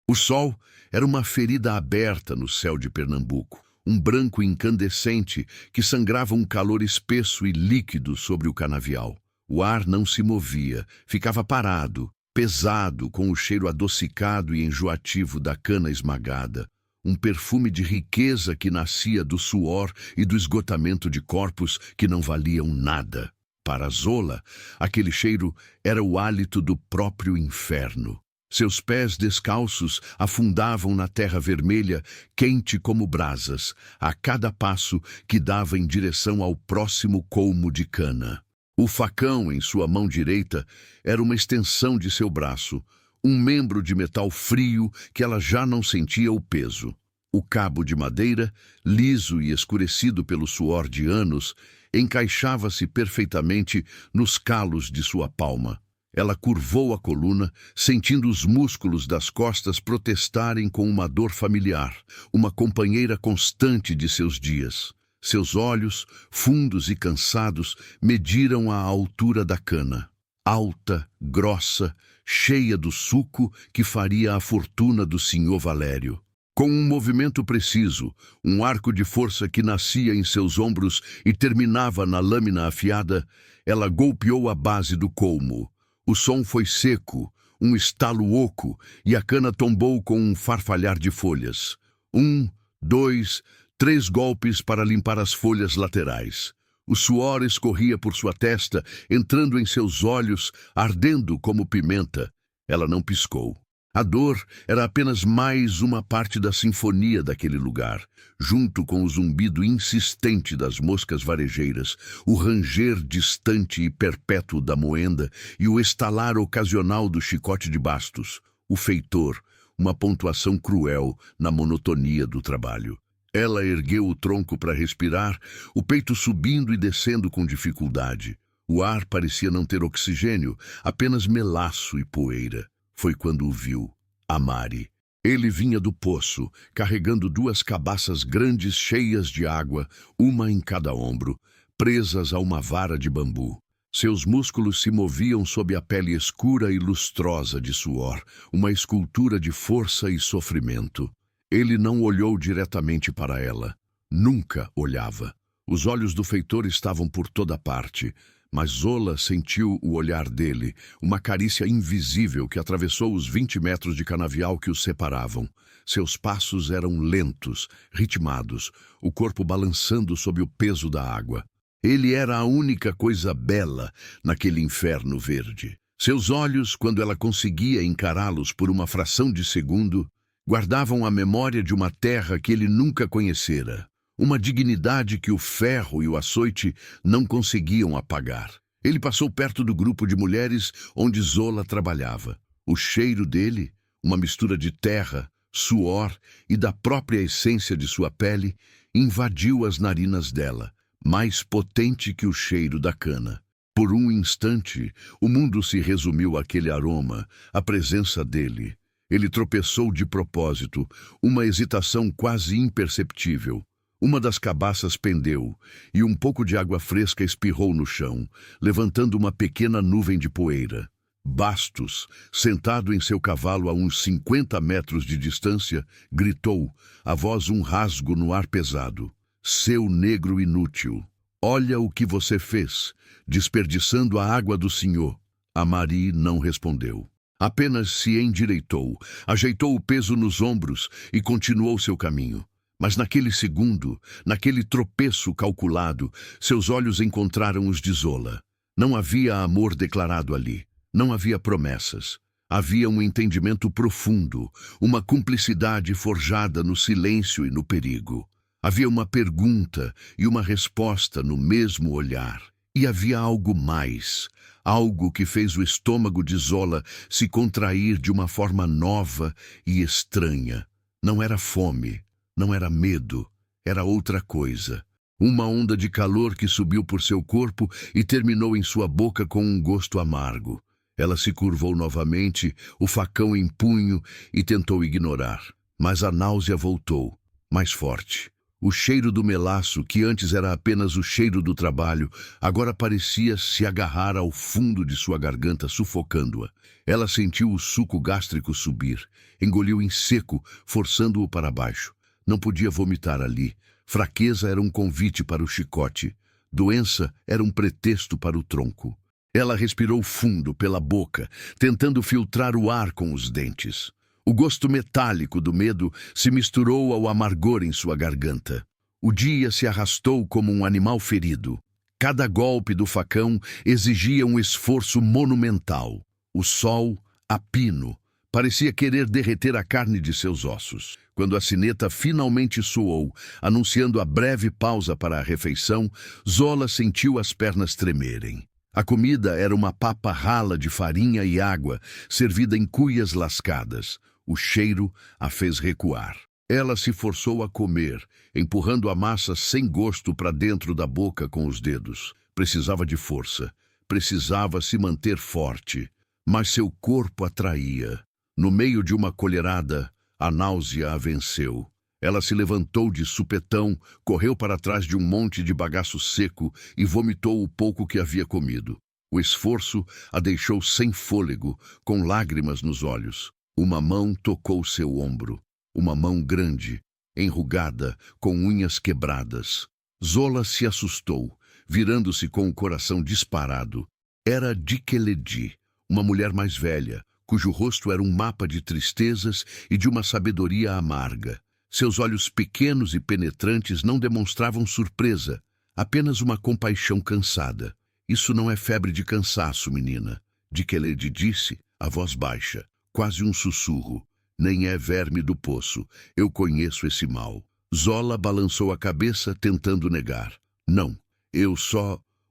O sol era uma ferida aberta no céu de Pernambuco, um branco incandescente que sangrava um calor espesso e líquido sobre o canavial. O ar não se movia, ficava parado, pesado, com o cheiro adocicado e enjoativo da cana esmagada. Um perfume de riqueza que nascia do suor e do esgotamento de corpos que não valiam nada. Para Zola, aquele cheiro era o hálito do próprio inferno. Seus pés descalços afundavam na terra vermelha, quente como brasas, a cada passo que dava em direção ao próximo colmo de cana. O facão em sua mão direita era uma extensão de seu braço, um membro de metal frio que ela já não sentia o peso. O cabo de madeira, liso e escurecido pelo suor de anos, encaixava-se perfeitamente nos calos de sua palma. Ela curvou a coluna, sentindo os músculos das costas protestarem com uma dor familiar, uma companheira constante de seus dias. Seus olhos, fundos e cansados, mediram a altura da cana. Alta, grossa, cheia do suco que faria a fortuna do Sr. Valério. Com um movimento preciso, um arco de força que nascia em seus ombros e terminava na lâmina afiada, ela golpeou a base do colmo. O som foi seco, um estalo oco, e a cana tombou com um farfalhar de folhas. 1, 2, 3 golpes para limpar as folhas laterais. O suor escorria por sua testa, entrando em seus olhos, ardendo como pimenta. Ela não piscou. A dor era apenas mais uma parte da sinfonia daquele lugar, junto com o zumbido insistente das moscas varejeiras, o ranger distante e perpétuo da moenda e o estalar ocasional do chicote de bastos. O feitor, uma pontuação cruel na monotonia do trabalho. Ela ergueu o tronco para respirar, o peito subindo e descendo com dificuldade. O ar parecia não ter oxigênio, apenas melaço e poeira. Foi quando o viu, Amari. Ele vinha do poço, carregando 2 cabaças grandes cheias de água, uma em cada ombro, presas a uma vara de bambu. Seus músculos se moviam sob a pele escura e lustrosa de suor, uma escultura de força e sofrimento. Ele não olhou diretamente para ela. Nunca olhava. Os olhos do feitor estavam por toda parte, mas Zola sentiu o olhar dele, uma carícia invisível que atravessou os 20 metros de canavial que os separavam. Seus passos eram lentos, ritmados, o corpo balançando sob o peso da água. Ele era a única coisa bela naquele inferno verde. Seus olhos, quando ela conseguia encará-los por uma fração de segundo, guardavam a memória de uma terra que ele nunca conhecera. Uma dignidade que o ferro e o açoite não conseguiam apagar. Ele passou perto do grupo de mulheres onde Zola trabalhava. O cheiro dele, uma mistura de terra, suor e da própria essência de sua pele, invadiu as narinas dela, mais potente que o cheiro da cana. Por um instante, o mundo se resumiu àquele aroma, à presença dele. Ele tropeçou de propósito, uma hesitação quase imperceptível. Uma das cabaças pendeu, e um pouco de água fresca espirrou no chão, levantando uma pequena nuvem de poeira. Bastos, sentado em seu cavalo a uns 50 metros de distância, gritou, a voz um rasgo no ar pesado. Seu negro inútil! Olha o que você fez, desperdiçando a água do senhor. Amari não respondeu. Apenas se endireitou, ajeitou o peso nos ombros e continuou seu caminho. Mas naquele segundo, naquele tropeço calculado, seus olhos encontraram os de Zola. Não havia amor declarado ali, não havia promessas. Havia um entendimento profundo, uma cumplicidade forjada no silêncio e no perigo. Havia uma pergunta e uma resposta no mesmo olhar. E havia algo mais, algo que fez o estômago de Zola se contrair de uma forma nova e estranha. Não era fome. Não era medo, era outra coisa. Uma onda de calor que subiu por seu corpo e terminou em sua boca com um gosto amargo. Ela se curvou novamente, o facão em punho, e tentou ignorar. Mas a náusea voltou, mais forte. O cheiro do melaço, que antes era apenas o cheiro do trabalho, agora parecia se agarrar ao fundo de sua garganta, sufocando-a. Ela sentiu o suco gástrico subir, engoliu em seco, forçando-o para baixo. Não podia vomitar ali. Fraqueza era um convite para o chicote. Doença era um pretexto para o tronco. Ela respirou fundo pela boca, tentando filtrar o ar com os dentes. O gosto metálico do medo se misturou ao amargor em sua garganta. O dia se arrastou como um animal ferido. Cada golpe do facão exigia um esforço monumental. O sol, a pino, parecia querer derreter a carne de seus ossos. Quando a sineta finalmente soou, anunciando a breve pausa para a refeição, Zola sentiu as pernas tremerem. A comida era uma papa rala de farinha e água, servida em cuias lascadas. O cheiro a fez recuar. Ela se forçou a comer, empurrando a massa sem gosto para dentro da boca com os dedos. Precisava de força. Precisava se manter forte. Mas seu corpo a traía. No meio de uma colherada, a náusea a venceu. Ela se levantou de supetão, correu para trás de um monte de bagaço seco e vomitou o pouco que havia comido. O esforço a deixou sem fôlego, com lágrimas nos olhos. Uma mão tocou seu ombro. Uma mão grande, enrugada, com unhas quebradas. Zola se assustou, virando-se com o coração disparado. Era Dikeledi, uma mulher mais velha, cujo rosto era um mapa de tristezas e de uma sabedoria amarga. Seus olhos pequenos e penetrantes não demonstravam surpresa, apenas uma compaixão cansada. Isso não é febre de cansaço, menina, Dikeledi disse, a voz baixa, quase um sussurro. Nem é verme do poço. Eu conheço esse mal. Zola balançou a cabeça, tentando negar. Não,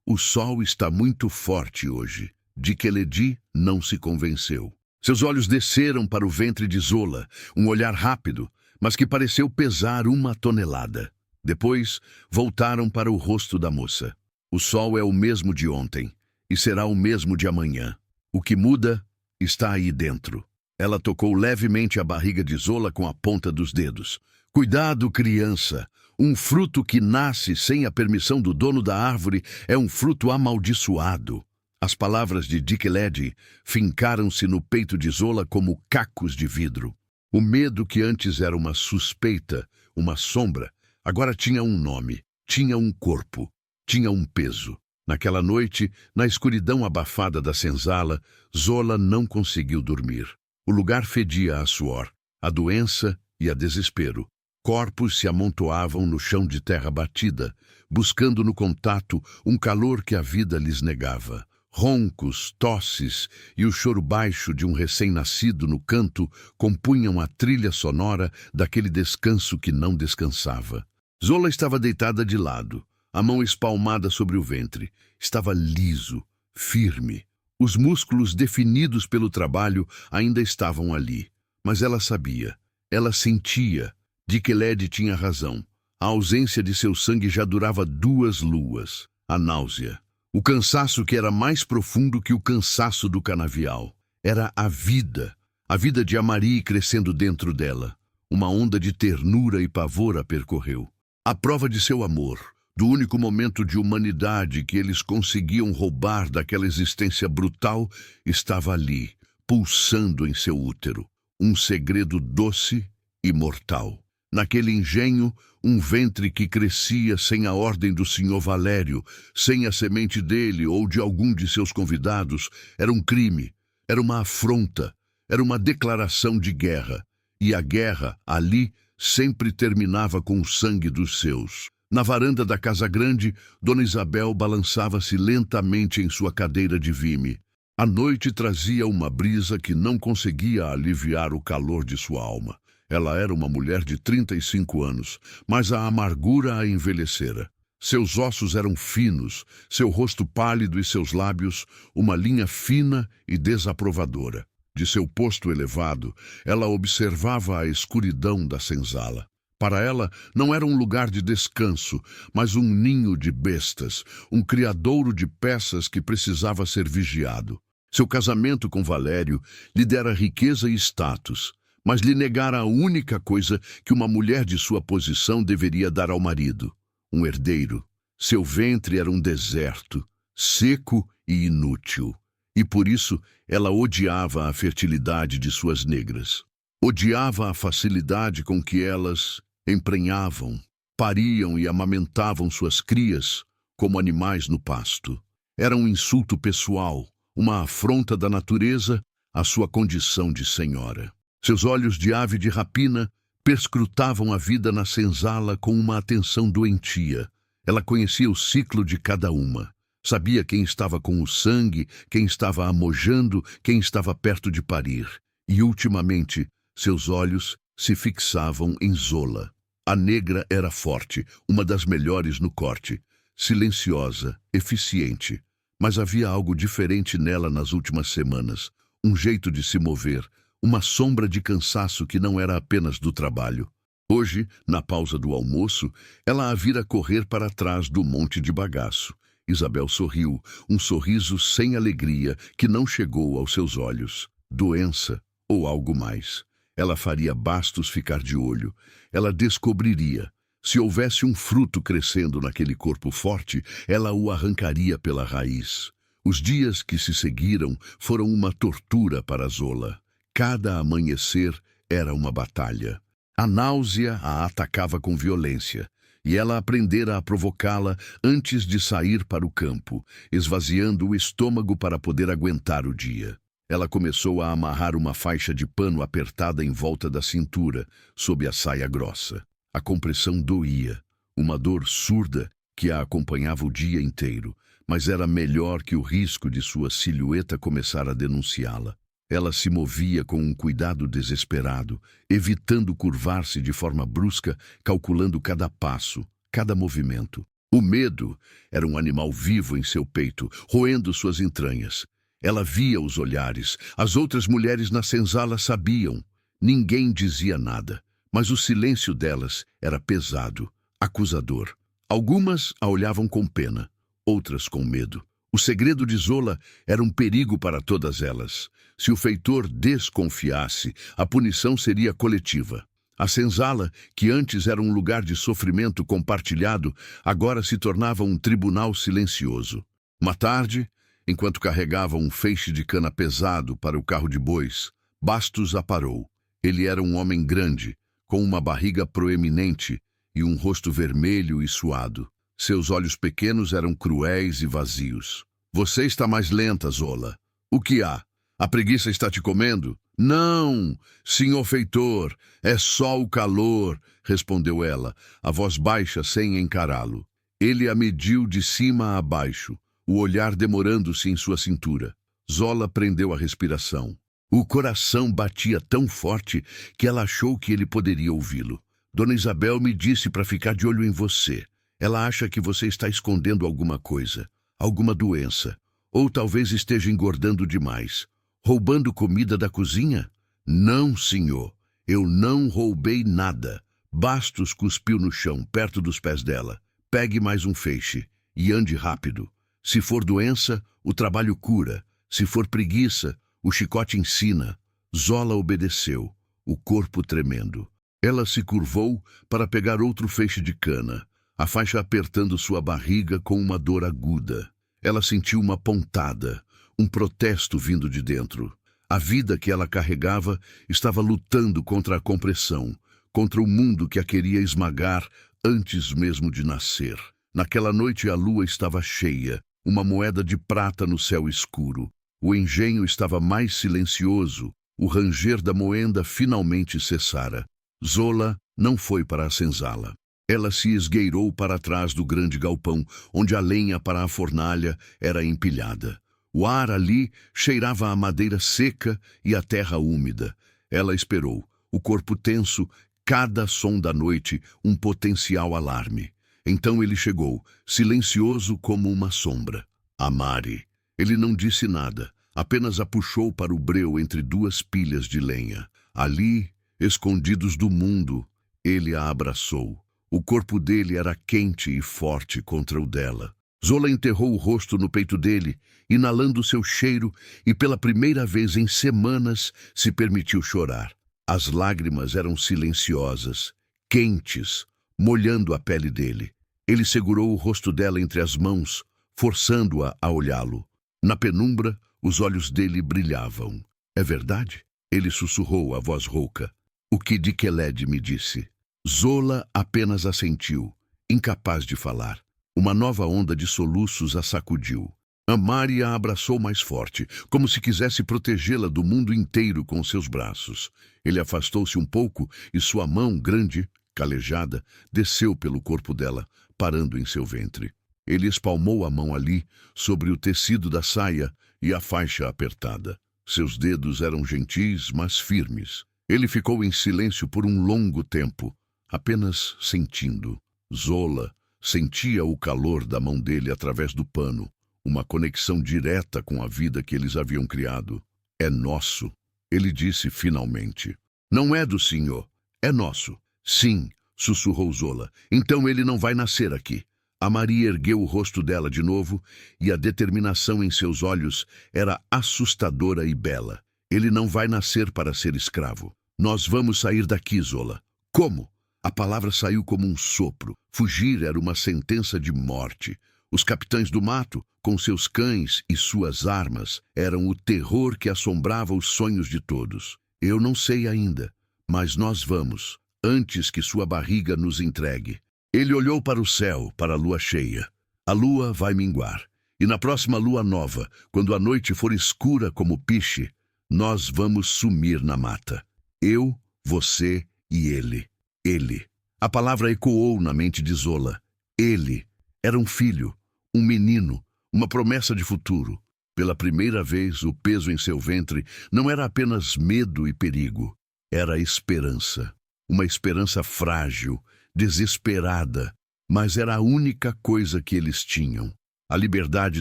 O sol está muito forte hoje. Dikeledi não se convenceu. Seus olhos desceram para o ventre de Zola, um olhar rápido, mas que pareceu pesar 1 tonelada. Depois, voltaram para o rosto da moça. O sol é o mesmo de ontem, e será o mesmo de amanhã. O que muda está aí dentro. Ela tocou levemente a barriga de Zola com a ponta dos dedos. Cuidado, criança! Um fruto que nasce sem a permissão do dono da árvore é um fruto amaldiçoado. As palavras de Dikeledi fincaram-se no peito de Zola como cacos de vidro. O medo que antes era uma suspeita, uma sombra, agora tinha um nome, tinha um corpo, tinha um peso. Naquela noite, na escuridão abafada da senzala, Zola não conseguiu dormir. O lugar fedia a suor, a doença e a desespero. Corpos se amontoavam no chão de terra batida, buscando no contato um calor que a vida lhes negava. Roncos, tosses e o choro baixo de um recém-nascido no canto compunham a trilha sonora daquele descanso que não descansava. Zola estava deitada de lado, a mão espalmada sobre o ventre. Estava liso, firme. Os músculos definidos pelo trabalho ainda estavam ali. Mas ela sabia, ela sentia. Dikeledi tinha razão. A ausência de seu sangue já durava 2 luas. A náusea. O cansaço que era mais profundo que o cansaço do canavial. Era a vida de Amari crescendo dentro dela. Uma onda de ternura e pavor a percorreu. A prova de seu amor, do único momento de humanidade que eles conseguiam roubar daquela existência brutal, estava ali, pulsando em seu útero. Um segredo doce e mortal. Naquele engenho, um ventre que crescia sem a ordem do Sr. Valério, sem a semente dele ou de algum de seus convidados, era um crime, era uma afronta, era uma declaração de guerra. E a guerra, ali, sempre terminava com o sangue dos seus. Na varanda da casa grande, Dona Isabel balançava-se lentamente em sua cadeira de vime. A noite trazia uma brisa que não conseguia aliviar o calor de sua alma. Ela era uma mulher de 35 anos, mas a amargura a envelhecera. Seus ossos eram finos, seu rosto pálido e seus lábios uma linha fina e desaprovadora. De seu posto elevado, ela observava a escuridão da senzala. Para ela, não era um lugar de descanso, mas um ninho de bestas, um criadouro de peças que precisava ser vigiado. Seu casamento com Valério lhe dera riqueza e status, mas lhe negara a única coisa que uma mulher de sua posição deveria dar ao marido: um herdeiro. Seu ventre era um deserto, seco e inútil, e por isso ela odiava a fertilidade de suas negras. Odiava a facilidade com que elas emprenhavam, pariam e amamentavam suas crias como animais no pasto. Era um insulto pessoal, uma afronta da natureza à sua condição de senhora. Seus olhos de ave de rapina perscrutavam a vida na senzala com uma atenção doentia. Ela conhecia o ciclo de cada uma. Sabia quem estava com o sangue, quem estava amojando, quem estava perto de parir. E, ultimamente, seus olhos se fixavam em Zola. A negra era forte, uma das melhores no corte, silenciosa, eficiente. Mas havia algo diferente nela nas últimas semanas. Um jeito de se mover, uma sombra de cansaço que não era apenas do trabalho. Hoje, na pausa do almoço, ela a vira correr para trás do monte de bagaço. Isabel sorriu, um sorriso sem alegria que não chegou aos seus olhos. Doença ou algo mais. Ela faria Bastos ficar de olho. Ela descobriria. Se houvesse um fruto crescendo naquele corpo forte, ela o arrancaria pela raiz. Os dias que se seguiram foram uma tortura para Zola. Cada amanhecer era uma batalha. A náusea a atacava com violência, e ela aprendera a provocá-la antes de sair para o campo, esvaziando o estômago para poder aguentar o dia. Ela começou a amarrar uma faixa de pano apertada em volta da cintura, sob a saia grossa. A compressão doía, uma dor surda que a acompanhava o dia inteiro, mas era melhor que o risco de sua silhueta começar a denunciá-la. Ela se movia com um cuidado desesperado, evitando curvar-se de forma brusca, calculando cada passo, cada movimento. O medo era um animal vivo em seu peito, roendo suas entranhas. Ela via os olhares. As outras mulheres na senzala sabiam. Ninguém dizia nada, mas o silêncio delas era pesado, acusador. Algumas a olhavam com pena, outras com medo. O segredo de Zola era um perigo para todas elas. Se o feitor desconfiasse, a punição seria coletiva. A senzala, que antes era um lugar de sofrimento compartilhado, agora se tornava um tribunal silencioso. Uma tarde, enquanto carregava um feixe de cana pesado para o carro de bois, Bastos a parou. Ele era um homem grande, com uma barriga proeminente e um rosto vermelho e suado. Seus olhos pequenos eram cruéis e vazios. Você está mais lenta, Zola. O que há? A preguiça está te comendo? Não, senhor feitor, é só o calor, respondeu ela, a voz baixa sem encará-lo. Ele a mediu de cima a baixo, o olhar demorando-se em sua cintura. Zola prendeu a respiração. O coração batia tão forte que ela achou que ele poderia ouvi-lo. Dona Isabel me disse para ficar de olho em você. Ela acha que você está escondendo alguma coisa, alguma doença, ou talvez esteja engordando demais. Roubando comida da cozinha? Não, senhor. Eu não roubei nada. Bastos cuspiu no chão, perto dos pés dela. Pegue mais um feixe e ande rápido. Se for doença, o trabalho cura. Se for preguiça, o chicote ensina. Zola obedeceu, o corpo tremendo. Ela se curvou para pegar outro feixe de cana, a faixa apertando sua barriga com uma dor aguda. Ela sentiu uma pontada, um protesto vindo de dentro. A vida que ela carregava estava lutando contra a compressão, contra o mundo que a queria esmagar antes mesmo de nascer. Naquela noite a lua estava cheia, uma moeda de prata no céu escuro. O engenho estava mais silencioso, o ranger da moenda finalmente cessara. Zola não foi para a senzala. Ela se esgueirou para trás do grande galpão, onde a lenha para a fornalha era empilhada. O ar ali cheirava a madeira seca e a terra úmida. Ela esperou, o corpo tenso, cada som da noite um potencial alarme. Então ele chegou, silencioso como uma sombra. A Mari. Ele não disse nada, apenas a puxou para o breu entre duas pilhas de lenha. Ali, escondidos do mundo, ele a abraçou. O corpo dele era quente e forte contra o dela. Zola enterrou o rosto no peito dele, inalando seu cheiro, e pela primeira vez em semanas se permitiu chorar. As lágrimas eram silenciosas, quentes, molhando a pele dele. Ele segurou o rosto dela entre as mãos, forçando-a a olhá-lo. Na penumbra, os olhos dele brilhavam. É verdade? Ele sussurrou a voz rouca. O que Dikelled me disse. Zola apenas assentiu, incapaz de falar. Uma nova onda de soluços a sacudiu. Amari a abraçou mais forte, como se quisesse protegê-la do mundo inteiro com seus braços. Ele afastou-se um pouco e sua mão, grande, calejada, desceu pelo corpo dela, parando em seu ventre. Ele espalmou a mão ali, sobre o tecido da saia e a faixa apertada. Seus dedos eram gentis, mas firmes. Ele ficou em silêncio por um longo tempo, apenas sentindo. Zola sentia o calor da mão dele através do pano, uma conexão direta com a vida que eles haviam criado. É nosso, ele disse finalmente. Não é do senhor, é nosso. Sim, sussurrou Zola. Então ele não vai nascer aqui. Amari ergueu o rosto dela de novo e a determinação em seus olhos era assustadora e bela. Ele não vai nascer para ser escravo. Nós vamos sair daqui, Zola. Como? A palavra saiu como um sopro. Fugir era uma sentença de morte. Os capitães do mato, com seus cães e suas armas, eram o terror que assombrava os sonhos de todos. Eu não sei ainda, mas nós vamos, antes que sua barriga nos entregue. Ele olhou para o céu, para a lua cheia. A lua vai minguar. E na próxima lua nova, quando a noite for escura como piche, nós vamos sumir na mata. Eu, você e ele. Ele. A palavra ecoou na mente de Zola. Ele. Era um filho, um menino, uma promessa de futuro. Pela primeira vez, o peso em seu ventre não era apenas medo e perigo. Era esperança. Uma esperança frágil, desesperada, mas era a única coisa que eles tinham. A liberdade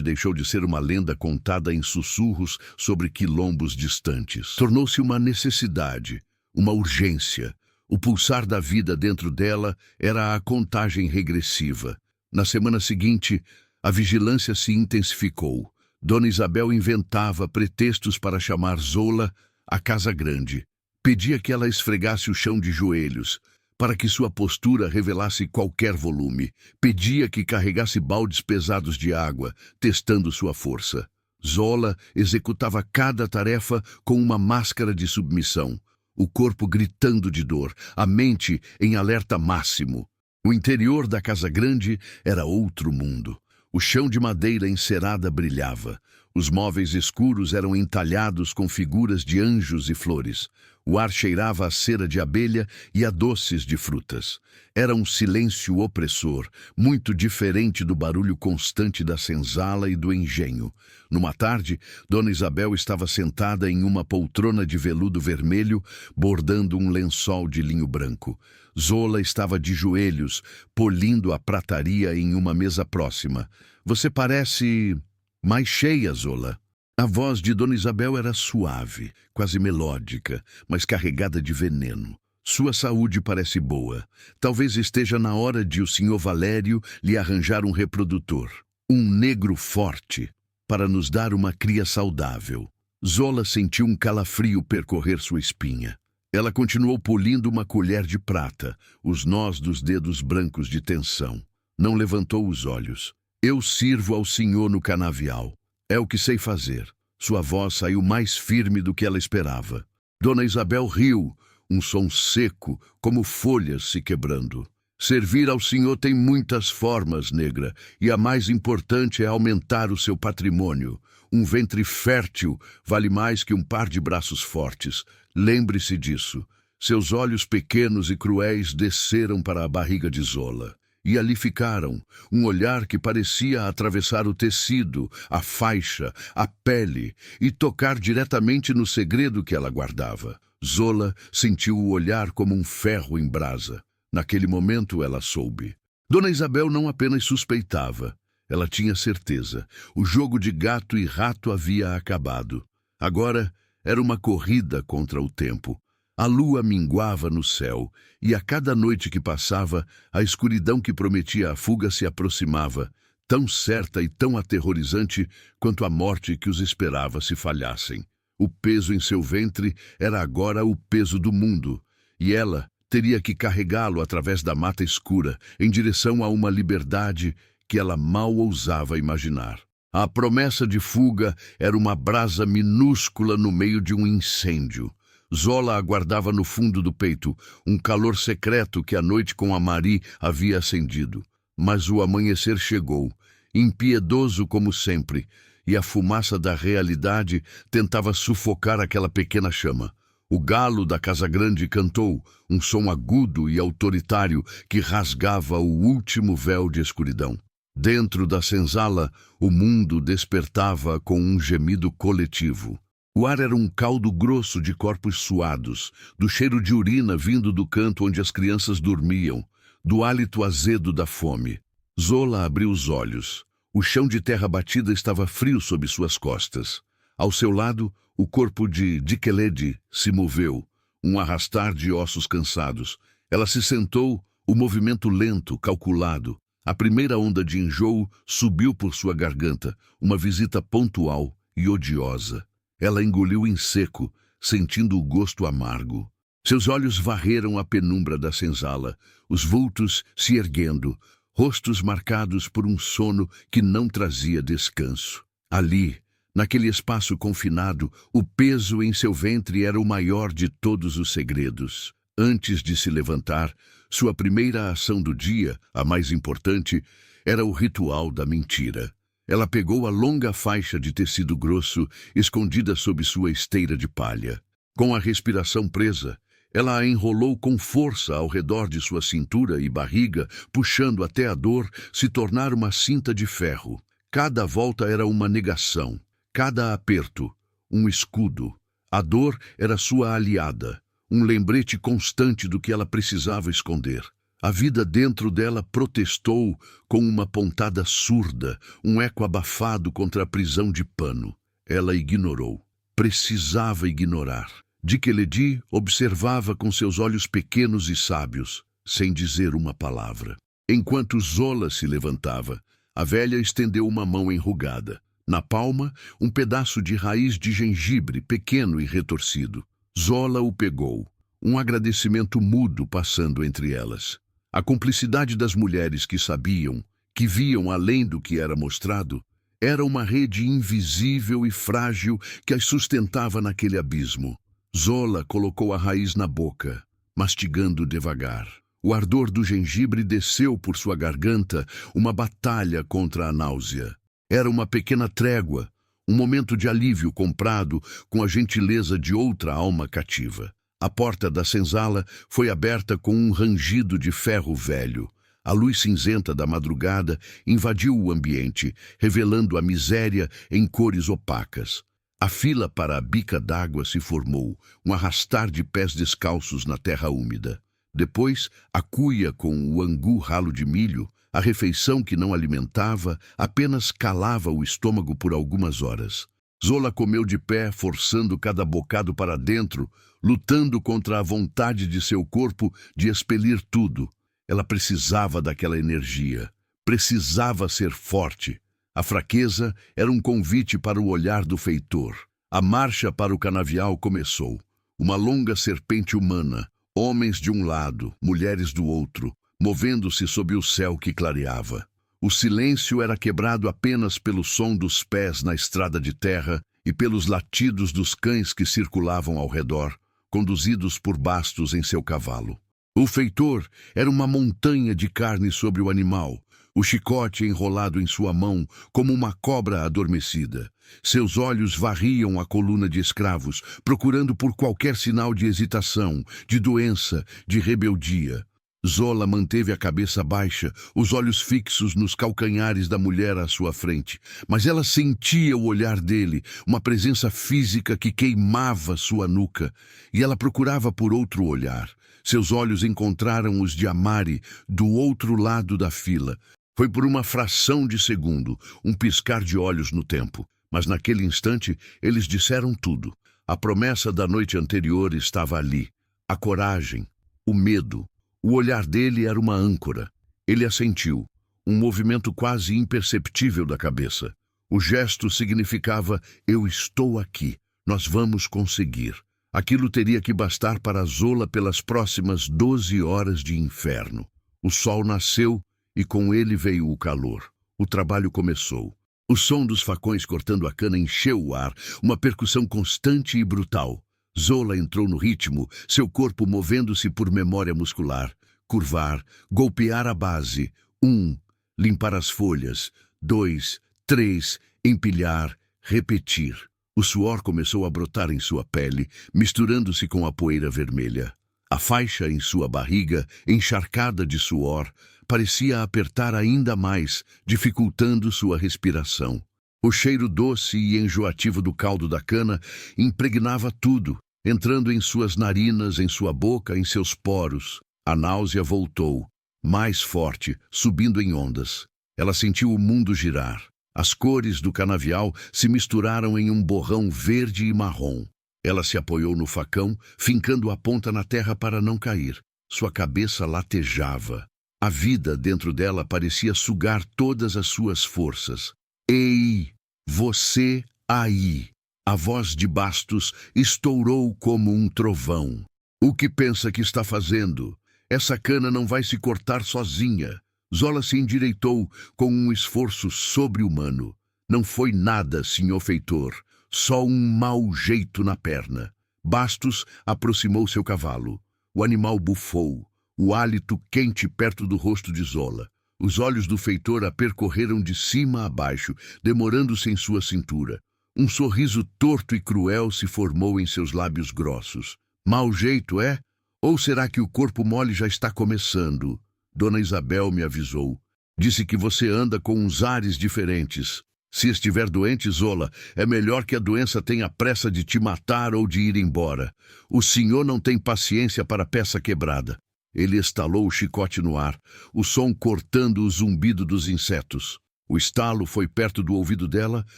deixou de ser uma lenda contada em sussurros sobre quilombos distantes. Tornou-se uma necessidade, uma urgência. O pulsar da vida dentro dela era a contagem regressiva. Na semana seguinte, a vigilância se intensificou. Dona Isabel inventava pretextos para chamar Zola à casa grande. Pedia que ela esfregasse o chão de joelhos, para que sua postura revelasse qualquer volume. Pedia que carregasse baldes pesados de água, testando sua força. Zola executava cada tarefa com uma máscara de submissão, o corpo gritando de dor, a mente em alerta máximo. O interior da casa grande era outro mundo. O chão de madeira encerada brilhava. Os móveis escuros eram entalhados com figuras de anjos e flores. O ar cheirava a cera de abelha e a doces de frutas. Era um silêncio opressor, muito diferente do barulho constante da senzala e do engenho. Numa tarde, Dona Isabel estava sentada em uma poltrona de veludo vermelho, bordando um lençol de linho branco. Zola estava de joelhos, polindo a prataria em uma mesa próxima. Você parece mais cheia, Zola. A voz de Dona Isabel era suave, quase melódica, mas carregada de veneno. Sua saúde parece boa. Talvez esteja na hora de o Sr. Valério lhe arranjar um reprodutor. Um negro forte, para nos dar uma cria saudável. Zola sentiu um calafrio percorrer sua espinha. Ela continuou polindo uma colher de prata, os nós dos dedos brancos de tensão. Não levantou os olhos. Eu sirvo ao senhor no canavial. É o que sei fazer. Sua voz saiu mais firme do que ela esperava. Dona Isabel riu, um som seco, como folhas se quebrando. Servir ao senhor tem muitas formas, negra, e a mais importante é aumentar o seu patrimônio. Um ventre fértil vale mais que um par de braços fortes. Lembre-se disso. Seus olhos pequenos e cruéis desceram para a barriga de Zola. E ali ficaram, um olhar que parecia atravessar o tecido, a faixa, a pele, e tocar diretamente no segredo que ela guardava. Zola sentiu o olhar como um ferro em brasa. Naquele momento ela soube. Dona Isabel não apenas suspeitava, ela tinha certeza. O jogo de gato e rato havia acabado. Agora era uma corrida contra o tempo. A lua minguava no céu, e a cada noite que passava, a escuridão que prometia a fuga se aproximava, tão certa e tão aterrorizante quanto a morte que os esperava se falhassem. O peso em seu ventre era agora o peso do mundo, e ela teria que carregá-lo através da mata escura, em direção a uma liberdade que ela mal ousava imaginar. A promessa de fuga era uma brasa minúscula no meio de um incêndio. Zola aguardava no fundo do peito, um calor secreto que a noite com a Marie havia acendido. Mas o amanhecer chegou, impiedoso como sempre, e a fumaça da realidade tentava sufocar aquela pequena chama. O galo da Casa Grande cantou, um som agudo e autoritário que rasgava o último véu de escuridão. Dentro da senzala, o mundo despertava com um gemido coletivo. O ar era um caldo grosso de corpos suados, do cheiro de urina vindo do canto onde as crianças dormiam, do hálito azedo da fome. Zola abriu os olhos. O chão de terra batida estava frio sob suas costas. Ao seu lado, o corpo de Dikeledi se moveu, um arrastar de ossos cansados. Ela se sentou, o movimento lento, calculado. A primeira onda de enjoo subiu por sua garganta, uma visita pontual e odiosa. Ela engoliu em seco, sentindo o gosto amargo. Seus olhos varreram a penumbra da senzala, os vultos se erguendo, rostos marcados por um sono que não trazia descanso. Ali, naquele espaço confinado, o peso em seu ventre era o maior de todos os segredos. Antes de se levantar, sua primeira ação do dia, a mais importante, era o ritual da mentira. Ela pegou a longa faixa de tecido grosso escondida sob sua esteira de palha. Com a respiração presa, ela a enrolou com força ao redor de sua cintura e barriga, puxando até a dor se tornar uma cinta de ferro. Cada volta era uma negação, cada aperto, um escudo. A dor era sua aliada, um lembrete constante do que ela precisava esconder. A vida dentro dela protestou com uma pontada surda, um eco abafado contra a prisão de pano. Ela ignorou. Precisava ignorar. Dikeledi observava com seus olhos pequenos e sábios, sem dizer uma palavra. Enquanto Zola se levantava, a velha estendeu uma mão enrugada. Na palma, um pedaço de raiz de gengibre pequeno e retorcido. Zola o pegou, um agradecimento mudo passando entre elas. A cumplicidade das mulheres que sabiam, que viam além do que era mostrado, era uma rede invisível e frágil que as sustentava naquele abismo. Zola colocou a raiz na boca, mastigando devagar. O ardor do gengibre desceu por sua garganta, uma batalha contra a náusea. Era uma pequena trégua, um momento de alívio comprado com a gentileza de outra alma cativa. A porta da senzala foi aberta com um rangido de ferro velho. A luz cinzenta da madrugada invadiu o ambiente, revelando a miséria em cores opacas. A fila para a bica d'água se formou, um arrastar de pés descalços na terra úmida. Depois, a cuia com o angu ralo de milho, a refeição que não alimentava, apenas calava o estômago por algumas horas. Zola comeu de pé, forçando cada bocado para dentro, lutando contra a vontade de seu corpo de expelir tudo. Ela precisava daquela energia, precisava ser forte. A fraqueza era um convite para o olhar do feitor. A marcha para o canavial começou. Uma longa serpente humana, homens de um lado, mulheres do outro, movendo-se sob o céu que clareava. O silêncio era quebrado apenas pelo som dos pés na estrada de terra e pelos latidos dos cães que circulavam ao redor, conduzidos por bastos em seu cavalo. O feitor era uma montanha de carne sobre o animal, o chicote enrolado em sua mão como uma cobra adormecida. Seus olhos varriam a coluna de escravos, procurando por qualquer sinal de hesitação, de doença, de rebeldia. Zola manteve a cabeça baixa, os olhos fixos nos calcanhares da mulher à sua frente. Mas ela sentia o olhar dele, uma presença física que queimava sua nuca, e ela procurava por outro olhar. Seus olhos encontraram os de Amari, do outro lado da fila. Foi por uma fração de segundo, um piscar de olhos no tempo. Mas naquele instante, eles disseram tudo. A promessa da noite anterior estava ali. A coragem, o medo. O olhar dele era uma âncora. Ele assentiu, um movimento quase imperceptível da cabeça. O gesto significava: eu estou aqui. Nós vamos conseguir. Aquilo teria que bastar para Zola pelas próximas 12 horas de inferno. O sol nasceu e com ele veio o calor. O trabalho começou. O som dos facões cortando a cana encheu o ar, uma percussão constante e brutal. Zola entrou no ritmo, seu corpo movendo-se por memória muscular. Curvar, golpear a base. 1, limpar as folhas. 2, 3, empilhar, repetir. O suor começou a brotar em sua pele, misturando-se com a poeira vermelha. A faixa em sua barriga, encharcada de suor, parecia apertar ainda mais, dificultando sua respiração. O cheiro doce e enjoativo do caldo da cana impregnava tudo, entrando em suas narinas, em sua boca, em seus poros. A náusea voltou, mais forte, subindo em ondas. Ela sentiu o mundo girar. As cores do canavial se misturaram em um borrão verde e marrom. Ela se apoiou no facão, fincando a ponta na terra para não cair. Sua cabeça latejava. A vida dentro dela parecia sugar todas as suas forças. Ei, você aí! A voz de Bastos estourou como um trovão. O que pensa que está fazendo? Essa cana não vai se cortar sozinha. Zola se endireitou com um esforço sobre-humano. Não foi nada, senhor feitor, só um mau jeito na perna. Bastos aproximou seu cavalo. O animal bufou, o hálito quente perto do rosto de Zola. Os olhos do feitor a percorreram de cima a baixo, demorando-se em sua cintura. Um sorriso torto e cruel se formou em seus lábios grossos. Mau jeito, é? Ou será que o corpo mole já está começando? Dona Isabel me avisou. Disse que você anda com uns ares diferentes. Se estiver doente, Zola, é melhor que a doença tenha pressa de te matar ou de ir embora. O senhor não tem paciência para peça quebrada. Ele estalou o chicote no ar, o som cortando o zumbido dos insetos. O estalo foi perto do ouvido dela,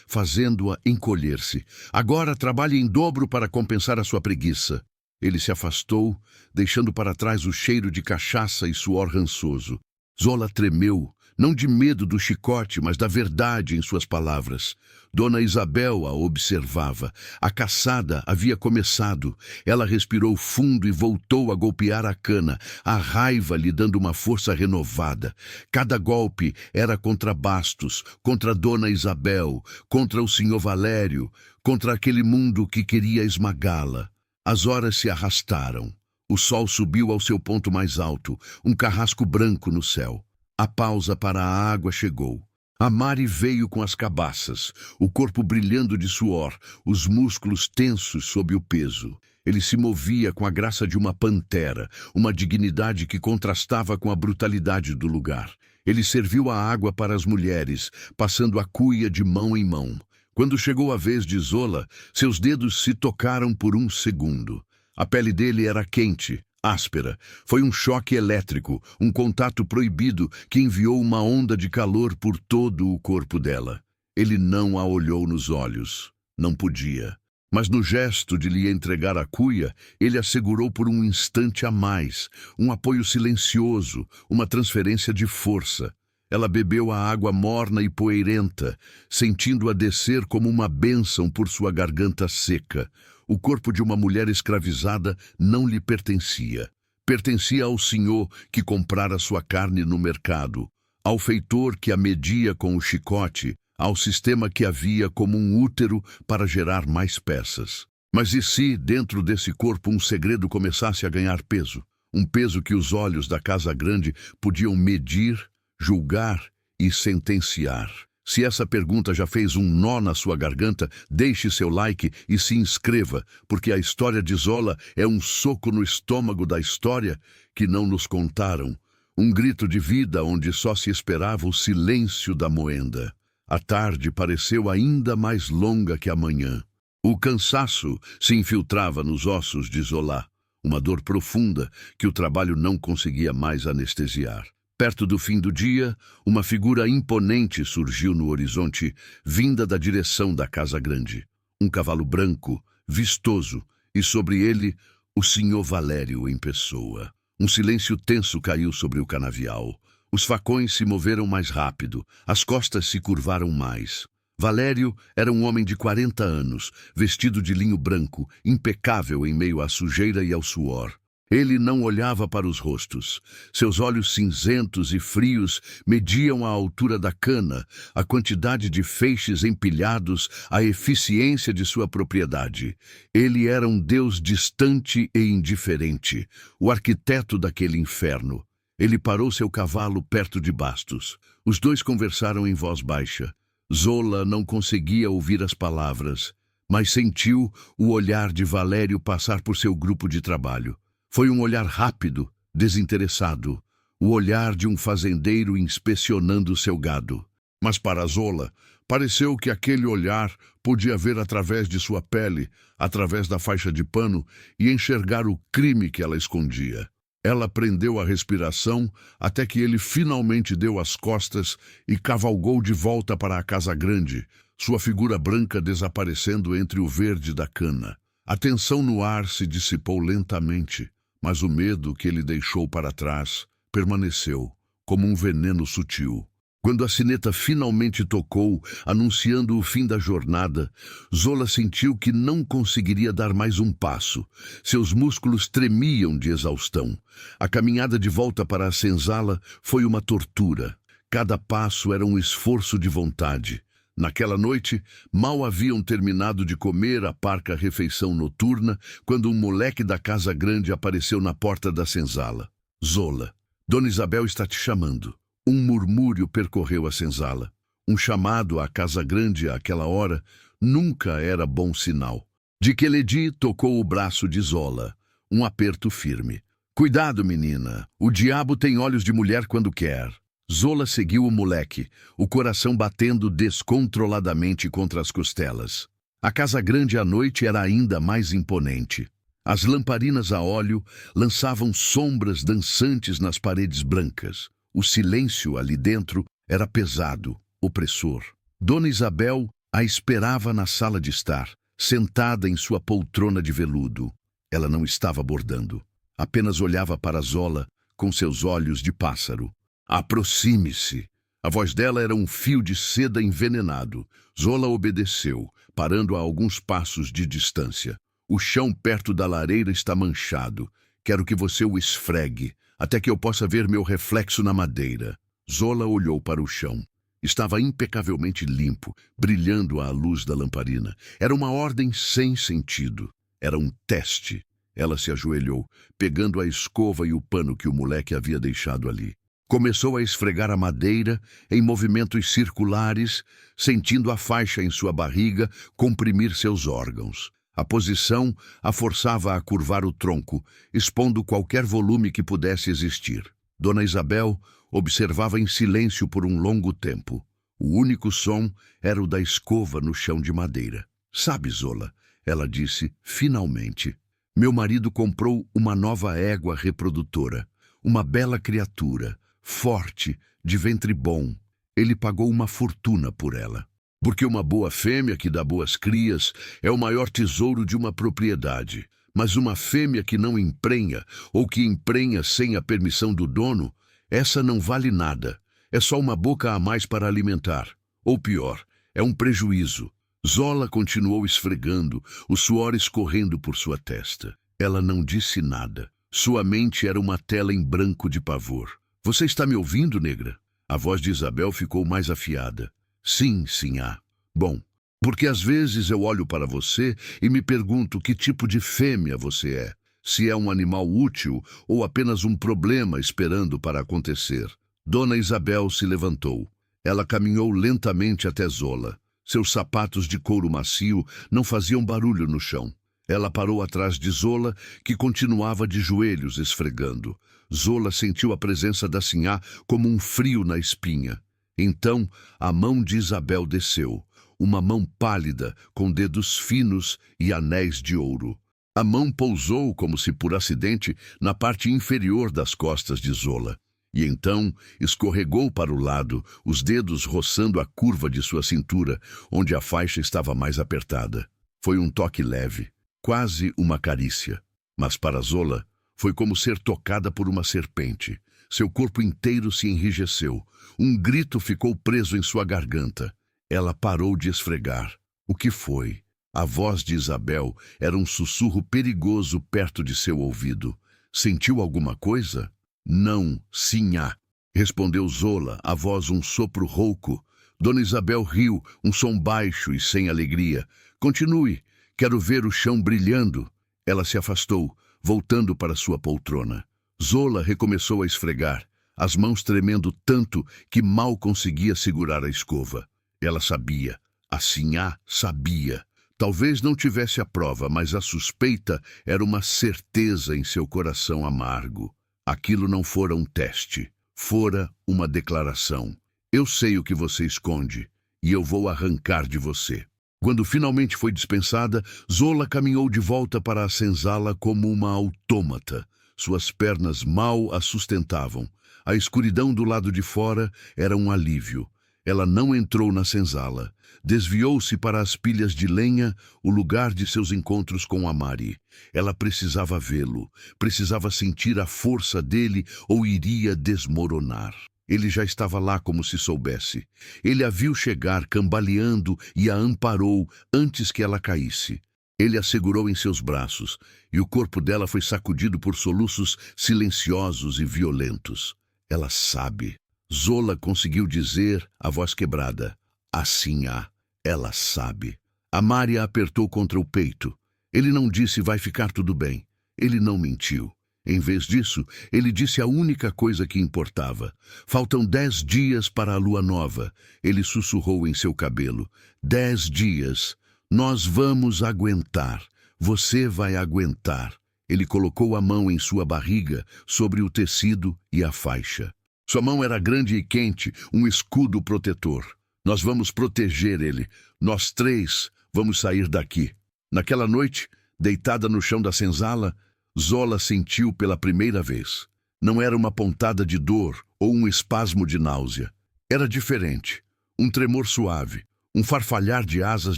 fazendo-a encolher-se. Agora trabalhe em dobro para compensar a sua preguiça. Ele se afastou, deixando para trás o cheiro de cachaça e suor rançoso. Zola tremeu, não de medo do chicote, mas da verdade em suas palavras. Dona Isabel a observava. A caçada havia começado. Ela respirou fundo e voltou a golpear a cana, a raiva lhe dando uma força renovada. Cada golpe era contra Bastos, contra Dona Isabel, contra o senhor Valério, contra aquele mundo que queria esmagá-la. As horas se arrastaram. O sol subiu ao seu ponto mais alto, um carrasco branco no céu. A pausa para a água chegou. A Mari veio com as cabaças, o corpo brilhando de suor, os músculos tensos sob o peso. Ele se movia com a graça de uma pantera, uma dignidade que contrastava com a brutalidade do lugar. Ele serviu a água para as mulheres, passando a cuia de mão em mão. Quando chegou a vez de Zola, seus dedos se tocaram por um segundo. A pele dele era quente, áspera. Foi um choque elétrico, um contato proibido que enviou uma onda de calor por todo o corpo dela. Ele não a olhou nos olhos. Não podia. Mas no gesto de lhe entregar a cuia, ele a segurou por um instante a mais, um apoio silencioso, uma transferência de força. Ela bebeu a água morna e poeirenta, sentindo-a descer como uma bênção por sua garganta seca. O corpo de uma mulher escravizada não lhe pertencia. Pertencia ao senhor que comprara sua carne no mercado, ao feitor que a media com o chicote, ao sistema que havia como um útero para gerar mais peças. Mas e se, dentro desse corpo, um segredo começasse a ganhar peso? Um peso que os olhos da Casa Grande podiam medir, julgar e sentenciar. Se essa pergunta já fez um nó na sua garganta, deixe seu like e se inscreva, porque a história de Zola é um soco no estômago da história que não nos contaram, um grito de vida onde só se esperava o silêncio da moenda. A tarde pareceu ainda mais longa que a manhã. O cansaço se infiltrava nos ossos de Zola, uma dor profunda que o trabalho não conseguia mais anestesiar. Perto do fim do dia, uma figura imponente surgiu no horizonte, vinda da direção da Casa Grande. Um cavalo branco, vistoso, e sobre ele, o senhor Valério em pessoa. Um silêncio tenso caiu sobre o canavial. Os facões se moveram mais rápido, as costas se curvaram mais. Valério era um homem de 40 anos, vestido de linho branco, impecável em meio à sujeira e ao suor. Ele não olhava para os rostos. Seus olhos cinzentos e frios mediam a altura da cana, a quantidade de feixes empilhados, a eficiência de sua propriedade. Ele era um deus distante e indiferente, o arquiteto daquele inferno. Ele parou seu cavalo perto de Bastos. Os dois conversaram em voz baixa. Zola não conseguia ouvir as palavras, mas sentiu o olhar de Valério passar por seu grupo de trabalho. Foi um olhar rápido, desinteressado, o olhar de um fazendeiro inspecionando seu gado. Mas para Zola, pareceu que aquele olhar podia ver através de sua pele, através da faixa de pano, e enxergar o crime que ela escondia. Ela prendeu a respiração até que ele finalmente deu as costas e cavalgou de volta para a casa grande, sua figura branca desaparecendo entre o verde da cana. A tensão no ar se dissipou lentamente, mas o medo que ele deixou para trás permaneceu, como um veneno sutil. Quando a sineta finalmente tocou, anunciando o fim da jornada, Zola sentiu que não conseguiria dar mais um passo. Seus músculos tremiam de exaustão. A caminhada de volta para a senzala foi uma tortura. Cada passo era um esforço de vontade. Naquela noite, mal haviam terminado de comer a parca refeição noturna quando um moleque da casa grande apareceu na porta da senzala. Zola, Dona Isabel está te chamando. Um murmúrio percorreu a senzala. Um chamado à casa grande àquela hora nunca era bom sinal. De Keledi tocou o braço de Zola, um aperto firme. Cuidado, menina, o diabo tem olhos de mulher quando quer. Zola seguiu o moleque, o coração batendo descontroladamente contra as costelas. A casa grande à noite era ainda mais imponente. As lamparinas a óleo lançavam sombras dançantes nas paredes brancas. O silêncio ali dentro era pesado, opressor. Dona Isabel a esperava na sala de estar, sentada em sua poltrona de veludo. Ela não estava bordando, apenas olhava para Zola com seus olhos de pássaro. Aproxime-se. A voz dela era um fio de seda envenenado. Zola obedeceu, parando a alguns passos de distância. O chão perto da lareira está manchado. Quero que você o esfregue, até que eu possa ver meu reflexo na madeira. Zola olhou para o chão. Estava impecavelmente limpo, brilhando à luz da lamparina. Era uma ordem sem sentido. Era um teste. Ela se ajoelhou, pegando a escova e o pano que o moleque havia deixado ali. Começou a esfregar a madeira em movimentos circulares, sentindo a faixa em sua barriga comprimir seus órgãos. A posição a forçava a curvar o tronco, expondo qualquer volume que pudesse existir. Dona Isabel observava em silêncio por um longo tempo. O único som era o da escova no chão de madeira. Sabe, Zola, ela disse, finalmente, meu marido comprou uma nova égua reprodutora, uma bela criatura, forte, de ventre bom. Ele pagou uma fortuna por ela. Porque uma boa fêmea que dá boas crias é o maior tesouro de uma propriedade. Mas uma fêmea que não emprenha, ou que emprenha sem a permissão do dono, essa não vale nada. É só uma boca a mais para alimentar. Ou pior, é um prejuízo. Zola continuou esfregando, o suor escorrendo por sua testa. Ela não disse nada. Sua mente era uma tela em branco de pavor. Você está me ouvindo, negra? A voz de Isabel ficou mais afiada. Sim, sinhá. Bom, porque às vezes eu olho para você e me pergunto que tipo de fêmea você é. Se é um animal útil ou apenas um problema esperando para acontecer. Dona Isabel se levantou. Ela caminhou lentamente até Zola. Seus sapatos de couro macio não faziam barulho no chão. Ela parou atrás de Zola, que continuava de joelhos esfregando. Zola sentiu a presença da sinhá como um frio na espinha. Então, a mão de Isabel desceu, uma mão pálida, com dedos finos e anéis de ouro. A mão pousou, como se por acidente, na parte inferior das costas de Zola. E então escorregou para o lado, os dedos roçando a curva de sua cintura, onde a faixa estava mais apertada. Foi um toque leve, quase uma carícia. Mas para Zola, foi como ser tocada por uma serpente. Seu corpo inteiro se enrijeceu. Um grito ficou preso em sua garganta. Ela parou de esfregar. O que foi? A voz de Isabel era um sussurro perigoso perto de seu ouvido. Sentiu alguma coisa? Não, sinhá, respondeu Zola, a voz um sopro rouco. Dona Isabel riu, um som baixo e sem alegria. Continue, quero ver o chão brilhando. Ela se afastou, voltando para sua poltrona. Zola recomeçou a esfregar, as mãos tremendo tanto que mal conseguia segurar a escova. Ela sabia, a sinhá sabia. Talvez não tivesse a prova, mas a suspeita era uma certeza em seu coração amargo. Aquilo não fora um teste, fora uma declaração. Eu sei o que você esconde, e eu vou arrancar de você. Quando finalmente foi dispensada, Zola caminhou de volta para a senzala como uma autômata. Suas pernas mal a sustentavam. A escuridão do lado de fora era um alívio. Ela não entrou na senzala. Desviou-se para as pilhas de lenha, o lugar de seus encontros com Amari. Ela precisava vê-lo, precisava sentir a força dele ou iria desmoronar. Ele já estava lá como se soubesse. Ele a viu chegar cambaleando e a amparou antes que ela caísse. Ele a segurou em seus braços, e o corpo dela foi sacudido por soluços silenciosos e violentos. Ela sabe. Zola conseguiu dizer, a voz quebrada, assim há. Ela sabe. Amari a apertou contra o peito. Ele não disse vai ficar tudo bem. Ele não mentiu. Em vez disso, ele disse a única coisa que importava. Faltam 10 dias para a lua nova. Ele sussurrou em seu cabelo. 10 dias. Nós vamos aguentar. Você vai aguentar. Ele colocou a mão em sua barriga, sobre o tecido e a faixa. Sua mão era grande e quente, um escudo protetor. Nós vamos proteger ele. Nós 3 vamos sair daqui. Naquela noite, deitada no chão da senzala, Zola sentiu pela primeira vez. Não era uma pontada de dor ou um espasmo de náusea. Era diferente. Um tremor suave, um farfalhar de asas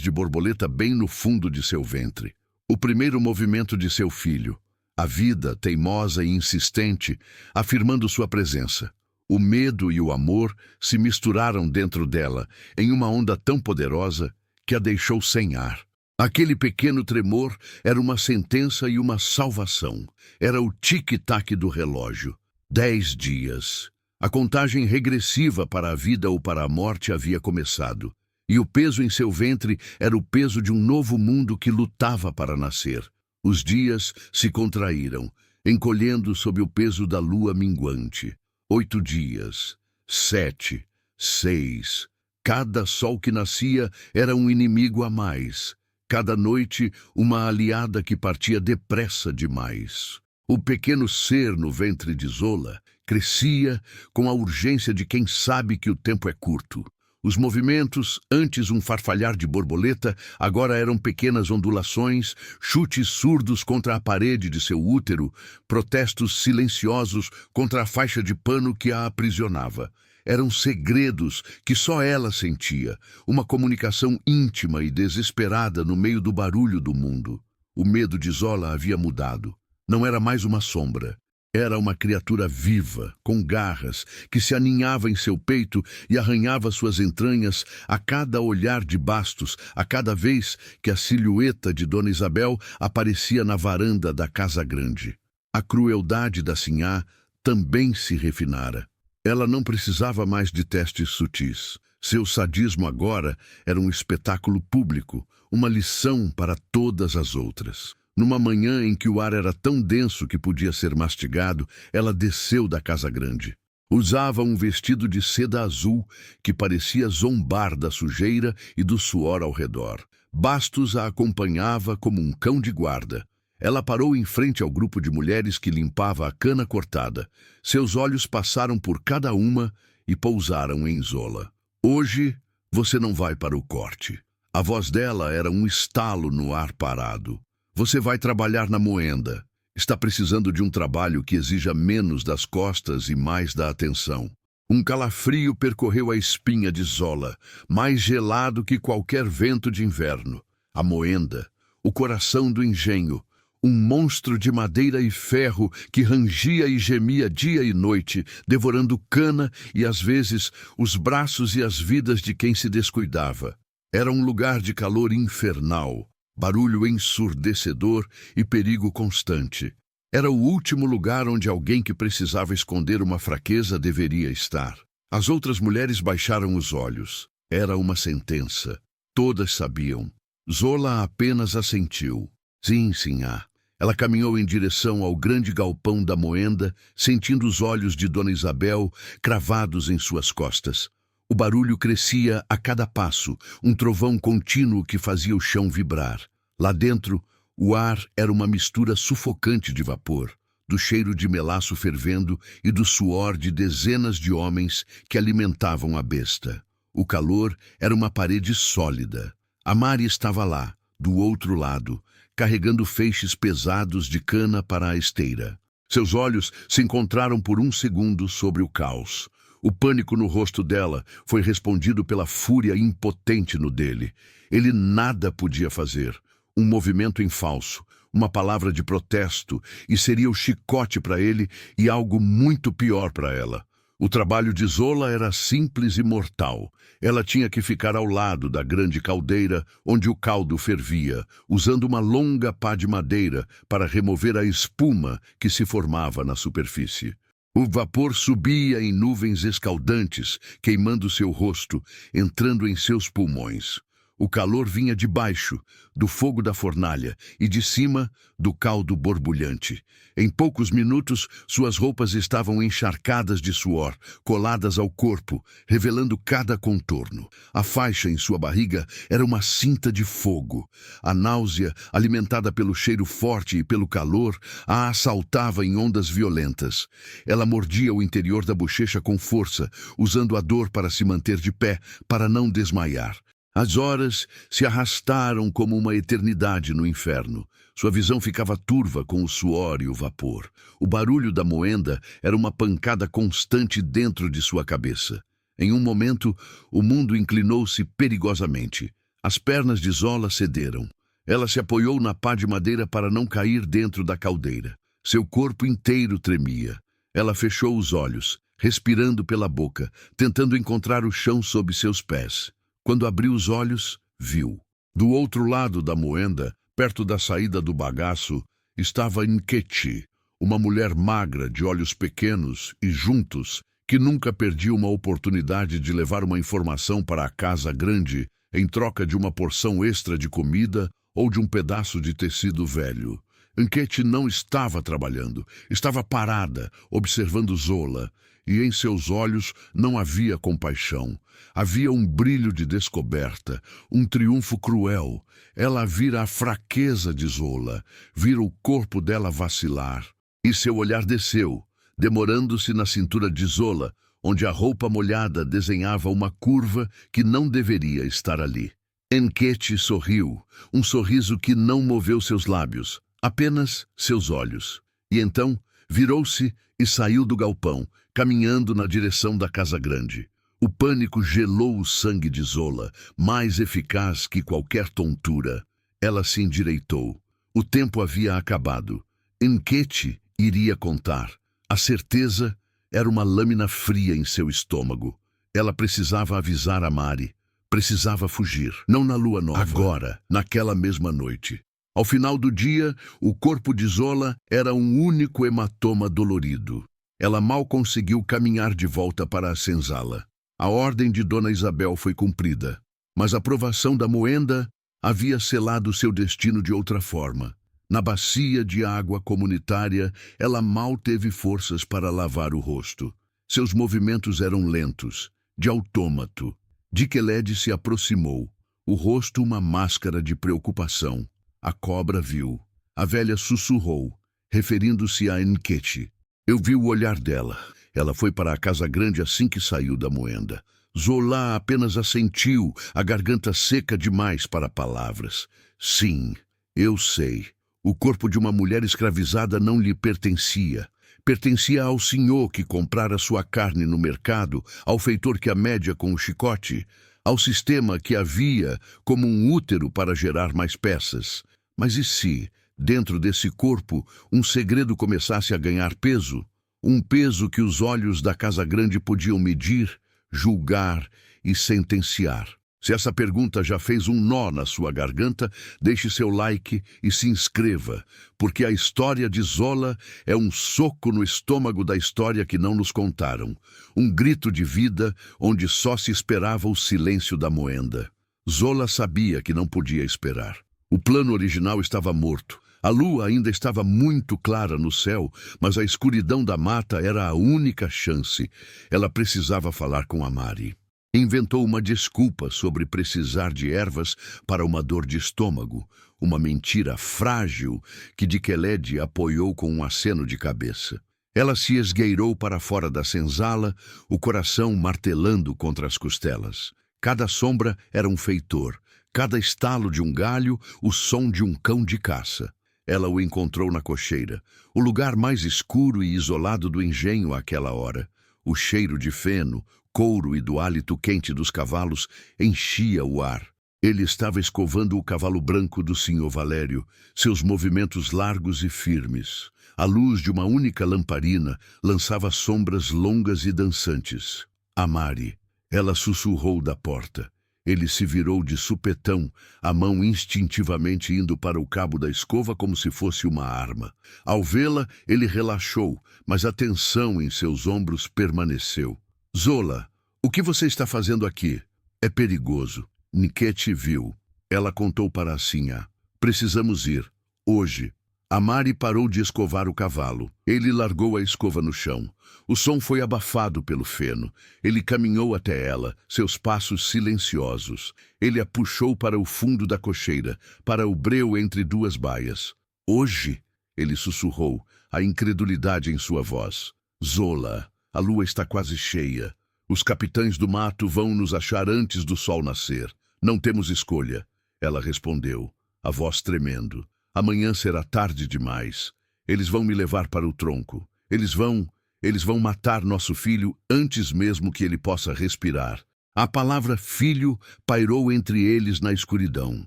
de borboleta bem no fundo de seu ventre. O primeiro movimento de seu filho. A vida, teimosa e insistente, afirmando sua presença. O medo e o amor se misturaram dentro dela, em uma onda tão poderosa que a deixou sem ar. Aquele pequeno tremor era uma sentença e uma salvação. Era o tic-tac do relógio. 10 dias. A contagem regressiva para a vida ou para a morte havia começado. E o peso em seu ventre era o peso de um novo mundo que lutava para nascer. Os dias se contraíram, encolhendo sob o peso da lua minguante. 8 dias. 7. 6. Cada sol que nascia era um inimigo a mais. Cada noite, uma aliada que partia depressa demais. O pequeno ser no ventre de Zola crescia com a urgência de quem sabe que o tempo é curto. Os movimentos, antes um farfalhar de borboleta, agora eram pequenas ondulações, chutes surdos contra a parede de seu útero, protestos silenciosos contra a faixa de pano que a aprisionava. Eram segredos que só ela sentia, uma comunicação íntima e desesperada no meio do barulho do mundo. O medo de Zola havia mudado. Não era mais uma sombra. Era uma criatura viva, com garras, que se aninhava em seu peito e arranhava suas entranhas a cada olhar de Bastos, a cada vez que a silhueta de Dona Isabel aparecia na varanda da casa grande. A crueldade da sinhá também se refinara. Ela não precisava mais de testes sutis. Seu sadismo agora era um espetáculo público, uma lição para todas as outras. Numa manhã em que o ar era tão denso que podia ser mastigado, ela desceu da casa grande. Usava um vestido de seda azul que parecia zombar da sujeira e do suor ao redor. Bastos a acompanhava como um cão de guarda. Ela parou em frente ao grupo de mulheres que limpava a cana cortada. Seus olhos passaram por cada uma e pousaram em Zola. Hoje, você não vai para o corte. A voz dela era um estalo no ar parado. Você vai trabalhar na moenda. Está precisando de um trabalho que exija menos das costas e mais da atenção. Um calafrio percorreu a espinha de Zola, mais gelado que qualquer vento de inverno. A moenda, o coração do engenho, um monstro de madeira e ferro que rangia e gemia dia e noite, devorando cana e, às vezes, os braços e as vidas de quem se descuidava. Era um lugar de calor infernal, barulho ensurdecedor e perigo constante. Era o último lugar onde alguém que precisava esconder uma fraqueza deveria estar. As outras mulheres baixaram os olhos. Era uma sentença. Todas sabiam. Zola apenas assentiu. Sim, sinhá. Ela caminhou em direção ao grande galpão da moenda, sentindo os olhos de Dona Isabel cravados em suas costas. O barulho crescia a cada passo, um trovão contínuo que fazia o chão vibrar. Lá dentro, o ar era uma mistura sufocante de vapor, do cheiro de melaço fervendo e do suor de dezenas de homens que alimentavam a besta. O calor era uma parede sólida. A Mari estava lá, do outro lado, carregando feixes pesados de cana para a esteira. Seus olhos se encontraram por um segundo sobre o caos. O pânico no rosto dela foi respondido pela fúria impotente no dele. Ele nada podia fazer. Um movimento em falso, uma palavra de protesto, e seria o chicote para ele e algo muito pior para ela. O trabalho de Zola era simples e mortal. Ela tinha que ficar ao lado da grande caldeira onde o caldo fervia, usando uma longa pá de madeira para remover a espuma que se formava na superfície. O vapor subia em nuvens escaldantes, queimando seu rosto, entrando em seus pulmões. O calor vinha de baixo, do fogo da fornalha, e de cima, do caldo borbulhante. Em poucos minutos, suas roupas estavam encharcadas de suor, coladas ao corpo, revelando cada contorno. A faixa em sua barriga era uma cinta de fogo. A náusea, alimentada pelo cheiro forte e pelo calor, a assaltava em ondas violentas. Ela mordia o interior da bochecha com força, usando a dor para se manter de pé, para não desmaiar. As horas se arrastaram como uma eternidade no inferno. Sua visão ficava turva com o suor e o vapor. O barulho da moenda era uma pancada constante dentro de sua cabeça. Em um momento, o mundo inclinou-se perigosamente. As pernas de Zola cederam. Ela se apoiou na pá de madeira para não cair dentro da caldeira. Seu corpo inteiro tremia. Ela fechou os olhos, respirando pela boca, tentando encontrar o chão sob seus pés. Quando abriu os olhos, viu. Do outro lado da moenda, perto da saída do bagaço, estava Nkechi, uma mulher magra, de olhos pequenos e juntos, que nunca perdia uma oportunidade de levar uma informação para a casa grande em troca de uma porção extra de comida ou de um pedaço de tecido velho. Nkechi não estava trabalhando, estava parada, observando Zola, e em seus olhos não havia compaixão. Havia um brilho de descoberta, um triunfo cruel. Ela vira a fraqueza de Zola, vira o corpo dela vacilar. E seu olhar desceu, demorando-se na cintura de Zola, onde a roupa molhada desenhava uma curva que não deveria estar ali. Nkechi sorriu, um sorriso que não moveu seus lábios, apenas seus olhos. E então virou-se e saiu do galpão, caminhando na direção da casa grande. O pânico gelou o sangue de Zola, mais eficaz que qualquer tontura. Ela se endireitou. O tempo havia acabado. Nkechi iria contar. A certeza era uma lâmina fria em seu estômago. Ela precisava avisar a Mari. Precisava fugir. Não na lua nova. Agora, naquela mesma noite. Ao final do dia, o corpo de Zola era um único hematoma dolorido. Ela mal conseguiu caminhar de volta para a senzala. A ordem de Dona Isabel foi cumprida, mas a provação da moenda havia selado seu destino de outra forma. Na bacia de água comunitária, ela mal teve forças para lavar o rosto. Seus movimentos eram lentos, de autômato. Dikeled se aproximou, o rosto uma máscara de preocupação. A cobra viu. A velha sussurrou, referindo-se a Nkechi. Eu vi o olhar dela. Ela foi para a casa grande assim que saiu da moenda. Zola apenas assentiu, a garganta seca demais para palavras. Sim, eu sei. O corpo de uma mulher escravizada não lhe pertencia. Pertencia ao senhor que comprara sua carne no mercado, ao feitor que a média com o chicote, ao sistema que havia como um útero para gerar mais peças. Mas e se, dentro desse corpo, um segredo começasse a ganhar peso, um peso que os olhos da Casa Grande podiam medir, julgar e sentenciar. Se essa pergunta já fez um nó na sua garganta, deixe seu like e se inscreva, porque a história de Zola é um soco no estômago da história que não nos contaram, um grito de vida onde só se esperava o silêncio da moenda. Zola sabia que não podia esperar. O plano original estava morto. A lua ainda estava muito clara no céu, mas a escuridão da mata era a única chance. Ela precisava falar com Amari. Inventou uma desculpa sobre precisar de ervas para uma dor de estômago, uma mentira frágil que Dikelled apoiou com um aceno de cabeça. Ela se esgueirou para fora da senzala, o coração martelando contra as costelas. Cada sombra era um feitor, cada estalo de um galho, o som de um cão de caça. Ela o encontrou na cocheira, o lugar mais escuro e isolado do engenho àquela hora. O cheiro de feno, couro e do hálito quente dos cavalos enchia o ar. Ele estava escovando o cavalo branco do Sr. Valério, seus movimentos largos e firmes. A luz de uma única lamparina lançava sombras longas e dançantes. Amari. Ela sussurrou da porta. Ele se virou de supetão, a mão instintivamente indo para o cabo da escova como se fosse uma arma. Ao vê-la, ele relaxou, mas a tensão em seus ombros permaneceu. Zola, o que você está fazendo aqui? É perigoso. Neket viu. Ela contou para a Sinhá. Precisamos ir. Hoje. Amari parou de escovar o cavalo. Ele largou a escova no chão. O som foi abafado pelo feno. Ele caminhou até ela, seus passos silenciosos. Ele a puxou para o fundo da cocheira, para o breu entre duas baias. Hoje, ele sussurrou, a incredulidade em sua voz. Zola, a lua está quase cheia. Os capitães do mato vão nos achar antes do sol nascer. Não temos escolha. Ela respondeu, a voz tremendo. Amanhã será tarde demais. Eles vão me levar para o tronco. Eles vão matar nosso filho antes mesmo que ele possa respirar. A palavra filho pairou entre eles na escuridão.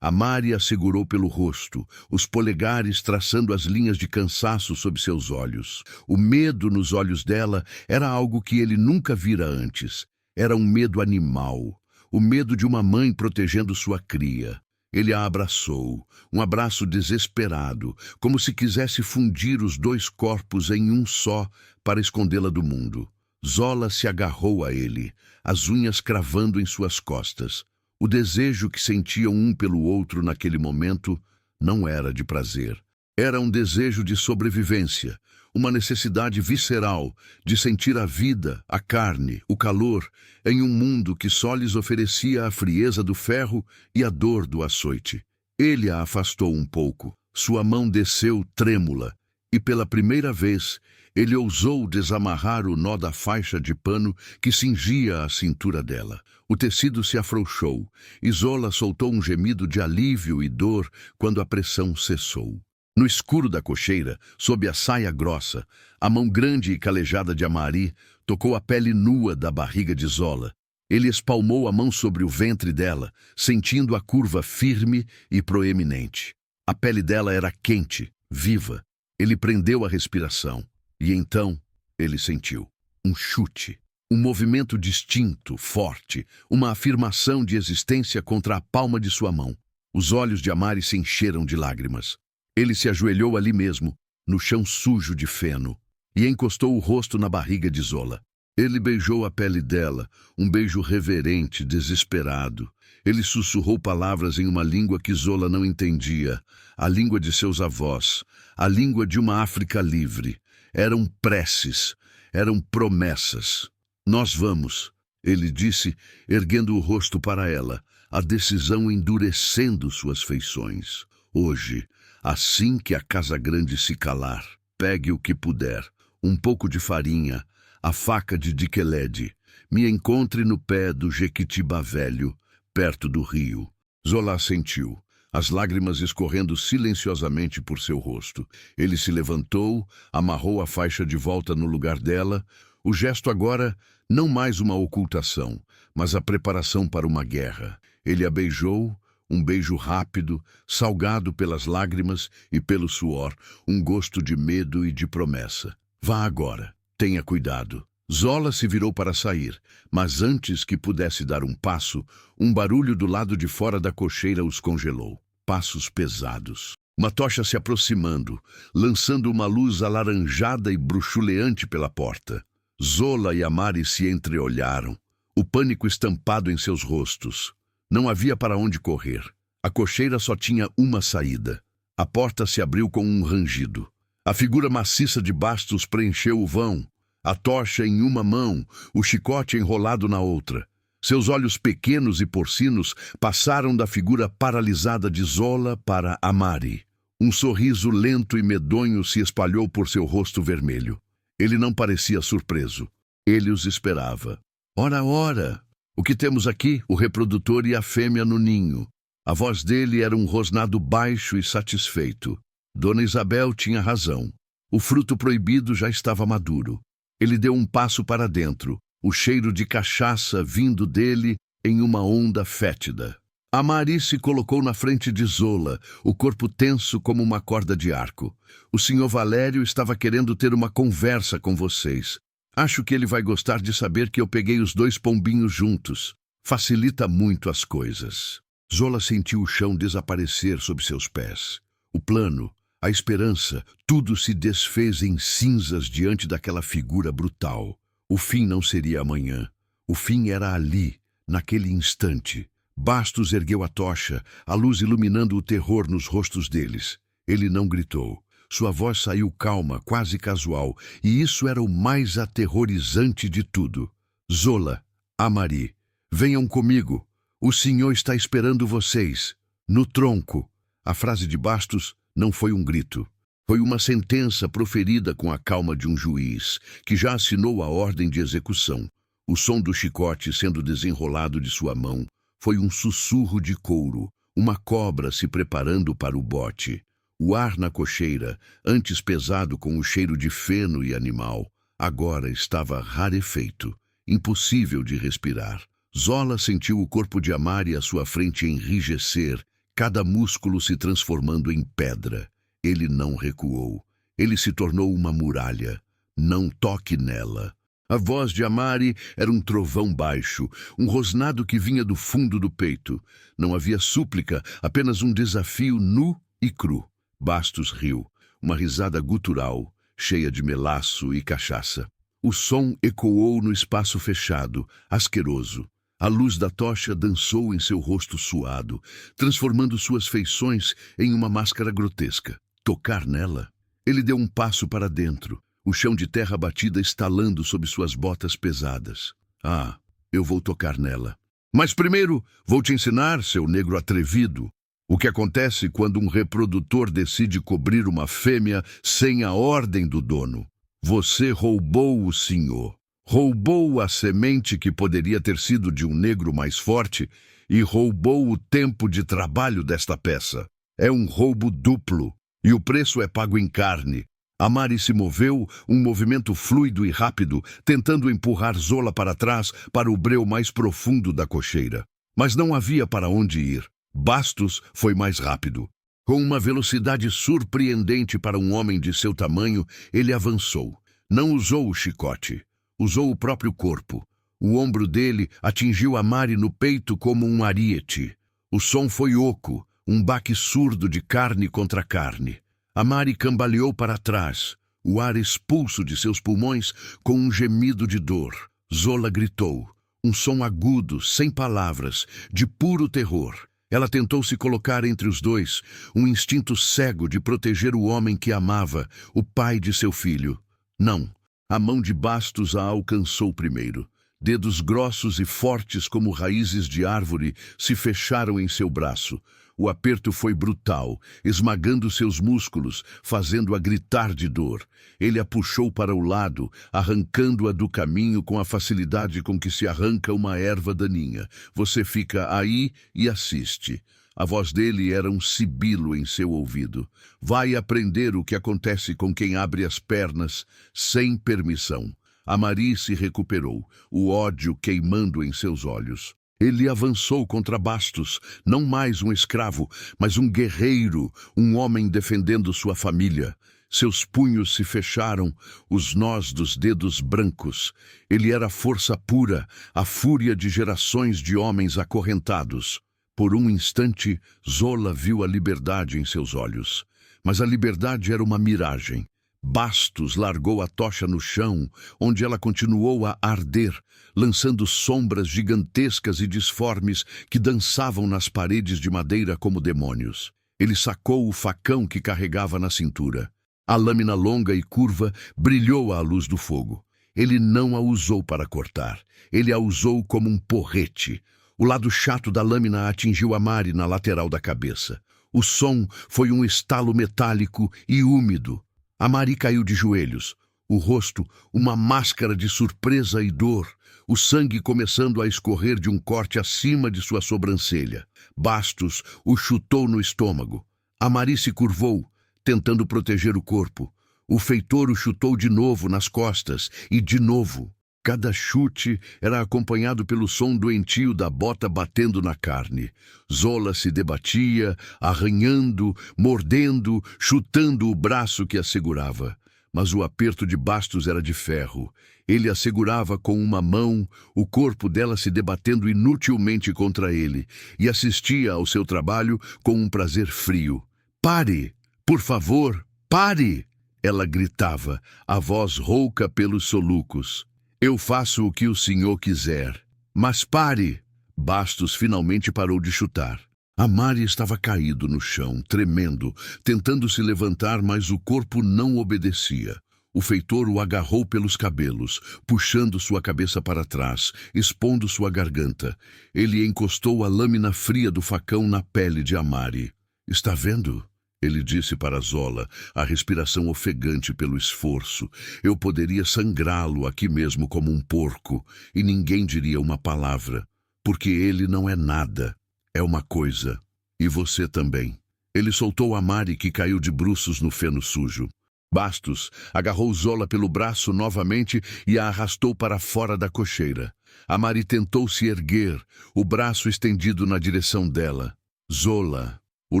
Amari a segurou pelo rosto, os polegares traçando as linhas de cansaço sob seus olhos. O medo nos olhos dela era algo que ele nunca vira antes. Era um medo animal, o medo de uma mãe protegendo sua cria. Ele a abraçou, um abraço desesperado, como se quisesse fundir os dois corpos em um só para escondê-la do mundo. Zola se agarrou a ele, as unhas cravando em suas costas. O desejo que sentiam um pelo outro naquele momento não era de prazer. Era um desejo de sobrevivência, uma necessidade visceral de sentir a vida, a carne, o calor, em um mundo que só lhes oferecia a frieza do ferro e a dor do açoite. Ele a afastou um pouco. Sua mão desceu trêmula, e pela primeira vez ele ousou desamarrar o nó da faixa de pano que cingia a cintura dela. O tecido se afrouxou, e Zola soltou um gemido de alívio e dor quando a pressão cessou. No escuro da cocheira, sob a saia grossa, a mão grande e calejada de Amari tocou a pele nua da barriga de Zola. Ele espalmou a mão sobre o ventre dela, sentindo a curva firme e proeminente. A pele dela era quente, viva. Ele prendeu a respiração. E então, ele sentiu um chute, um movimento distinto, forte, uma afirmação de existência contra a palma de sua mão. Os olhos de Amari se encheram de lágrimas. Ele se ajoelhou ali mesmo, no chão sujo de feno, e encostou o rosto na barriga de Zola. Ele beijou a pele dela, um beijo reverente, desesperado. Ele sussurrou palavras em uma língua que Zola não entendia, a língua de seus avós, a língua de uma África livre. Eram preces, eram promessas. Nós vamos, ele disse, erguendo o rosto para ela, a decisão endurecendo suas feições. Hoje, assim que a Casa Grande se calar, pegue o que puder, um pouco de farinha, a faca de Dikelled, me encontre no pé do Jequitibá Velho, perto do rio. Zola sentiu, as lágrimas escorrendo silenciosamente por seu rosto. Ele se levantou, amarrou a faixa de volta no lugar dela, o gesto agora não mais uma ocultação, mas a preparação para uma guerra. Ele a beijou, Um beijo rápido, salgado pelas lágrimas e pelo suor, um gosto de medo e de promessa. Vá agora, tenha cuidado. Zola se virou para sair, mas antes que pudesse dar um passo, um barulho do lado de fora da cocheira os congelou. Passos pesados. Uma tocha se aproximando, lançando uma luz alaranjada e bruxuleante pela porta. Zola e Amari se entreolharam, o pânico estampado em seus rostos. Não havia para onde correr. A cocheira só tinha uma saída. A porta se abriu com um rangido. A figura maciça de Bastos preencheu o vão, a tocha em uma mão, o chicote enrolado na outra. Seus olhos pequenos e porcinos passaram da figura paralisada de Zola para Amari. Um sorriso lento e medonho se espalhou por seu rosto vermelho. Ele não parecia surpreso. Ele os esperava. Ora, ora! O que temos aqui? O reprodutor e a fêmea no ninho. A voz dele era um rosnado baixo e satisfeito. Dona Isabel tinha razão. O fruto proibido já estava maduro. Ele deu um passo para dentro, o cheiro de cachaça vindo dele em uma onda fétida. Amari se colocou na frente de Zola, o corpo tenso como uma corda de arco. O senhor Valério estava querendo ter uma conversa com vocês. Acho que ele vai gostar de saber que eu peguei os 2 pombinhos juntos. Facilita muito as coisas. Zola sentiu o chão desaparecer sob seus pés. O plano, a esperança, tudo se desfez em cinzas diante daquela figura brutal. O fim não seria amanhã. O fim era ali, naquele instante. Bastos ergueu a tocha, a luz iluminando o terror nos rostos deles. Ele não gritou. Sua voz saiu calma, quase casual, e isso era o mais aterrorizante de tudo. Zola, Amari, venham comigo. O senhor está esperando vocês. No tronco. A frase de Bastos não foi um grito. Foi uma sentença proferida com a calma de um juiz, que já assinou a ordem de execução. O som do chicote sendo desenrolado de sua mão foi um sussurro de couro, uma cobra se preparando para o bote. O ar na cocheira, antes pesado com o cheiro de feno e animal, agora estava rarefeito, impossível de respirar. Zola sentiu o corpo de Amari à sua frente enrijecer, cada músculo se transformando em pedra. Ele não recuou. Ele se tornou uma muralha. Não toque nela. A voz de Amari era um trovão baixo, um rosnado que vinha do fundo do peito. Não havia súplica, apenas um desafio nu e cru. Bastos riu, uma risada gutural, cheia de melaço e cachaça. O som ecoou no espaço fechado, asqueroso. A luz da tocha dançou em seu rosto suado, transformando suas feições em uma máscara grotesca. Tocar nela? Ele deu um passo para dentro, o chão de terra batida estalando sob suas botas pesadas. Ah, eu vou tocar nela. Mas primeiro vou te ensinar, seu negro atrevido, o que acontece quando um reprodutor decide cobrir uma fêmea sem a ordem do dono. Você roubou o senhor. Roubou a semente que poderia ter sido de um negro mais forte e roubou o tempo de trabalho desta peça. É um roubo duplo e o preço é pago em carne. Amari se moveu, um movimento fluido e rápido, tentando empurrar Zola para trás para o breu mais profundo da cocheira. Mas não havia para onde ir. Bastos foi mais rápido. Com uma velocidade surpreendente para um homem de seu tamanho, ele avançou. Não usou o chicote. Usou o próprio corpo. O ombro dele atingiu Amari no peito como um ariete. O som foi oco, um baque surdo de carne contra carne. Amari cambaleou para trás, o ar expulso de seus pulmões com um gemido de dor. Zola gritou, um som agudo, sem palavras, de puro terror. Ela tentou se colocar entre os dois, um instinto cego de proteger o homem que amava, o pai de seu filho. Não. A mão de Bastos a alcançou primeiro. Dedos grossos e fortes como raízes de árvore se fecharam em seu braço. O aperto foi brutal, esmagando seus músculos, fazendo-a gritar de dor. Ele a puxou para o lado, arrancando-a do caminho com a facilidade com que se arranca uma erva daninha. Você fica aí e assiste. A voz dele era um sibilo em seu ouvido. Vai aprender o que acontece com quem abre as pernas sem permissão. Amari se recuperou, o ódio queimando em seus olhos. Ele avançou contra Bastos, não mais um escravo, mas um guerreiro, um homem defendendo sua família. Seus punhos se fecharam, os nós dos dedos brancos. Ele era força pura, a fúria de gerações de homens acorrentados. Por um instante, Zola viu a liberdade em seus olhos. Mas a liberdade era uma miragem. Bastos largou a tocha no chão, onde ela continuou a arder, lançando sombras gigantescas e disformes que dançavam nas paredes de madeira como demônios. Ele sacou o facão que carregava na cintura. A lâmina longa e curva brilhou à luz do fogo. Ele não a usou para cortar. Ele a usou como um porrete. O lado chato da lâmina atingiu Amari na lateral da cabeça. O som foi um estalo metálico e úmido. Amari caiu de joelhos, o rosto uma máscara de surpresa e dor, o sangue começando a escorrer de um corte acima de sua sobrancelha. Bastos o chutou no estômago. Amari se curvou, tentando proteger o corpo. O feitor o chutou de novo nas costas e de novo. Cada chute era acompanhado pelo som doentio da bota batendo na carne. Zola se debatia, arranhando, mordendo, chutando o braço que a segurava. Mas o aperto de Bastos era de ferro. Ele a segurava com uma mão, o corpo dela se debatendo inutilmente contra ele, e assistia ao seu trabalho com um prazer frio. "Pare! Por favor, pare!" Ela gritava, a voz rouca pelos solucos. "Eu faço o que o senhor quiser. Mas pare!" Bastos finalmente parou de chutar. Amari estava caído no chão, tremendo, tentando se levantar, mas o corpo não obedecia. O feitor o agarrou pelos cabelos, puxando sua cabeça para trás, expondo sua garganta. Ele encostou a lâmina fria do facão na pele de Amari. "Está vendo?" Ele disse para Zola, a respiração ofegante pelo esforço. "Eu poderia sangrá-lo aqui mesmo como um porco, e ninguém diria uma palavra, porque ele não é nada, é uma coisa. E você também." Ele soltou Amari, que caiu de bruços no feno sujo. Bastos agarrou Zola pelo braço novamente e a arrastou para fora da cocheira. Amari tentou se erguer, o braço estendido na direção dela. Zola. O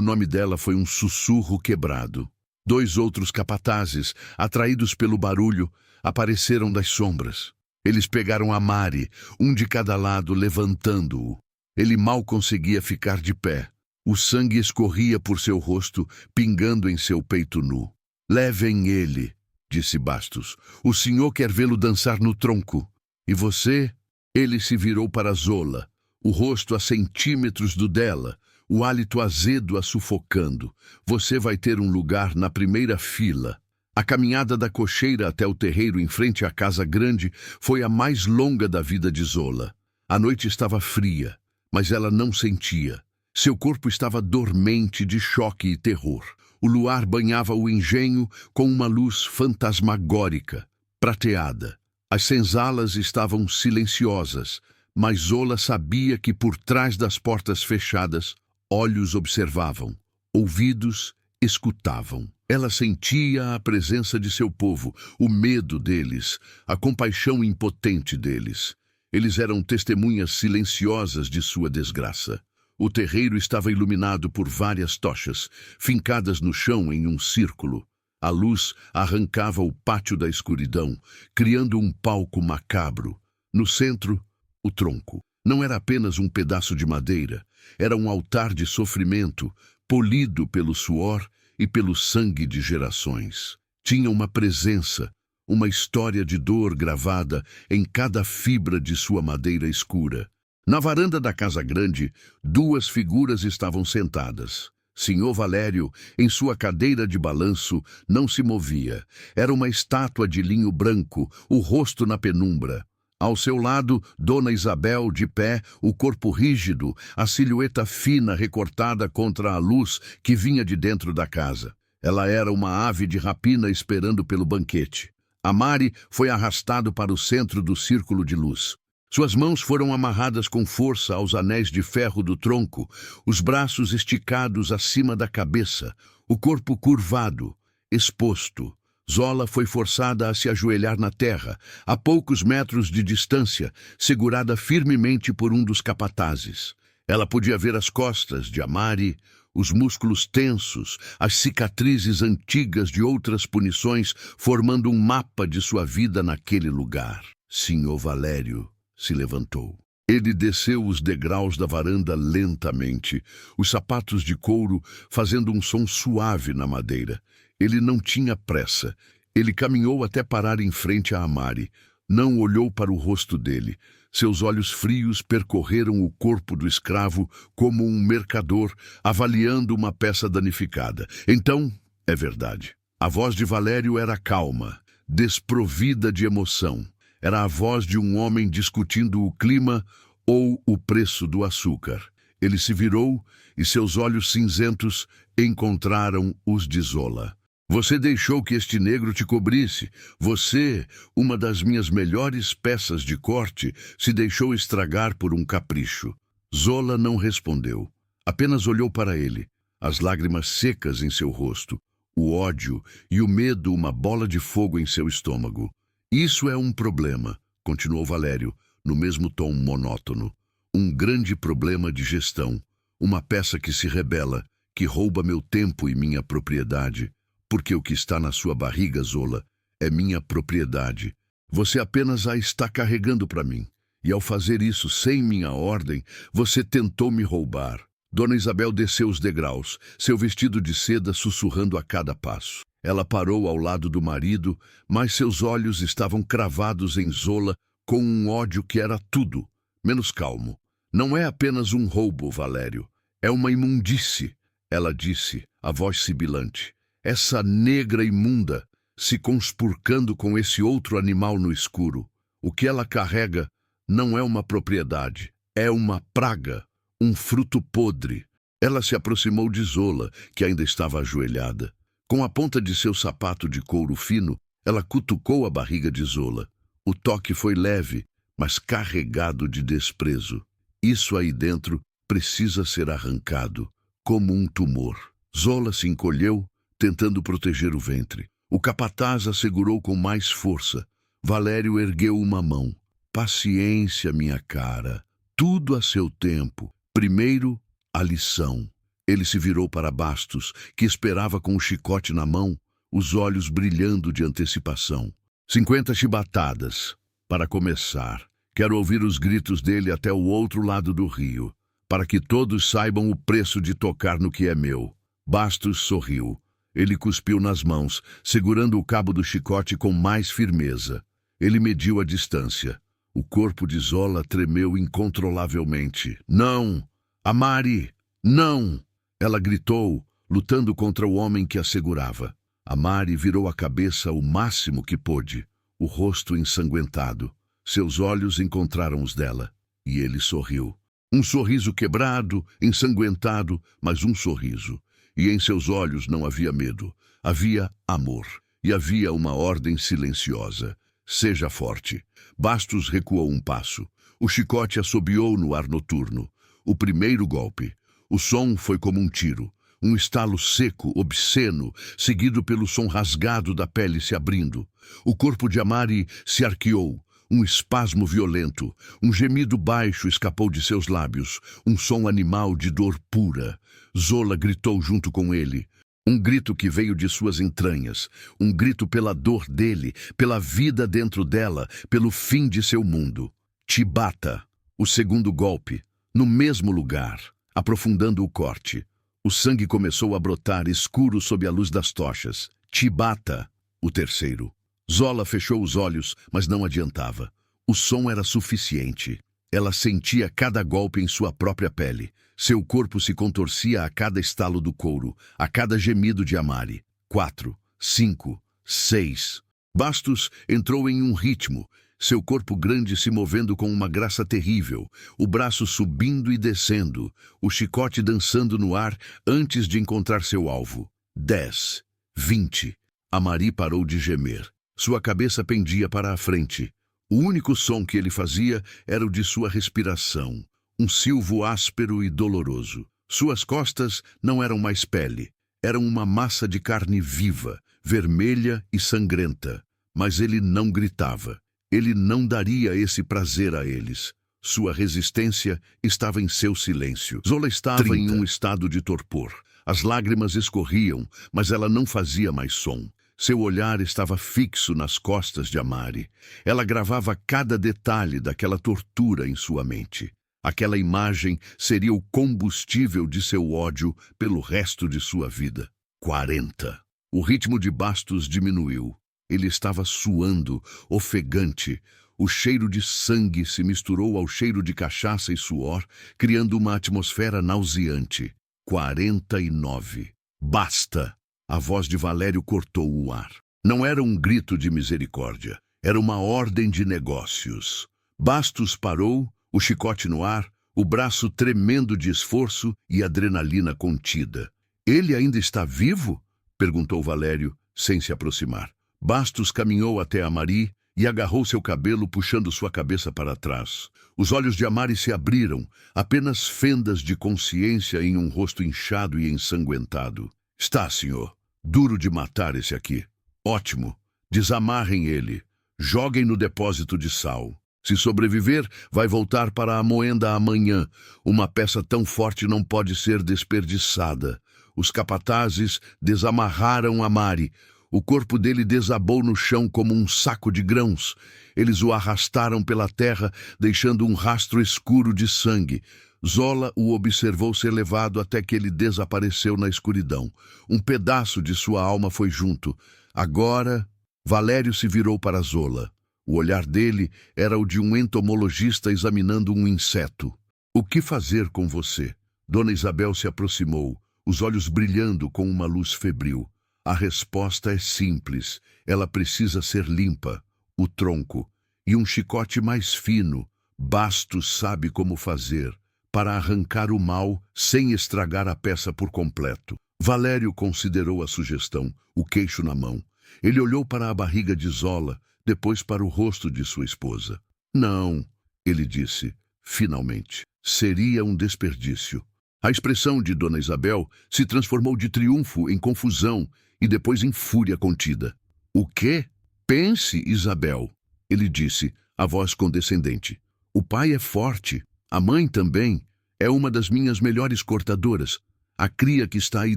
nome dela foi um sussurro quebrado. 2 outros capatazes, atraídos pelo barulho, apareceram das sombras. Eles pegaram Amari, um de cada lado, levantando-o. Ele mal conseguia ficar de pé. O sangue escorria por seu rosto, pingando em seu peito nu. "Levem ele", disse Bastos. "O senhor quer vê-lo dançar no tronco. E você?" Ele se virou para Zola, o rosto a centímetros do dela, o hálito azedo a sufocando. "Você vai ter um lugar na primeira fila." A caminhada da cocheira até o terreiro em frente à casa grande foi a mais longa da vida de Zola. A noite estava fria, mas ela não sentia. Seu corpo estava dormente de choque e terror. O luar banhava o engenho com uma luz fantasmagórica, prateada. As senzalas estavam silenciosas, mas Zola sabia que por trás das portas fechadas, olhos observavam, ouvidos escutavam. Ela sentia a presença de seu povo, o medo deles, a compaixão impotente deles. Eles eram testemunhas silenciosas de sua desgraça. O terreiro estava iluminado por várias tochas, fincadas no chão em um círculo. A luz arrancava o pátio da escuridão, criando um palco macabro. No centro, o tronco. Não era apenas um pedaço de madeira, era um altar de sofrimento, polido pelo suor e pelo sangue de gerações. Tinha uma presença, uma história de dor gravada em cada fibra de sua madeira escura. Na varanda da casa grande, 2 figuras estavam sentadas. Senhor Valério, em sua cadeira de balanço, não se movia. Era uma estátua de linho branco, o rosto na penumbra. Ao seu lado, Dona Isabel, de pé, o corpo rígido, a silhueta fina recortada contra a luz que vinha de dentro da casa. Ela era uma ave de rapina esperando pelo banquete. Amari foi arrastado para o centro do círculo de luz. Suas mãos foram amarradas com força aos anéis de ferro do tronco, os braços esticados acima da cabeça, o corpo curvado, exposto. Zola foi forçada a se ajoelhar na terra, a poucos metros de distância, segurada firmemente por um dos capatazes. Ela podia ver as costas de Amari, os músculos tensos, as cicatrizes antigas de outras punições, formando um mapa de sua vida naquele lugar. Senhor Valério se levantou. Ele desceu os degraus da varanda lentamente, os sapatos de couro fazendo um som suave na madeira. Ele não tinha pressa. Ele caminhou até parar em frente a Amari. Não olhou para o rosto dele. Seus olhos frios percorreram o corpo do escravo como um mercador, avaliando uma peça danificada. Então, é verdade. A voz de Valério era calma, desprovida de emoção. Era a voz de um homem discutindo o clima ou o preço do açúcar. Ele se virou e seus olhos cinzentos encontraram os de Zola. Você deixou que este negro te cobrisse. Você, uma das minhas melhores peças de corte, se deixou estragar por um capricho. Zola não respondeu. Apenas olhou para ele, as lágrimas secas em seu rosto, o ódio e o medo uma bola de fogo em seu estômago. Isso é um problema, continuou Valério, no mesmo tom monótono. Um grande problema de gestão. Uma peça que se rebela, que rouba meu tempo e minha propriedade. Porque o que está na sua barriga, Zola, é minha propriedade. Você apenas a está carregando para mim. E ao fazer isso sem minha ordem, você tentou me roubar. Dona Isabel desceu os degraus, seu vestido de seda sussurrando a cada passo. Ela parou ao lado do marido, mas seus olhos estavam cravados em Zola com um ódio que era tudo, menos calmo. Não é apenas um roubo, Valério. É uma imundície, ela disse, a voz sibilante. Essa negra imunda, se conspurcando com esse outro animal no escuro. O que ela carrega não é uma propriedade, é uma praga, um fruto podre. Ela se aproximou de Zola, que ainda estava ajoelhada. Com a ponta de seu sapato de couro fino, ela cutucou a barriga de Zola. O toque foi leve, mas carregado de desprezo. Isso aí dentro precisa ser arrancado, como um tumor. Zola se encolheu, tentando proteger o ventre. O capataz a segurou com mais força. Valério ergueu uma mão. Paciência, minha cara. Tudo a seu tempo. Primeiro, a lição. Ele se virou para Bastos, que esperava com o chicote na mão, os olhos brilhando de antecipação. 50 chibatadas. Para começar, quero ouvir os gritos dele até o outro lado do rio, para que todos saibam o preço de tocar no que é meu. Bastos sorriu. Ele cuspiu nas mãos, segurando o cabo do chicote com mais firmeza. Ele mediu a distância. O corpo de Zola tremeu incontrolavelmente. Não! Amari! Não! Ela gritou, lutando contra o homem que a segurava. Amari virou a cabeça o máximo que pôde, o rosto ensanguentado. Seus olhos encontraram os dela, e ele sorriu. Um sorriso quebrado, ensanguentado, mas um sorriso. E em seus olhos não havia medo, havia amor. E havia uma ordem silenciosa. Seja forte. Bastos recuou um passo. O chicote assobiou no ar noturno. O primeiro golpe. O som foi como um tiro. Um estalo seco, obsceno, seguido pelo som rasgado da pele se abrindo. O corpo de Amari se arqueou. Um espasmo violento, um gemido baixo escapou de seus lábios, um som animal de dor pura. Zola gritou junto com ele. Um grito que veio de suas entranhas, um grito pela dor dele, pela vida dentro dela, pelo fim de seu mundo. Chibata, o segundo golpe, no mesmo lugar, aprofundando o corte. O sangue começou a brotar escuro sob a luz das tochas. Chibata, o terceiro. Zola fechou os olhos, mas não adiantava. O som era suficiente. Ela sentia cada golpe em sua própria pele. Seu corpo se contorcia a cada estalo do couro, a cada gemido de Amari. 4, 5, 6. Bastos entrou em um ritmo, seu corpo grande se movendo com uma graça terrível, o braço subindo e descendo, o chicote dançando no ar antes de encontrar seu alvo. 10, 20. Amari parou de gemer. Sua cabeça pendia para a frente. O único som que ele fazia era o de sua respiração, um silvo áspero e doloroso. Suas costas não eram mais pele, eram uma massa de carne viva, vermelha e sangrenta. Mas ele não gritava. Ele não daria esse prazer a eles. Sua resistência estava em seu silêncio. Zola estava em um estado de torpor. As lágrimas escorriam, mas ela não fazia mais som. Seu olhar estava fixo nas costas de Amari. Ela gravava cada detalhe daquela tortura em sua mente. Aquela imagem seria o combustível de seu ódio pelo resto de sua vida. 40. O ritmo de Bastos diminuiu. Ele estava suando, ofegante. O cheiro de sangue se misturou ao cheiro de cachaça e suor, criando uma atmosfera nauseante. 49. Basta! A voz de Valério cortou o ar. Não era um grito de misericórdia. Era uma ordem de negócios. Bastos parou, o chicote no ar, o braço tremendo de esforço e adrenalina contida. Ele ainda está vivo? Perguntou Valério, sem se aproximar. Bastos caminhou até Amari e agarrou seu cabelo, puxando sua cabeça para trás. Os olhos de Amari se abriram, apenas fendas de consciência em um rosto inchado e ensanguentado. Está, senhor. Duro de matar esse aqui. Ótimo. Desamarrem ele. Joguem no depósito de sal. Se sobreviver, vai voltar para a moenda amanhã. Uma peça tão forte não pode ser desperdiçada. Os capatazes desamarraram Amari. O corpo dele desabou no chão como um saco de grãos. Eles o arrastaram pela terra, deixando um rastro escuro de sangue. Zola o observou ser levado até que ele desapareceu na escuridão. Um pedaço de sua alma foi junto. Agora, Valério se virou para Zola. O olhar dele era o de um entomologista examinando um inseto. O que fazer com você? Dona Isabel se aproximou, os olhos brilhando com uma luz febril. A resposta é simples. Ela precisa ser limpa. O tronco. E um chicote mais fino. Bastos sabe como fazer, para arrancar o mal sem estragar a peça por completo. Valério considerou a sugestão, o queixo na mão. Ele olhou para a barriga de Zola, depois para o rosto de sua esposa. Não, ele disse, finalmente. Seria um desperdício. A expressão de Dona Isabel se transformou de triunfo em confusão e depois em fúria contida. O quê? Pense, Isabel, ele disse, a voz condescendente. O pai é forte, a mãe também. É uma das minhas melhores cortadoras. A cria que está aí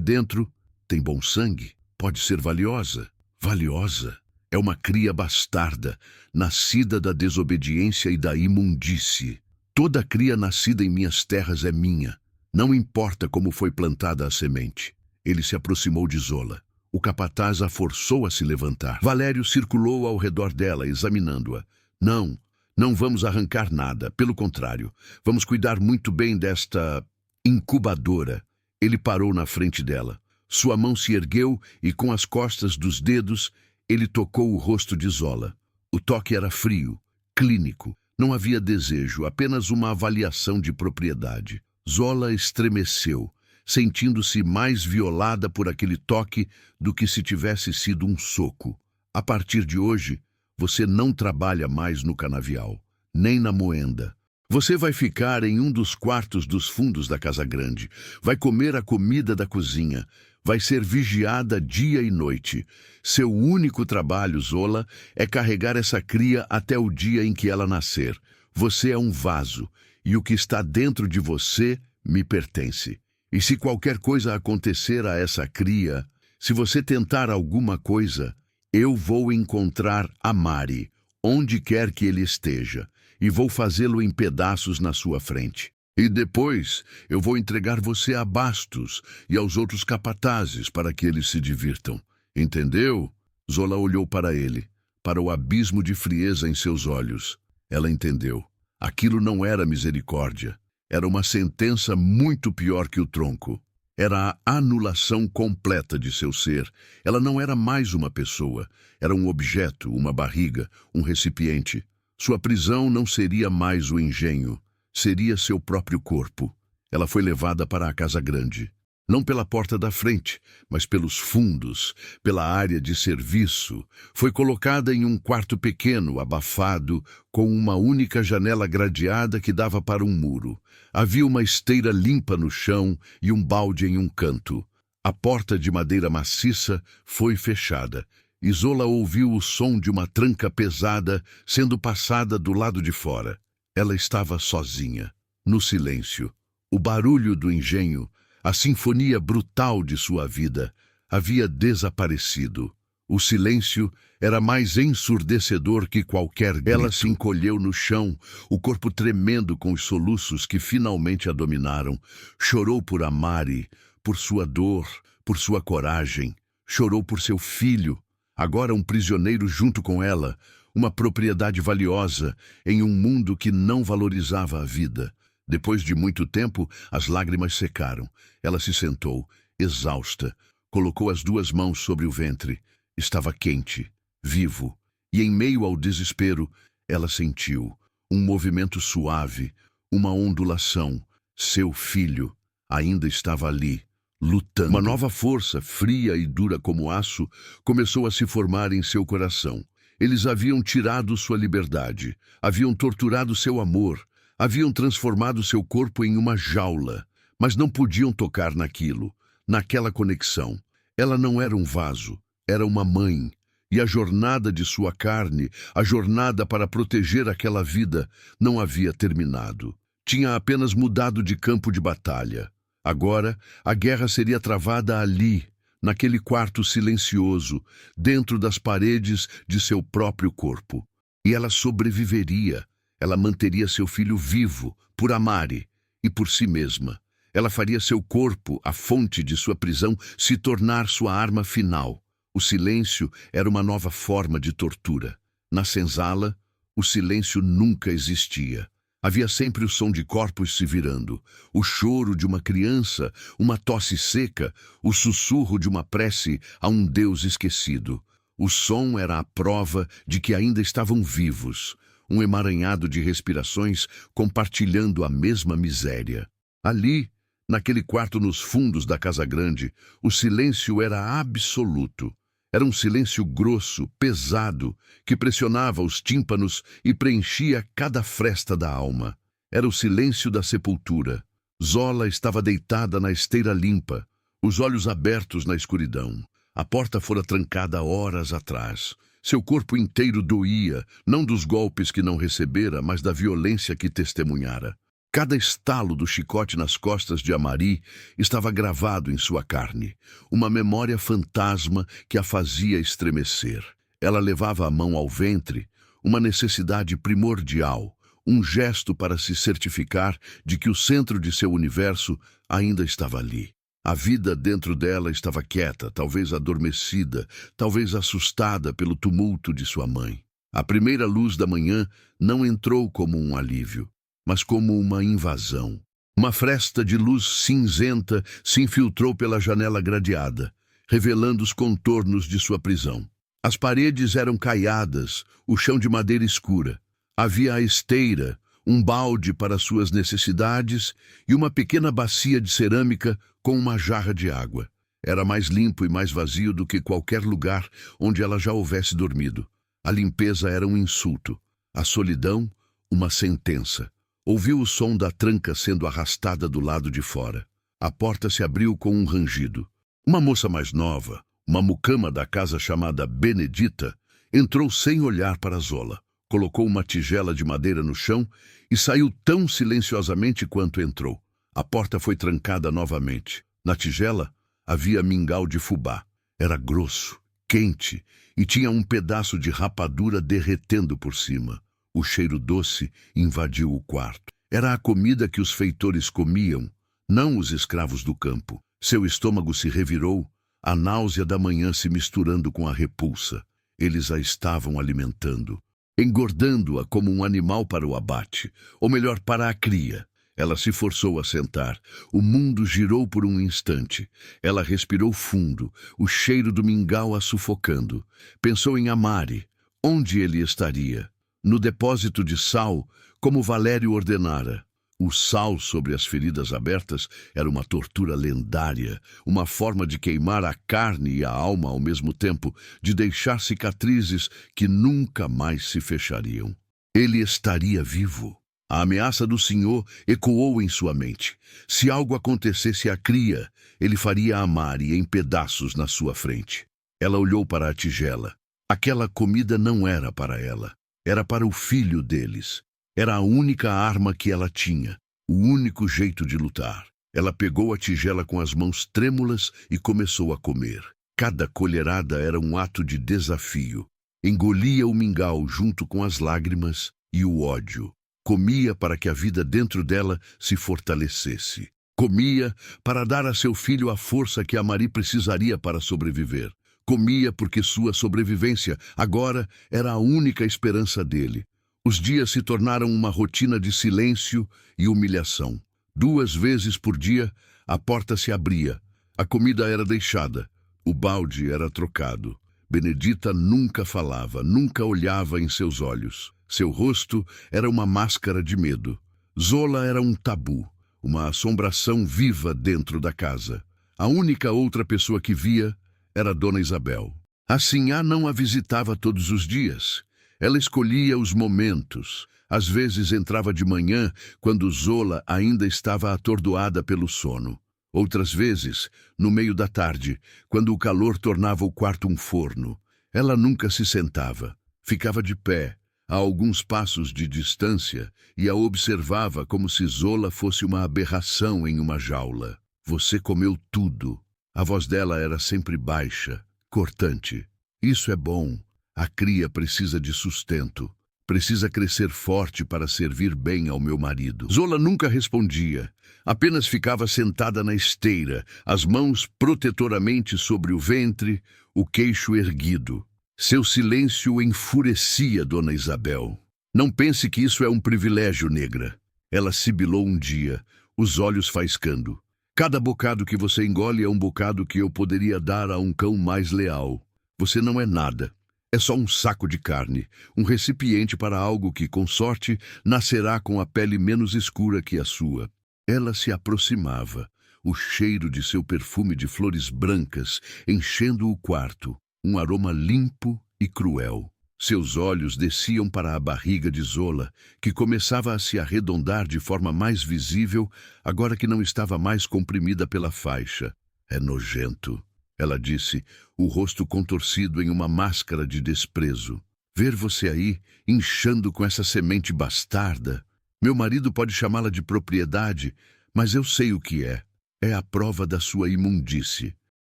dentro tem bom sangue, pode ser valiosa. Valiosa? É uma cria bastarda, nascida da desobediência e da imundície. Toda cria nascida em minhas terras é minha. Não importa como foi plantada a semente. Ele se aproximou de Zola. O capataz a forçou a se levantar. Valério circulou ao redor dela, examinando-a. Não, não vamos arrancar nada. Pelo contrário, vamos cuidar muito bem desta incubadora. Ele parou na frente dela. Sua mão se ergueu e, com as costas dos dedos, ele tocou o rosto de Zola. O toque era frio, clínico. Não havia desejo, apenas uma avaliação de propriedade. Zola estremeceu, sentindo-se mais violada por aquele toque do que se tivesse sido um soco. A partir de hoje, você não trabalha mais no canavial, nem na moenda. Você vai ficar em um dos quartos dos fundos da casa grande. Vai comer a comida da cozinha. Vai ser vigiada dia e noite. Seu único trabalho, Zola, é carregar essa cria até o dia em que ela nascer. Você é um vaso, e o que está dentro de você me pertence. E se qualquer coisa acontecer a essa cria, se você tentar alguma coisa, eu vou encontrar Amari, onde quer que ele esteja, e vou fazê-lo em pedaços na sua frente. E depois eu vou entregar você a Bastos e aos outros capatazes para que eles se divirtam. Entendeu? Zola olhou para ele, para o abismo de frieza em seus olhos. Ela entendeu. Aquilo não era misericórdia. Era uma sentença muito pior que o tronco. Era a anulação completa de seu ser. Ela não era mais uma pessoa. Era um objeto, uma barriga, um recipiente. Sua prisão não seria mais o engenho. Seria seu próprio corpo. Ela foi levada para a casa grande. Não pela porta da frente, mas pelos fundos, pela área de serviço. Foi colocada em um quarto pequeno, abafado, com uma única janela gradeada que dava para um muro. Havia uma esteira limpa no chão e um balde em um canto. A porta de madeira maciça foi fechada. Isola ouviu o som de uma tranca pesada sendo passada do lado de fora. Ela estava sozinha, no silêncio. O barulho do engenho, a sinfonia brutal de sua vida, havia desaparecido. O silêncio era mais ensurdecedor que qualquer grito. Ela se encolheu no chão, o corpo tremendo com os soluços que finalmente a dominaram. Chorou por Amari, por sua dor, por sua coragem. Chorou por seu filho, agora um prisioneiro junto com ela, uma propriedade valiosa em um mundo que não valorizava a vida. Depois de muito tempo, as lágrimas secaram. Ela se sentou, exausta, colocou as duas mãos sobre o ventre. Estava quente, vivo, e em meio ao desespero, ela sentiu um movimento suave, uma ondulação. Seu filho ainda estava ali, lutando. Uma nova força, fria e dura como aço, começou a se formar em seu coração. Eles haviam tirado sua liberdade, haviam torturado seu amor, haviam transformado seu corpo em uma jaula, mas não podiam tocar naquilo, naquela conexão. Ela não era um vaso, era uma mãe, e a jornada de sua carne, a jornada para proteger aquela vida, não havia terminado. Tinha apenas mudado de campo de batalha. Agora, a guerra seria travada ali, naquele quarto silencioso, dentro das paredes de seu próprio corpo. E ela sobreviveria. Ela manteria seu filho vivo, por Amari e por si mesma. Ela faria seu corpo, a fonte de sua prisão, se tornar sua arma final. O silêncio era uma nova forma de tortura. Na senzala, o silêncio nunca existia. Havia sempre o som de corpos se virando, o choro de uma criança, uma tosse seca, o sussurro de uma prece a um Deus esquecido. O som era a prova de que ainda estavam vivos, um emaranhado de respirações compartilhando a mesma miséria. Ali, naquele quarto nos fundos da casa grande, o silêncio era absoluto. Era um silêncio grosso, pesado, que pressionava os tímpanos e preenchia cada fresta da alma. Era o silêncio da sepultura. Zola estava deitada na esteira limpa, os olhos abertos na escuridão. A porta fora trancada horas atrás. Seu corpo inteiro doía, não dos golpes que não recebera, mas da violência que testemunhara. Cada estalo do chicote nas costas de Amari estava gravado em sua carne, uma memória fantasma que a fazia estremecer. Ela levava a mão ao ventre, uma necessidade primordial, um gesto para se certificar de que o centro de seu universo ainda estava ali. A vida dentro dela estava quieta, talvez adormecida, talvez assustada pelo tumulto de sua mãe. A primeira luz da manhã não entrou como um alívio, mas como uma invasão. Uma fresta de luz cinzenta se infiltrou pela janela gradeada, revelando os contornos de sua prisão. As paredes eram caiadas, o chão de madeira escura. Havia a esteira, um balde para suas necessidades e uma pequena bacia de cerâmica com uma jarra de água. Era mais limpo e mais vazio do que qualquer lugar onde ela já houvesse dormido. A limpeza era um insulto, a solidão, uma sentença. Ouviu o som da tranca sendo arrastada do lado de fora. A porta se abriu com um rangido. Uma moça mais nova, uma mucama da casa chamada Benedita, entrou sem olhar para Zola. Colocou uma tigela de madeira no chão e saiu tão silenciosamente quanto entrou. A porta foi trancada novamente. Na tigela havia mingau de fubá. Era grosso, quente e tinha um pedaço de rapadura derretendo por cima. O cheiro doce invadiu o quarto. Era a comida que os feitores comiam, não os escravos do campo. Seu estômago se revirou, a náusea da manhã se misturando com a repulsa. Eles a estavam alimentando, engordando-a como um animal para o abate, ou melhor, para a cria. Ela se forçou a sentar. O mundo girou por um instante. Ela respirou fundo, o cheiro do mingau a sufocando. Pensou em Amari. Onde ele estaria? No depósito de sal, como Valério ordenara. O sal sobre as feridas abertas era uma tortura lendária, uma forma de queimar a carne e a alma ao mesmo tempo, de deixar cicatrizes que nunca mais se fechariam. Ele estaria vivo. A ameaça do Senhor ecoou em sua mente. Se algo acontecesse à cria, ele faria a Mari em pedaços na sua frente. Ela olhou para a tigela. Aquela comida não era para ela. Era para o filho deles. Era a única arma que ela tinha, o único jeito de lutar. Ela pegou a tigela com as mãos trêmulas e começou a comer. Cada colherada era um ato de desafio. Engolia o mingau junto com as lágrimas e o ódio. Comia para que a vida dentro dela se fortalecesse. Comia para dar a seu filho a força que a Mari precisaria para sobreviver. Comia porque sua sobrevivência agora era a única esperança dele. Os dias se tornaram uma rotina de silêncio e humilhação. 2 vezes por dia, a porta se abria. A comida era deixada. O balde era trocado. Benedita nunca falava, nunca olhava em seus olhos. Seu rosto era uma máscara de medo. Zola era um tabu, uma assombração viva dentro da casa. A única outra pessoa que via era Dona Isabel. A sinhá não a visitava todos os dias. Ela escolhia os momentos. Às vezes entrava de manhã, quando Zola ainda estava atordoada pelo sono. Outras vezes, no meio da tarde, quando o calor tornava o quarto um forno. Ela nunca se sentava. Ficava de pé, a alguns passos de distância, e a observava como se Zola fosse uma aberração em uma jaula. Você comeu tudo. A voz dela era sempre baixa, cortante. Isso é bom. A cria precisa de sustento. Precisa crescer forte para servir bem ao meu marido. Zola nunca respondia. Apenas ficava sentada na esteira, as mãos protetoramente sobre o ventre, o queixo erguido. Seu silêncio enfurecia Dona Isabel. Não pense que isso é um privilégio, negra. Ela sibilou um dia, os olhos faiscando. Cada bocado que você engole é um bocado que eu poderia dar a um cão mais leal. Você não é nada. É só um saco de carne, um recipiente para algo que, com sorte, nascerá com a pele menos escura que a sua. Ela se aproximava, o cheiro de seu perfume de flores brancas enchendo o quarto, um aroma limpo e cruel. Seus olhos desciam para a barriga de Zola, que começava a se arredondar de forma mais visível, agora que não estava mais comprimida pela faixa. É nojento, ela disse, o rosto contorcido em uma máscara de desprezo. Ver você aí, inchando com essa semente bastarda. Meu marido pode chamá-la de propriedade, mas eu sei o que é. É a prova da sua imundície.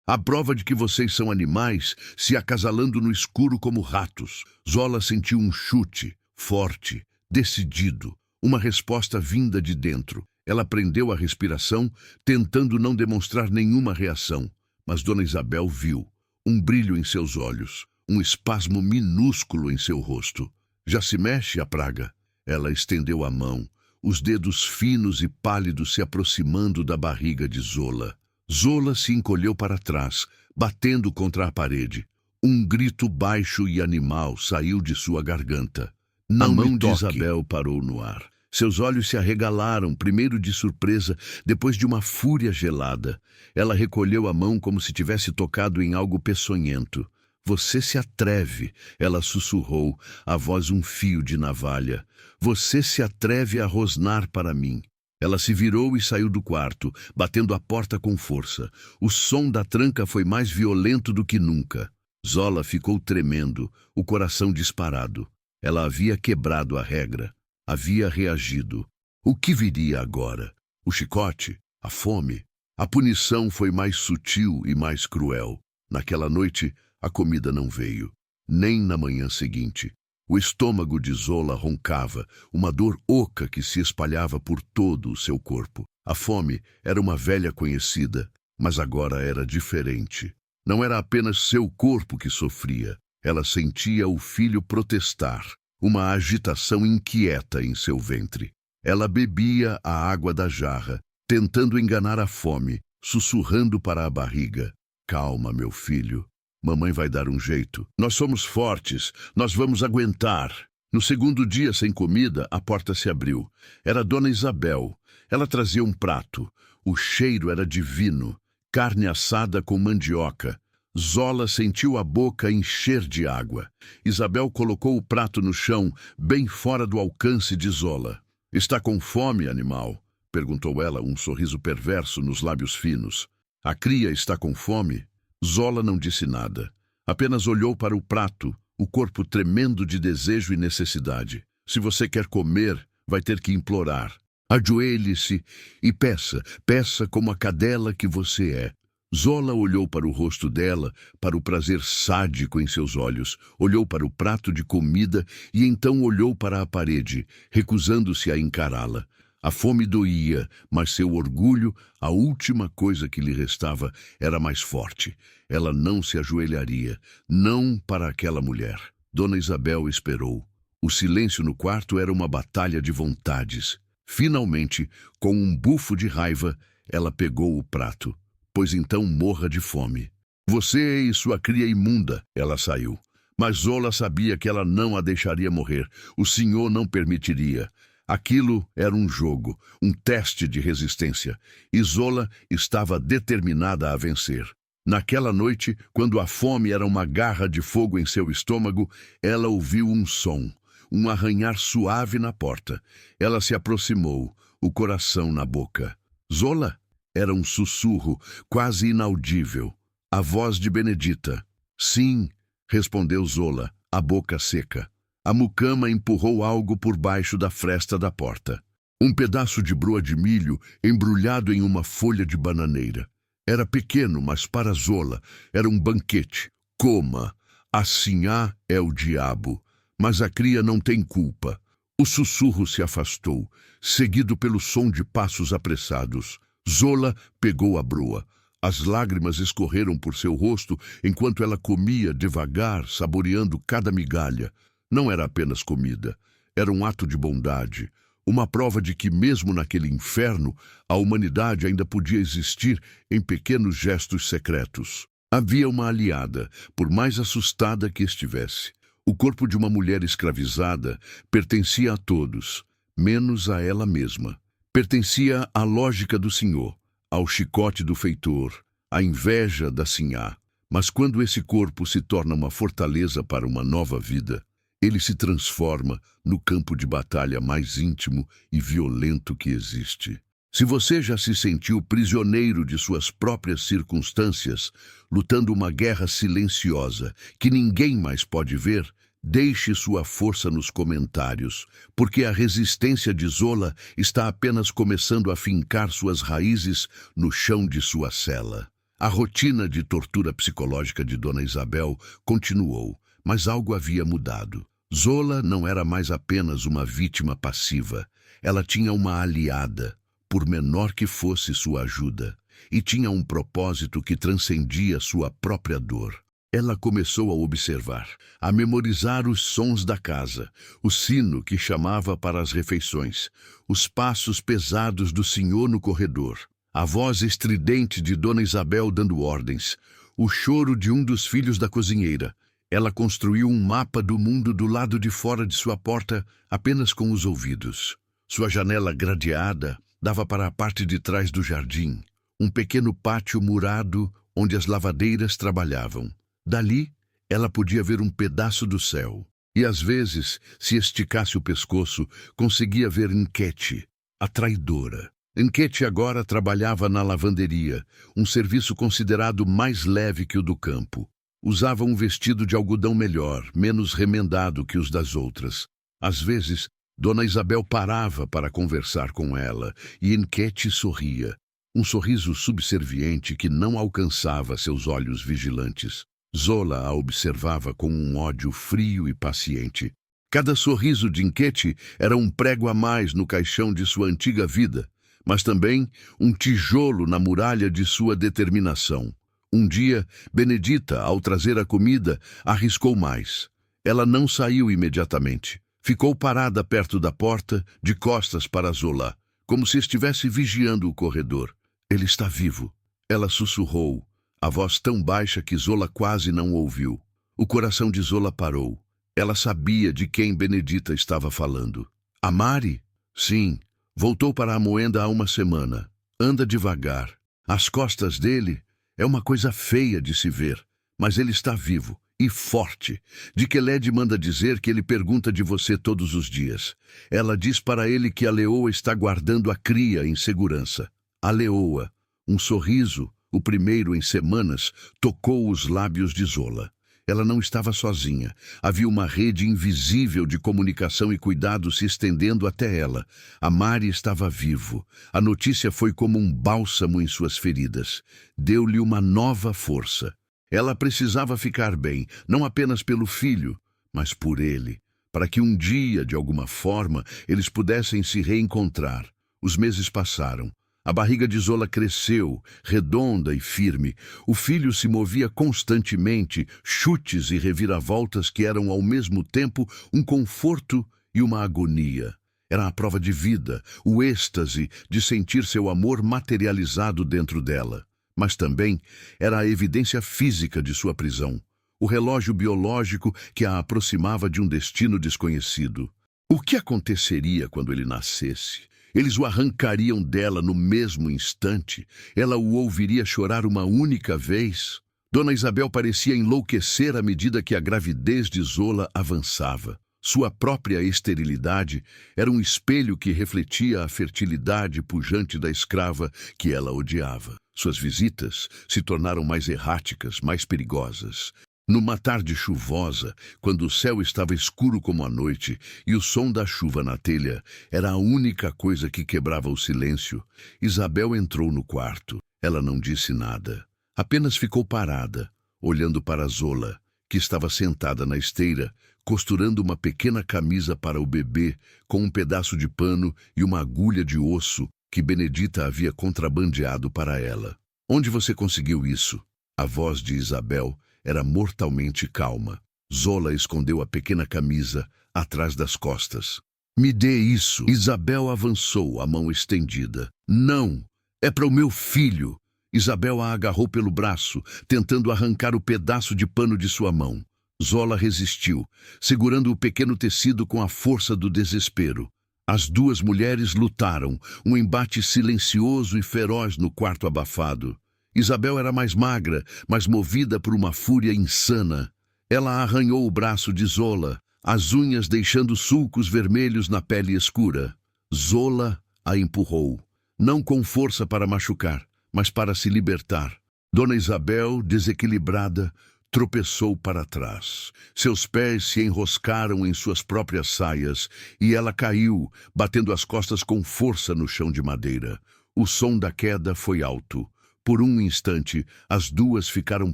A prova de que vocês são animais, se acasalando no escuro como ratos. Zola sentiu um chute, forte, decidido, uma resposta vinda de dentro. Ela prendeu a respiração, tentando não demonstrar nenhuma reação. Mas Dona Isabel viu, um brilho em seus olhos, um espasmo minúsculo em seu rosto. Já se mexe a praga? Ela estendeu a mão, os dedos finos e pálidos se aproximando da barriga de Zola. Zola se encolheu para trás, batendo contra a parede. Um grito baixo e animal saiu de sua garganta. A mão de Isabel parou no ar. Seus olhos se arregalaram, primeiro de surpresa, depois de uma fúria gelada. Ela recolheu a mão como se tivesse tocado em algo peçonhento. Você se atreve, ela sussurrou, a voz um fio de navalha. Você se atreve a rosnar para mim. Ela se virou e saiu do quarto, batendo a porta com força. O som da tranca foi mais violento do que nunca. Zola ficou tremendo, o coração disparado. Ela havia quebrado a regra. Havia reagido. O que viria agora? O chicote? A fome? A punição foi mais sutil e mais cruel. Naquela noite, a comida não veio. Nem na manhã seguinte. O estômago de Zola roncava, uma dor oca que se espalhava por todo o seu corpo. A fome era uma velha conhecida, mas agora era diferente. Não era apenas seu corpo que sofria. Ela sentia o filho protestar, uma agitação inquieta em seu ventre. Ela bebia a água da jarra, tentando enganar a fome, sussurrando para a barriga. Calma, meu filho. Mamãe vai dar um jeito. Nós somos fortes. Nós vamos aguentar. No segundo dia sem comida, a porta se abriu. Era Dona Isabel. Ela trazia um prato. O cheiro era divino. Carne assada com mandioca. Zola sentiu a boca encher de água. Isabel colocou o prato no chão, bem fora do alcance de Zola. Está com fome, animal? Perguntou ela, um sorriso perverso nos lábios finos. A cria está com fome? Zola não disse nada. Apenas olhou para o prato, o corpo tremendo de desejo e necessidade. Se você quer comer, vai ter que implorar. Ajoelhe-se e peça, peça como a cadela que você é. Zola olhou para o rosto dela, para o prazer sádico em seus olhos, olhou para o prato de comida e então olhou para a parede, recusando-se a encará-la. A fome doía, mas seu orgulho, a última coisa que lhe restava, era mais forte. Ela não se ajoelharia, não para aquela mulher. Dona Isabel esperou. O silêncio no quarto era uma batalha de vontades. Finalmente, com um bufo de raiva, ela pegou o prato. Pois então morra de fome. Você e sua cria imunda, ela saiu. Mas Zola sabia que ela não a deixaria morrer. O senhor não permitiria. Aquilo era um jogo, um teste de resistência. E Zola estava determinada a vencer. Naquela noite, quando a fome era uma garra de fogo em seu estômago, ela ouviu um som, um arranhar suave na porta. Ela se aproximou, o coração na boca. Zola? Era um sussurro, quase inaudível. A voz de Benedita. Sim, respondeu Zola, a boca seca. A mucama empurrou algo por baixo da fresta da porta. Um pedaço de broa de milho embrulhado em uma folha de bananeira. Era pequeno, mas para Zola era um banquete. Coma. Assim é o diabo. Mas a cria não tem culpa. O sussurro se afastou, seguido pelo som de passos apressados. Zola pegou a broa. As lágrimas escorreram por seu rosto enquanto ela comia devagar, saboreando cada migalha. Não era apenas comida. Era um ato de bondade. Uma prova de que, mesmo naquele inferno, a humanidade ainda podia existir em pequenos gestos secretos. Havia uma aliada, por mais assustada que estivesse. O corpo de uma mulher escravizada pertencia a todos, menos a ela mesma. Pertencia à lógica do senhor, ao chicote do feitor, à inveja da sinhá. Mas quando esse corpo se torna uma fortaleza para uma nova vida, ele se transforma no campo de batalha mais íntimo e violento que existe. Se você já se sentiu prisioneiro de suas próprias circunstâncias, lutando uma guerra silenciosa que ninguém mais pode ver, deixe sua força nos comentários, porque a resistência de Zola está apenas começando a fincar suas raízes no chão de sua cela. A rotina de tortura psicológica de Dona Isabel continuou, mas algo havia mudado. Zola não era mais apenas uma vítima passiva. Ela tinha uma aliada, por menor que fosse sua ajuda, e tinha um propósito que transcendia sua própria dor. Ela começou a observar, a memorizar os sons da casa, o sino que chamava para as refeições, os passos pesados do senhor no corredor, a voz estridente de Dona Isabel dando ordens, o choro de um dos filhos da cozinheira. Ela construiu um mapa do mundo do lado de fora de sua porta apenas com os ouvidos. Sua janela gradeada dava para a parte de trás do jardim, um pequeno pátio murado onde as lavadeiras trabalhavam. Dali, ela podia ver um pedaço do céu. E às vezes, se esticasse o pescoço, conseguia ver Enquete, a traidora. Enquete agora trabalhava na lavanderia, um serviço considerado mais leve que o do campo. Usava um vestido de algodão melhor, menos remendado que os das outras. Às vezes, Dona Isabel parava para conversar com ela, e Enquete sorria. Um sorriso subserviente que não alcançava seus olhos vigilantes. Zola a observava com um ódio frio e paciente. Cada sorriso de Enquete era um prego a mais no caixão de sua antiga vida, mas também um tijolo na muralha de sua determinação. Um dia, Benedita, ao trazer a comida, arriscou mais. Ela não saiu imediatamente. Ficou parada perto da porta, de costas para Zola, como se estivesse vigiando o corredor. Ele está vivo. Ela sussurrou, a voz tão baixa que Zola quase não ouviu. O coração de Zola parou. Ela sabia de quem Benedita estava falando. A Mari? Sim. Voltou para a moenda há uma semana. Anda devagar. As costas dele é uma coisa feia de se ver, mas ele está vivo e forte, de que Led manda dizer que ele pergunta de você todos os dias. Ela diz para ele que a leoa está guardando a cria em segurança. A leoa, um sorriso, o primeiro em semanas, tocou os lábios de Zola. Ela não estava sozinha. Havia uma rede invisível de comunicação e cuidado se estendendo até ela. A Mari estava vivo. A notícia foi como um bálsamo em suas feridas. Deu-lhe uma nova força. Ela precisava ficar bem, não apenas pelo filho, mas por ele, para que um dia, de alguma forma, eles pudessem se reencontrar. Os meses passaram. A barriga de Zola cresceu, redonda e firme. O filho se movia constantemente, chutes e reviravoltas que eram ao mesmo tempo um conforto e uma agonia. Era a prova de vida, o êxtase de sentir seu amor materializado dentro dela. Mas também era a evidência física de sua prisão, o relógio biológico que a aproximava de um destino desconhecido. O que aconteceria quando ele nascesse? Eles o arrancariam dela no mesmo instante. Ela o ouviria chorar uma única vez. Dona Isabel parecia enlouquecer à medida que a gravidez de Zola avançava. Sua própria esterilidade era um espelho que refletia a fertilidade pujante da escrava que ela odiava. Suas visitas se tornaram mais erráticas, mais perigosas. Numa tarde chuvosa, quando o céu estava escuro como a noite e o som da chuva na telha era a única coisa que quebrava o silêncio, Isabel entrou no quarto. Ela não disse nada. Apenas ficou parada, olhando para Zola, que estava sentada na esteira, costurando uma pequena camisa para o bebê com um pedaço de pano e uma agulha de osso que Benedita havia contrabandeado para ela. "Onde você conseguiu isso?" A voz de Isabel era mortalmente calma. Zola escondeu a pequena camisa atrás das costas. "Me dê isso." Isabel avançou, a mão estendida. "Não, é para o meu filho." Isabel a agarrou pelo braço, tentando arrancar o pedaço de pano de sua mão. Zola resistiu, segurando o pequeno tecido com a força do desespero. As duas mulheres lutaram, um embate silencioso e feroz no quarto abafado. Isabel era mais magra, mas movida por uma fúria insana. Ela arranhou o braço de Zola, as unhas deixando sulcos vermelhos na pele escura. Zola a empurrou, não com força para machucar, mas para se libertar. Dona Isabel, desequilibrada, tropeçou para trás. Seus pés se enroscaram em suas próprias saias e ela caiu, batendo as costas com força no chão de madeira. O som da queda foi alto. Por um instante, as duas ficaram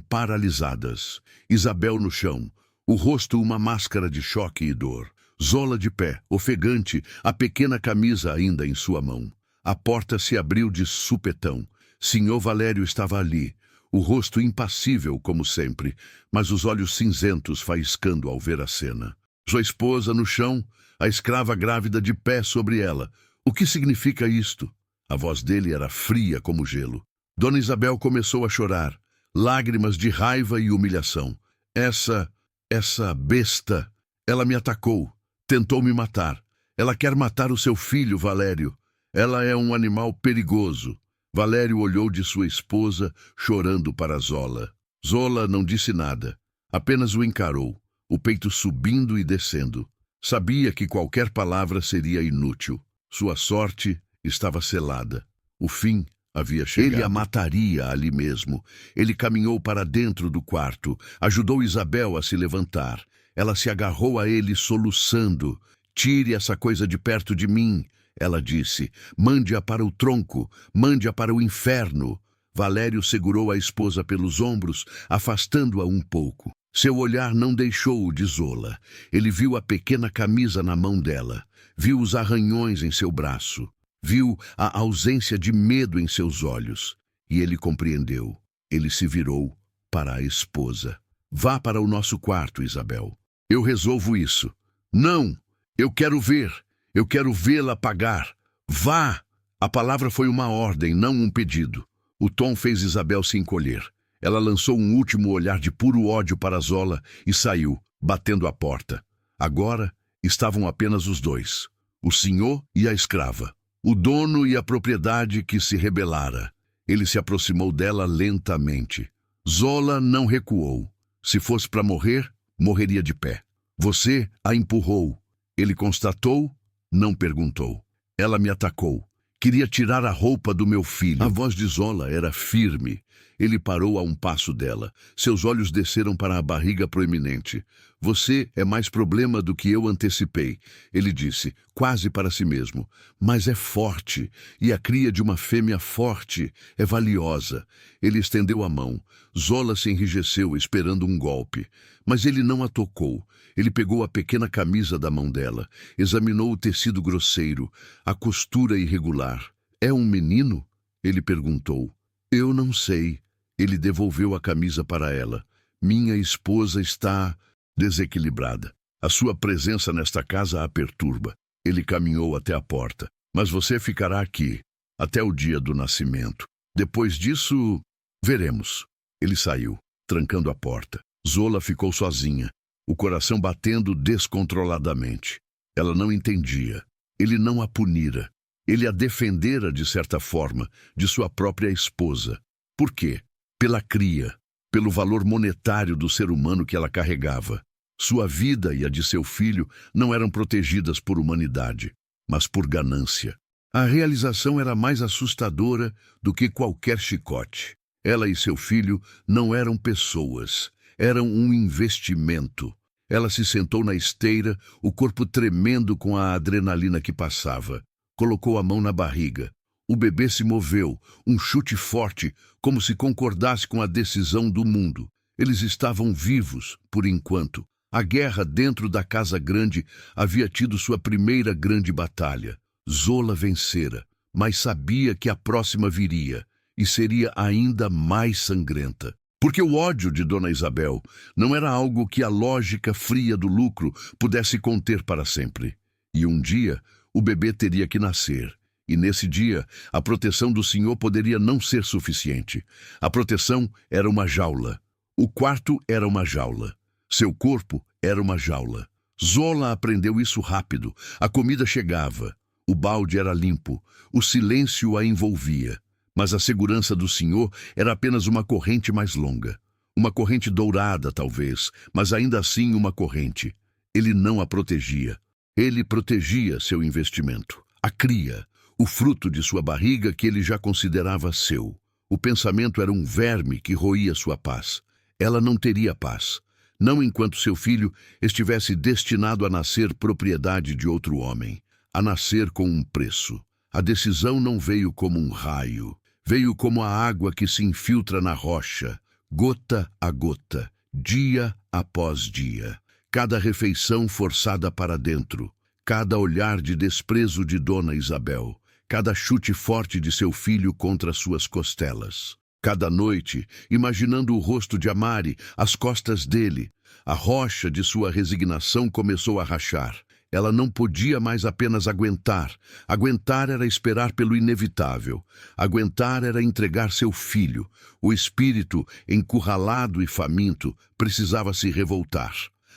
paralisadas. Isabel no chão, o rosto uma máscara de choque e dor. Zola de pé, ofegante, a pequena camisa ainda em sua mão. A porta se abriu de supetão. Senhor Valério estava ali, o rosto impassível como sempre, mas os olhos cinzentos faiscando ao ver a cena. Sua esposa no chão, a escrava grávida de pé sobre ela. "O que significa isto?" A voz dele era fria como gelo. Dona Isabel começou a chorar, lágrimas de raiva e humilhação. Essa besta, ela me atacou, tentou me matar. Ela quer matar o seu filho, Valério. Ela é um animal perigoso." Valério olhou de sua esposa, chorando para Zola. Zola não disse nada, apenas o encarou, o peito subindo e descendo. Sabia que qualquer palavra seria inútil. Sua sorte estava selada. O fim havia chegado. Ele a mataria ali mesmo. Ele caminhou para dentro do quarto, ajudou Isabel a se levantar. Ela se agarrou a ele soluçando. "Tire essa coisa de perto de mim," ela disse. "Mande-a para o tronco, mande-a para o inferno." Valério segurou a esposa pelos ombros, afastando-a um pouco. Seu olhar não deixou-o de Zola. Ele viu a pequena camisa na mão dela, viu os arranhões em seu braço, viu a ausência de medo em seus olhos. E ele compreendeu. Ele se virou para a esposa. "Vá para o nosso quarto, Isabel. Eu resolvo isso." "Não, eu quero ver. Eu quero vê-la pagar. Vá!" A palavra foi uma ordem, não um pedido. O tom fez Isabel se encolher. Ela lançou um último olhar de puro ódio para Zola e saiu, batendo a porta. Agora estavam apenas os dois, o senhor e a escrava, o dono e a propriedade que se rebelara. Ele se aproximou dela lentamente. Zola não recuou. Se fosse para morrer, morreria de pé. Você a empurrou. Ele constatou, não perguntou. Ela me atacou. Queria tirar a roupa do meu filho. A voz de Zola era firme. Ele parou a um passo dela. Seus olhos desceram para a barriga proeminente. Você é mais problema do que eu antecipei, ele disse, quase para si mesmo. Mas é forte, e a cria de uma fêmea forte é valiosa. Ele estendeu a mão. Zola se enrijeceu, esperando um golpe. Mas ele não a tocou. Ele pegou a pequena camisa da mão dela, examinou o tecido grosseiro, a costura irregular. É um menino? Ele perguntou. Eu não sei. Ele devolveu a camisa para ela. Minha esposa está desequilibrada. A sua presença nesta casa a perturba. Ele caminhou até a porta. Mas você ficará aqui, até o dia do nascimento. Depois disso, veremos. Ele saiu, trancando a porta. Zola ficou sozinha, o coração batendo descontroladamente. Ela não entendia. Ele não a punira. Ele a defendera, de certa forma, de sua própria esposa. Por quê? Pela cria, pelo valor monetário do ser humano que ela carregava. Sua vida e a de seu filho não eram protegidas por humanidade, mas por ganância. A realização era mais assustadora do que qualquer chicote. Ela e seu filho não eram pessoas, eram um investimento. Ela se sentou na esteira, o corpo tremendo com a adrenalina que passava. Colocou a mão na barriga. O bebê se moveu, um chute forte, como se concordasse com a decisão do mundo. Eles estavam vivos, por enquanto. A guerra dentro da casa grande havia tido sua primeira grande batalha. Zola vencera, mas sabia que a próxima viria, e seria ainda mais sangrenta. Porque o ódio de Dona Isabel não era algo que a lógica fria do lucro pudesse conter para sempre. E um dia, o bebê teria que nascer. E nesse dia, a proteção do senhor poderia não ser suficiente. A proteção era uma jaula. O quarto era uma jaula. Seu corpo era uma jaula. Zola aprendeu isso rápido. A comida chegava. O balde era limpo. O silêncio a envolvia. Mas a segurança do senhor era apenas uma corrente mais longa. Uma corrente dourada, talvez, mas ainda assim uma corrente. Ele não a protegia. Ele protegia seu investimento. A cria. O fruto de sua barriga que ele já considerava seu. O pensamento era um verme que roía sua paz. Ela não teria paz, não enquanto seu filho estivesse destinado a nascer propriedade de outro homem, a nascer com um preço. A decisão não veio como um raio, veio como a água que se infiltra na rocha, gota a gota, dia após dia. Cada refeição forçada para dentro, cada olhar de desprezo de Dona Isabel, cada chute forte de seu filho contra suas costelas. Cada noite, imaginando o rosto de Amari, as costas dele, a rocha de sua resignação começou a rachar. Ela não podia mais apenas aguentar. Aguentar era esperar pelo inevitável. Aguentar era entregar seu filho. O espírito, encurralado e faminto, precisava se revoltar.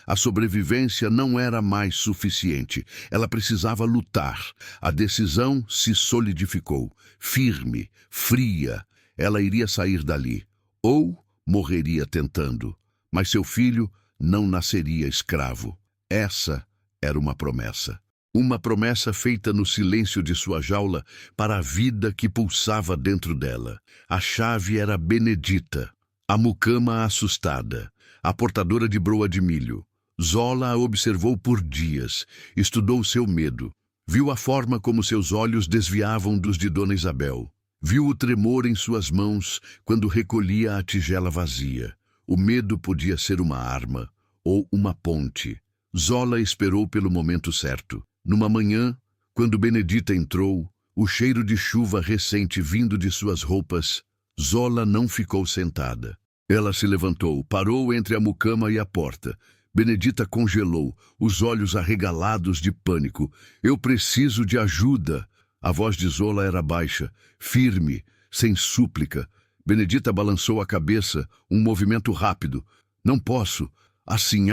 A sobrevivência não era mais suficiente. Ela precisava lutar. A decisão se solidificou. Firme, fria. Ela iria sair dali. Ou morreria tentando. Mas seu filho não nasceria escravo. Essa era uma promessa. Uma promessa feita no silêncio de sua jaula para a vida que pulsava dentro dela. A chave era Benedita, a mucama assustada, a portadora de broa de milho. Zola a observou por dias, estudou seu medo, viu a forma como seus olhos desviavam dos de Dona Isabel, viu o tremor em suas mãos quando recolhia a tigela vazia. O medo podia ser uma arma ou uma ponte. Zola esperou pelo momento certo. Numa manhã, quando Benedita entrou, o cheiro de chuva recente vindo de suas roupas, Zola não ficou sentada. Ela se levantou, parou entre a mucama e a porta. Benedita congelou, os olhos arregalados de pânico. Eu preciso de ajuda. A voz de Zola era baixa, firme, sem súplica. Benedita balançou a cabeça, um movimento rápido. Não posso. Assim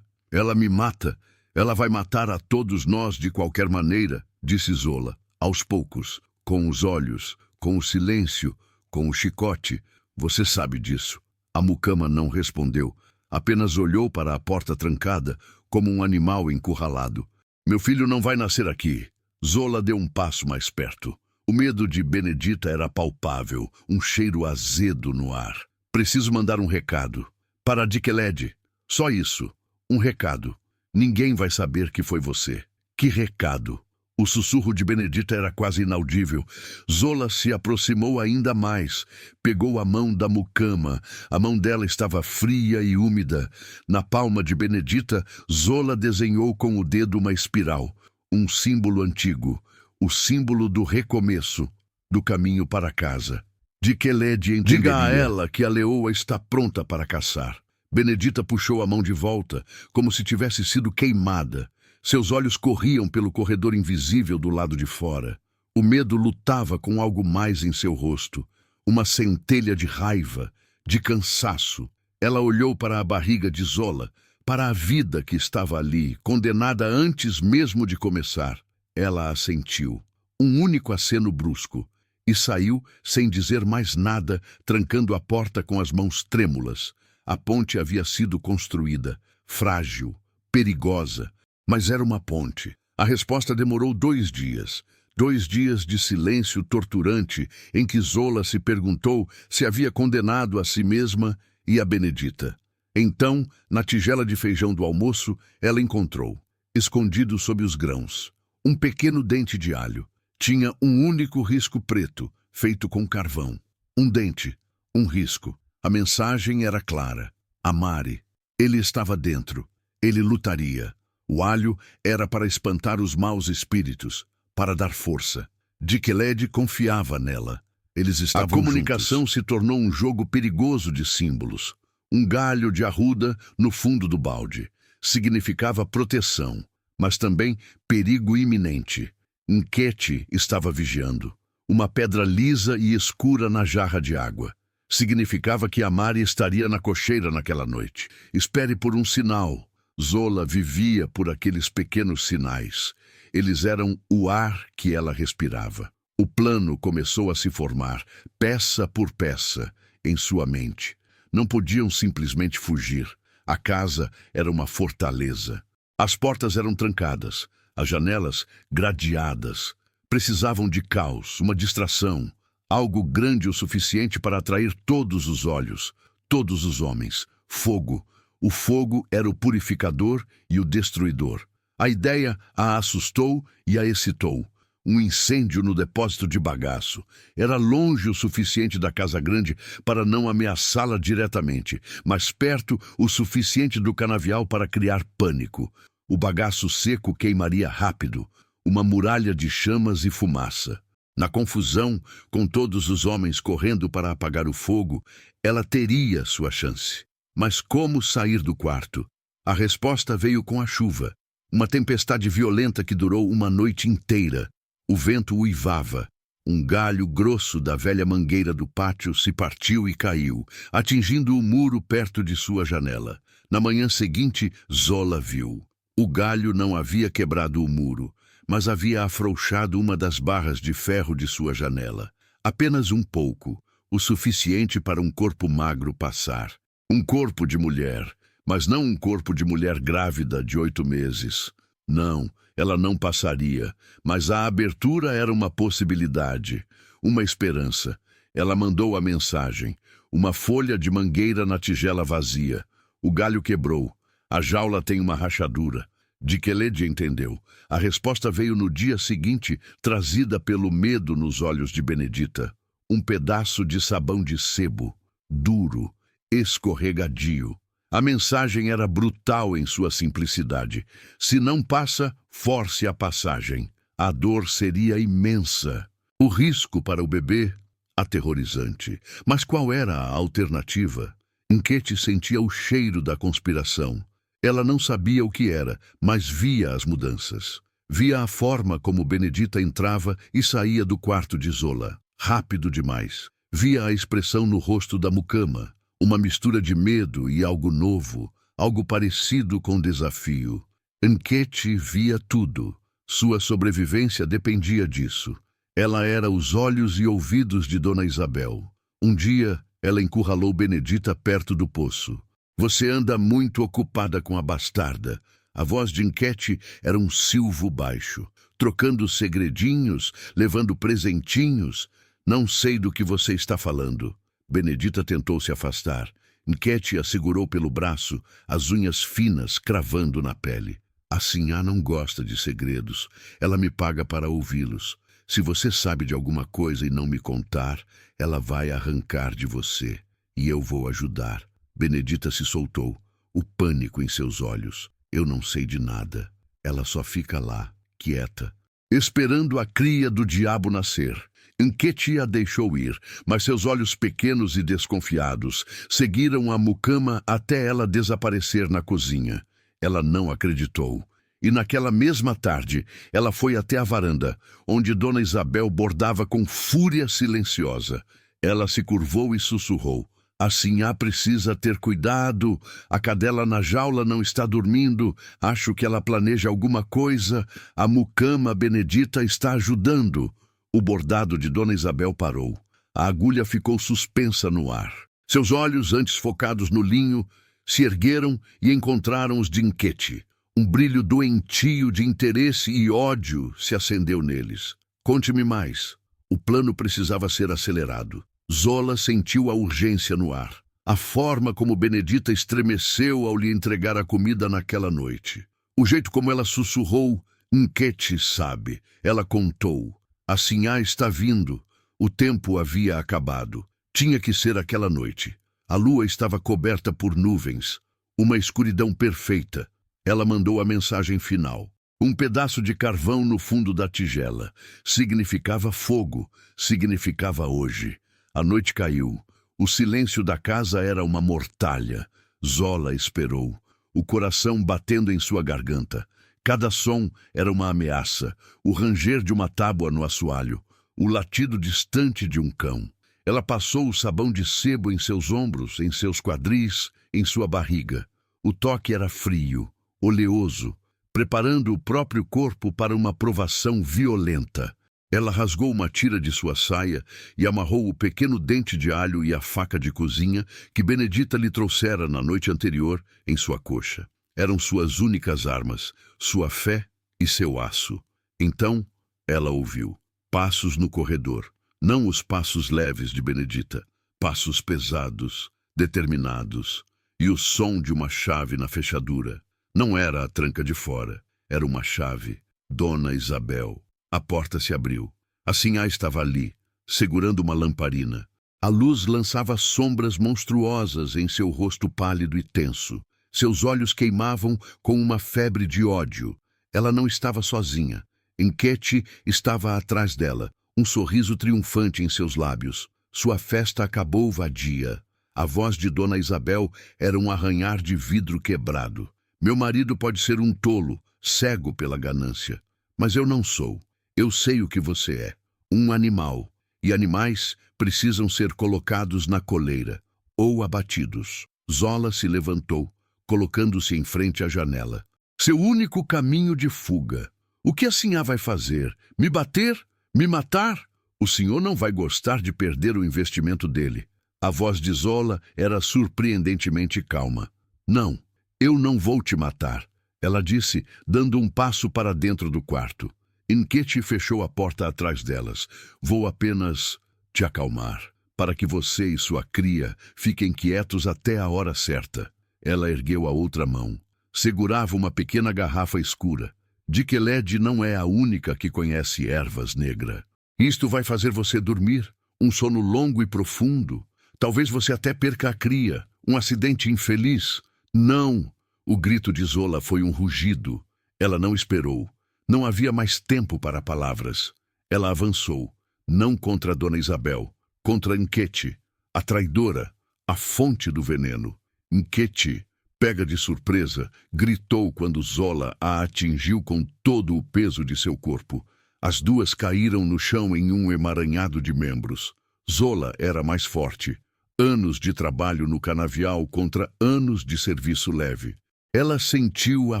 ela me mata. Ela vai matar a todos nós de qualquer maneira, disse Zola, aos poucos, com os olhos, com o silêncio, com o chicote. Você sabe disso. A mucama não respondeu. Apenas olhou para a porta trancada, como um animal encurralado. Meu filho não vai nascer aqui. Zola deu um passo mais perto. O medo de Benedita era palpável, um cheiro azedo no ar. Preciso mandar um recado. Para Dikelled. Só isso. Um recado. Ninguém vai saber que foi você. Que recado? O sussurro de Benedita era quase inaudível. Zola se aproximou ainda mais. Pegou a mão da mucama. A mão dela estava fria e úmida. Na palma de Benedita, Zola desenhou com o dedo uma espiral. Um símbolo antigo. O símbolo do recomeço. Do caminho para casa. Dikelled entenderia. Diga a ela que a leoa está pronta para caçar. Benedita puxou a mão de volta, como se tivesse sido queimada. Seus olhos corriam pelo corredor invisível do lado de fora. O medo lutava com algo mais em seu rosto. Uma centelha de raiva, de cansaço. Ela olhou para a barriga de Zola, para a vida que estava ali, condenada antes mesmo de começar. Ela assentiu. Um único aceno brusco. E saiu sem dizer mais nada, trancando a porta com as mãos trêmulas. A ponte havia sido construída, frágil, perigosa, mas era uma ponte. A resposta demorou 2 dias. 2 dias de silêncio torturante em que Zola se perguntou se havia condenado a si mesma e a Benedita. Então, na tigela de feijão do almoço, ela encontrou, escondido sob os grãos, um pequeno dente de alho. Tinha um único risco preto, feito com carvão. Um dente, um risco. A mensagem era clara. Amare. Ele estava dentro. Ele lutaria. O alho era para espantar os maus espíritos, para dar força. Dikelled confiava nela. Eles estavam juntos. A comunicação se tornou um jogo perigoso de símbolos. Um galho de arruda no fundo do balde. Significava proteção, mas também perigo iminente. Enkete estava vigiando. Uma pedra lisa e escura na jarra de água. Significava que Amare estaria na cocheira naquela noite. Espere por um sinal. Zola vivia por aqueles pequenos sinais. Eles eram o ar que ela respirava. O plano começou a se formar, peça por peça, em sua mente. Não podiam simplesmente fugir. A casa era uma fortaleza. As portas eram trancadas, as janelas gradeadas. Precisavam de caos, uma distração, algo grande o suficiente para atrair todos os olhos, todos os homens. Fogo. O fogo era o purificador e o destruidor. A ideia a assustou e a excitou. Um incêndio no depósito de bagaço. Era longe o suficiente da casa grande para não ameaçá-la diretamente, mas perto o suficiente do canavial para criar pânico. O bagaço seco queimaria rápido, uma muralha de chamas e fumaça. Na confusão, com todos os homens correndo para apagar o fogo, ela teria sua chance. Mas como sair do quarto? A resposta veio com a chuva. Uma tempestade violenta que durou uma noite inteira. O vento uivava. Um galho grosso da velha mangueira do pátio se partiu e caiu, atingindo o muro perto de sua janela. Na manhã seguinte, Zola viu. O galho não havia quebrado o muro, mas havia afrouxado uma das barras de ferro de sua janela. Apenas um pouco, o suficiente para um corpo magro passar. Um corpo de mulher, mas não um corpo de mulher grávida de 8 meses. Não, ela não passaria, mas a abertura era uma possibilidade, uma esperança. Ela mandou a mensagem, uma folha de mangueira na tigela vazia. O galho quebrou. A jaula tem uma rachadura. Dikelled entendeu. A resposta veio no dia seguinte, trazida pelo medo nos olhos de Benedita. Um pedaço de sabão de sebo, duro, escorregadio. A mensagem era brutal em sua simplicidade. Se não passa, force a passagem. A dor seria imensa. O risco para o bebê, aterrorizante. Mas qual era a alternativa? Enkete sentia o cheiro da conspiração. Ela não sabia o que era, mas via as mudanças. Via a forma como Benedita entrava e saía do quarto de Zola. Rápido demais. Via a expressão no rosto da mucama. Uma mistura de medo e algo novo, algo parecido com desafio. Enkete via tudo. Sua sobrevivência dependia disso. Ela era os olhos e ouvidos de Dona Isabel. Um dia, ela encurralou Benedita perto do poço. Você anda muito ocupada com a bastarda. A voz de Enquete era um silvo baixo, trocando segredinhos, levando presentinhos. Não sei do que você está falando. Benedita tentou se afastar. Enquete a segurou pelo braço, as unhas finas cravando na pele. A Sinhá não gosta de segredos. Ela me paga para ouvi-los. Se você sabe de alguma coisa e não me contar, ela vai arrancar de você. E eu vou ajudar. Benedita se soltou, o pânico em seus olhos. Eu não sei de nada. Ela só fica lá, quieta, esperando a cria do diabo nascer. Enquete a deixou ir, mas seus olhos pequenos e desconfiados seguiram a mucama até ela desaparecer na cozinha. Ela não acreditou. E naquela mesma tarde, ela foi até a varanda, onde Dona Isabel bordava com fúria silenciosa. Ela se curvou e sussurrou: "A Sinhá precisa ter cuidado. A cadela na jaula não está dormindo. Acho que ela planeja alguma coisa. A mucama Benedita está ajudando." O bordado de Dona Isabel parou. A agulha ficou suspensa no ar. Seus olhos, antes focados no linho, se ergueram e encontraram os de Enquete. Um brilho doentio de interesse e ódio se acendeu neles. "Conte-me mais." O plano precisava ser acelerado. Zola sentiu a urgência no ar. A forma como Benedita estremeceu ao lhe entregar a comida naquela noite. O jeito como ela sussurrou: "Enquete sabe." Ela contou: "A Sinhá está vindo." O tempo havia acabado. Tinha que ser aquela noite. A lua estava coberta por nuvens. Uma escuridão perfeita. Ela mandou a mensagem final. Um pedaço de carvão no fundo da tigela. Significava fogo. Significava hoje. A noite caiu. O silêncio da casa era uma mortalha. Zola esperou, o coração batendo em sua garganta. Cada som era uma ameaça, o ranger de uma tábua no assoalho, o latido distante de um cão. Ela passou o sabão de sebo em seus ombros, em seus quadris, em sua barriga. O toque era frio, oleoso, preparando o próprio corpo para uma provação violenta. Ela rasgou uma tira de sua saia e amarrou o pequeno dente de alho e a faca de cozinha que Benedita lhe trouxera na noite anterior em sua coxa. Eram suas únicas armas, sua fé e seu aço. Então, ela ouviu passos no corredor. Não os passos leves de Benedita, passos pesados, determinados, e o som de uma chave na fechadura. Não era a tranca de fora, era uma chave. Dona Isabel. A porta se abriu. A Sinhá estava ali, segurando uma lamparina. A luz lançava sombras monstruosas em seu rosto pálido e tenso. Seus olhos queimavam com uma febre de ódio. Ela não estava sozinha. Enquete estava atrás dela, um sorriso triunfante em seus lábios. Sua festa acabou vadia. A voz de Dona Isabel era um arranhar de vidro quebrado. "Meu marido pode ser um tolo, cego pela ganância. Mas eu não sou. Eu sei o que você é, um animal, e animais precisam ser colocados na coleira, ou abatidos." Zola se levantou, colocando-se em frente à janela. "Seu único caminho de fuga. O que a Sinhá vai fazer? Me bater? Me matar? O senhor não vai gostar de perder o investimento dele." A voz de Zola era surpreendentemente calma. "Não, eu não vou te matar," ela disse, dando um passo para dentro do quarto. Enquete fechou a porta atrás delas. "Vou apenas te acalmar, para que você e sua cria fiquem quietos até a hora certa." Ela ergueu a outra mão. Segurava uma pequena garrafa escura. "Dikeled não é a única que conhece ervas, negra. Isto vai fazer você dormir, um sono longo e profundo. Talvez você até perca a cria, um acidente infeliz." "Não!" O grito de Zola foi um rugido. Ela não esperou. Não havia mais tempo para palavras. Ela avançou, não contra Dona Isabel, contra Enquete, a traidora, a fonte do veneno. Enquete, pega de surpresa, gritou quando Zola a atingiu com todo o peso de seu corpo. As duas caíram no chão em um emaranhado de membros. Zola era mais forte. Anos de trabalho no canavial contra anos de serviço leve. Ela sentiu a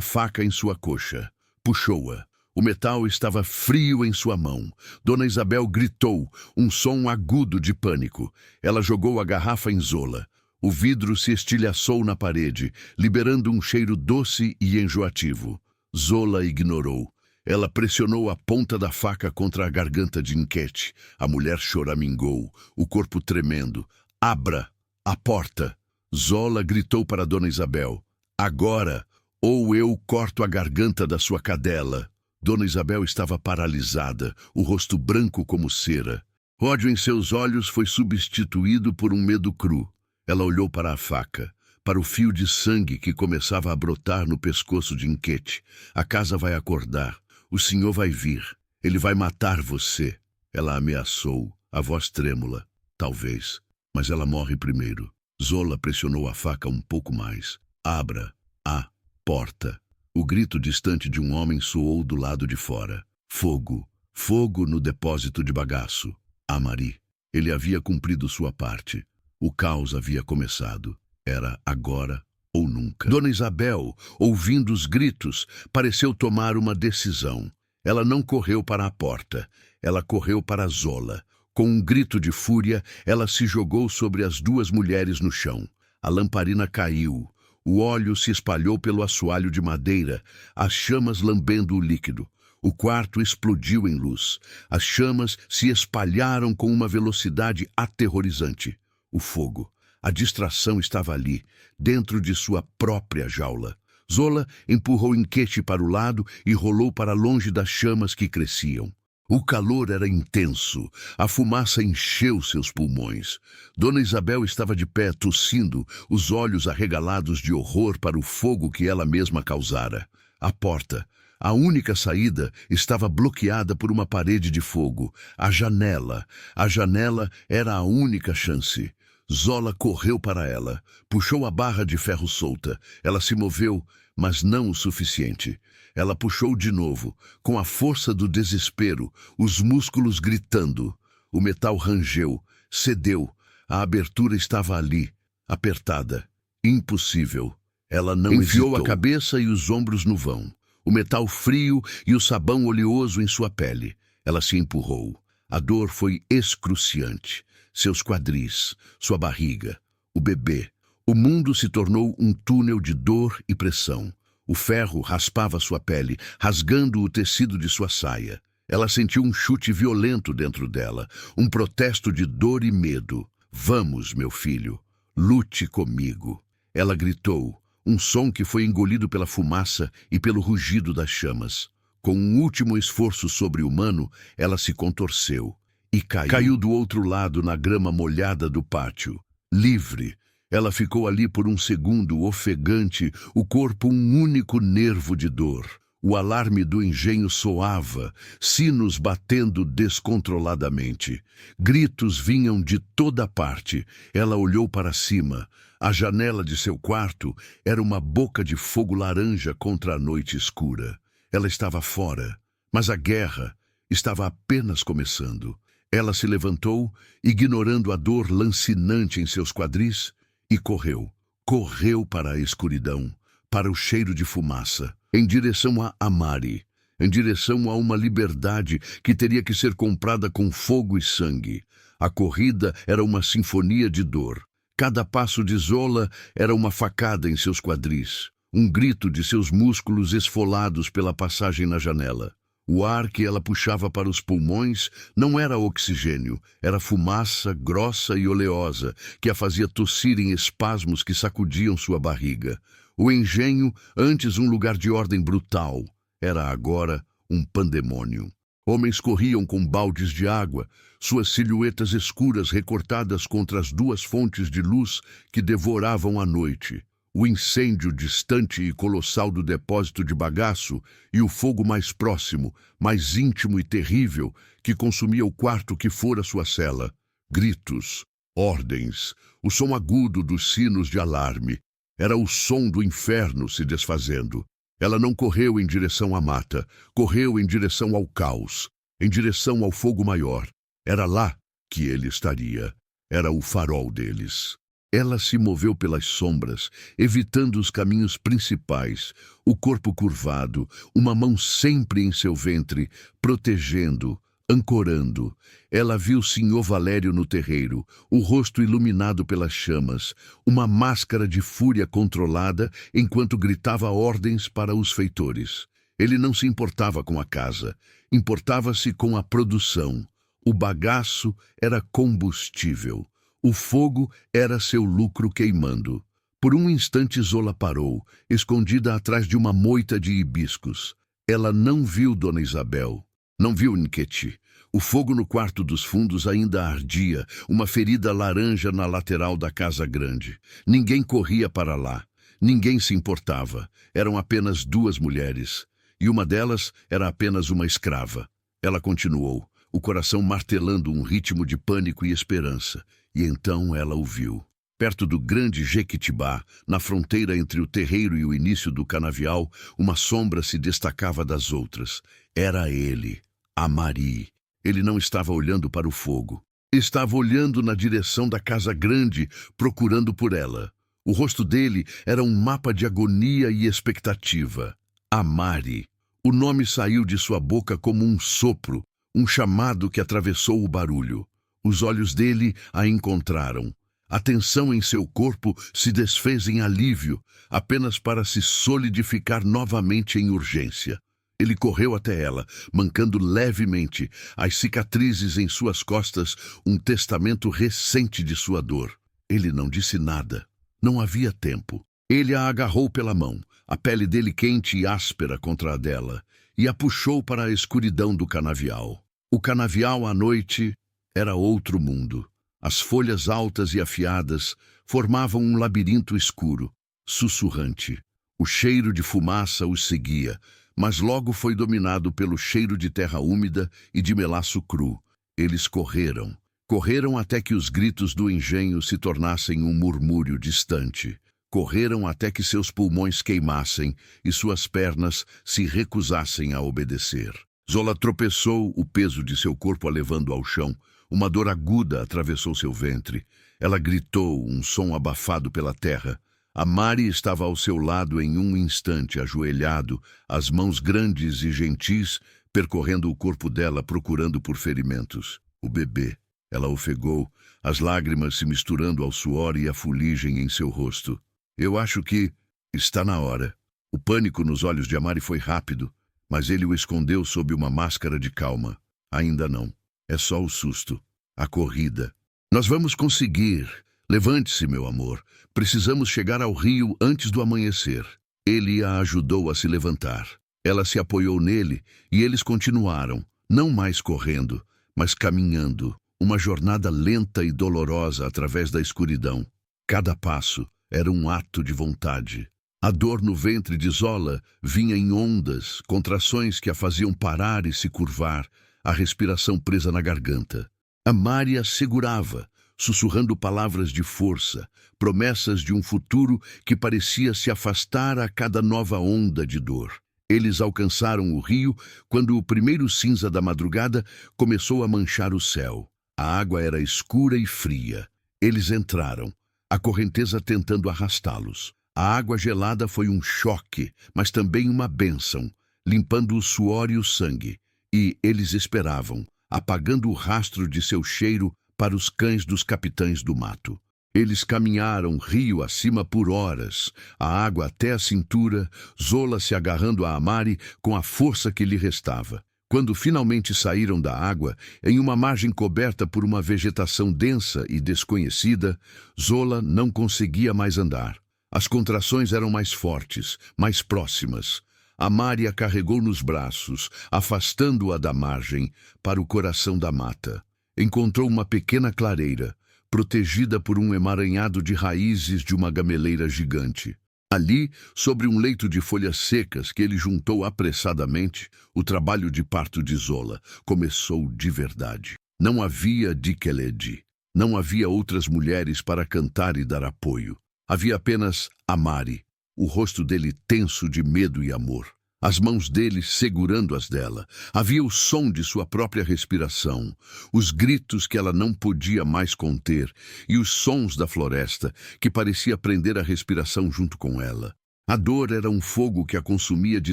faca em sua coxa. Puxou-a. O metal estava frio em sua mão. Dona Isabel gritou, um som agudo de pânico. Ela jogou a garrafa em Zola. O vidro se estilhaçou na parede, liberando um cheiro doce e enjoativo. Zola ignorou. Ela pressionou a ponta da faca contra a garganta de Enquete. A mulher choramingou, o corpo tremendo. Abra a porta! Zola gritou para Dona Isabel. Agora, ou eu corto a garganta da sua cadela. Dona Isabel estava paralisada, o rosto branco como cera. O ódio em seus olhos foi substituído por um medo cru. Ela olhou para a faca, para o fio de sangue que começava a brotar no pescoço de Enquete. A casa vai acordar. O senhor vai vir. Ele vai matar você. Ela ameaçou, a voz trêmula. Talvez, mas ela morre primeiro. Zola pressionou a faca um pouco mais. Abra a porta. O grito distante de um homem soou do lado de fora. Fogo. Fogo no depósito de bagaço. Amari. Ele havia cumprido sua parte. O caos havia começado. Era agora ou nunca. Dona Isabel, ouvindo os gritos, pareceu tomar uma decisão. Ela não correu para a porta. Ela correu para Zola. Com um grito de fúria, ela se jogou sobre as duas mulheres no chão. A lamparina caiu. O óleo se espalhou pelo assoalho de madeira, as chamas lambendo o líquido. O quarto explodiu em luz. As chamas se espalharam com uma velocidade aterrorizante. O fogo, a distração estava ali, dentro de sua própria jaula. Zola empurrou Enquete para o lado e rolou para longe das chamas que cresciam. O calor era intenso, a fumaça encheu seus pulmões. Dona Isabel estava de pé, tossindo, os olhos arregalados de horror para o fogo que ela mesma causara. A porta, a única saída, estava bloqueada por uma parede de fogo. A janela era a única chance. Zola correu para ela, puxou a barra de ferro solta. Ela se moveu, mas não o suficiente. Ela puxou de novo, com a força do desespero, os músculos gritando. O metal rangeu, cedeu. A abertura estava ali, apertada. Impossível. Ela não enfiou a cabeça e os ombros no vão. O metal frio e o sabão oleoso em sua pele. Ela se empurrou. A dor foi excruciante. Seus quadris, sua barriga, o bebê. O mundo se tornou um túnel de dor e pressão. O ferro raspava sua pele, rasgando o tecido de sua saia. Ela sentiu um chute violento dentro dela, um protesto de dor e medo. Vamos, meu filho, lute comigo. Ela gritou, um som que foi engolido pela fumaça e pelo rugido das chamas. Com um último esforço sobre-humano, ela se contorceu e caiu. Caiu do outro lado na grama molhada do pátio. Livre, ela ficou ali por um segundo, ofegante, o corpo um único nervo de dor. O alarme do engenho soava, sinos batendo descontroladamente. Gritos vinham de toda parte. Ela olhou para cima. A janela de seu quarto era uma boca de fogo laranja contra a noite escura. Ela estava fora, mas a guerra estava apenas começando. Ela se levantou, ignorando a dor lancinante em seus quadris, e correu. Correu para a escuridão, para o cheiro de fumaça, em direção a Amari, em direção a uma liberdade que teria que ser comprada com fogo e sangue. A corrida era uma sinfonia de dor. Cada passo de Zola era uma facada em seus quadris, um grito de seus músculos esfolados pela passagem na janela. O ar que ela puxava para os pulmões não era oxigênio, era fumaça grossa e oleosa que a fazia tossir em espasmos que sacudiam sua barriga. O engenho, antes um lugar de ordem brutal, era agora um pandemônio. Homens corriam com baldes de água, suas silhuetas escuras recortadas contra as duas fontes de luz que devoravam a noite. O incêndio distante e colossal do depósito de bagaço e o fogo mais próximo, mais íntimo e terrível, que consumia o quarto que fora sua cela. Gritos, ordens, o som agudo dos sinos de alarme. Era o som do inferno se desfazendo. Ela não correu em direção à mata, correu em direção ao caos, em direção ao fogo maior. Era lá que ele estaria. Era o farol deles. Ela se moveu pelas sombras, evitando os caminhos principais, o corpo curvado, uma mão sempre em seu ventre, protegendo, ancorando. Ela viu Senhor Valério no terreiro, o rosto iluminado pelas chamas, uma máscara de fúria controlada enquanto gritava ordens para os feitores. Ele não se importava com a casa, importava-se com a produção. O bagaço era combustível. O fogo era seu lucro queimando. Por um instante Zola parou, escondida atrás de uma moita de hibiscos. Ela não viu Dona Isabel, não viu Nquete. O fogo no quarto dos fundos ainda ardia, uma ferida laranja na lateral da casa grande. Ninguém corria para lá, ninguém se importava. Eram apenas duas mulheres, e uma delas era apenas uma escrava. Ela continuou, o coração martelando um ritmo de pânico e esperança, e então ela o viu. Perto do grande Jequitibá, na fronteira entre o terreiro e o início do canavial, uma sombra se destacava das outras. Era ele, Amari. Ele não estava olhando para o fogo. Estava olhando na direção da casa grande, procurando por ela. O rosto dele era um mapa de agonia e expectativa. Amari. O nome saiu de sua boca como um sopro, um chamado que atravessou o barulho. Os olhos dele a encontraram. A tensão em seu corpo se desfez em alívio, apenas para se solidificar novamente em urgência. Ele correu até ela, mancando levemente, as cicatrizes em suas costas, um testamento recente de sua dor. Ele não disse nada. Não havia tempo. Ele a agarrou pela mão, a pele dele quente e áspera contra a dela, e a puxou para a escuridão do canavial. O canavial à noite era outro mundo. As folhas altas e afiadas formavam um labirinto escuro, sussurrante. O cheiro de fumaça os seguia, mas logo foi dominado pelo cheiro de terra úmida e de melaço cru. Eles correram. Correram até que os gritos do engenho se tornassem um murmúrio distante. Correram até que seus pulmões queimassem e suas pernas se recusassem a obedecer. Zola tropeçou, o peso de seu corpo a levando ao chão. Uma dor aguda atravessou seu ventre. Ela gritou, um som abafado pela terra. Amari estava ao seu lado em um instante, ajoelhado, as mãos grandes e gentis percorrendo o corpo dela, procurando por ferimentos. O bebê. Ela ofegou, as lágrimas se misturando ao suor e à fuligem em seu rosto. Eu acho que está na hora. O pânico nos olhos de Amari foi rápido, mas ele o escondeu sob uma máscara de calma. Ainda não. É só o susto. A corrida. Nós vamos conseguir. Levante-se, meu amor. Precisamos chegar ao rio antes do amanhecer. Ele a ajudou a se levantar. Ela se apoiou nele e eles continuaram, não mais correndo, mas caminhando. Uma jornada lenta e dolorosa através da escuridão. Cada passo era um ato de vontade. A dor no ventre de Zola vinha em ondas, contrações que a faziam parar e se curvar, a respiração presa na garganta. Amari a segurava, sussurrando palavras de força, promessas de um futuro que parecia se afastar a cada nova onda de dor. Eles alcançaram o rio quando o primeiro cinza da madrugada começou a manchar o céu. A água era escura e fria. Eles entraram, a correnteza tentando arrastá-los. A água gelada foi um choque, mas também uma bênção, limpando o suor e o sangue. E eles esperavam, apagando o rastro de seu cheiro para os cães dos capitães do mato. Eles caminharam rio acima por horas, a água até a cintura, Zola se agarrando a Amari com a força que lhe restava. Quando finalmente saíram da água, em uma margem coberta por uma vegetação densa e desconhecida, Zola não conseguia mais andar. As contrações eram mais fortes, mais próximas. Amari a carregou nos braços, afastando-a da margem para o coração da mata. Encontrou uma pequena clareira, protegida por um emaranhado de raízes de uma gameleira gigante. Ali, sobre um leito de folhas secas que ele juntou apressadamente, o trabalho de parto de Zola começou de verdade. Não havia Dikeledi. Não havia outras mulheres para cantar e dar apoio. Havia apenas Amari, o rosto dele tenso de medo e amor. As mãos dele segurando as dela. Havia o som de sua própria respiração, os gritos que ela não podia mais conter e os sons da floresta que parecia prender a respiração junto com ela. A dor era um fogo que a consumia de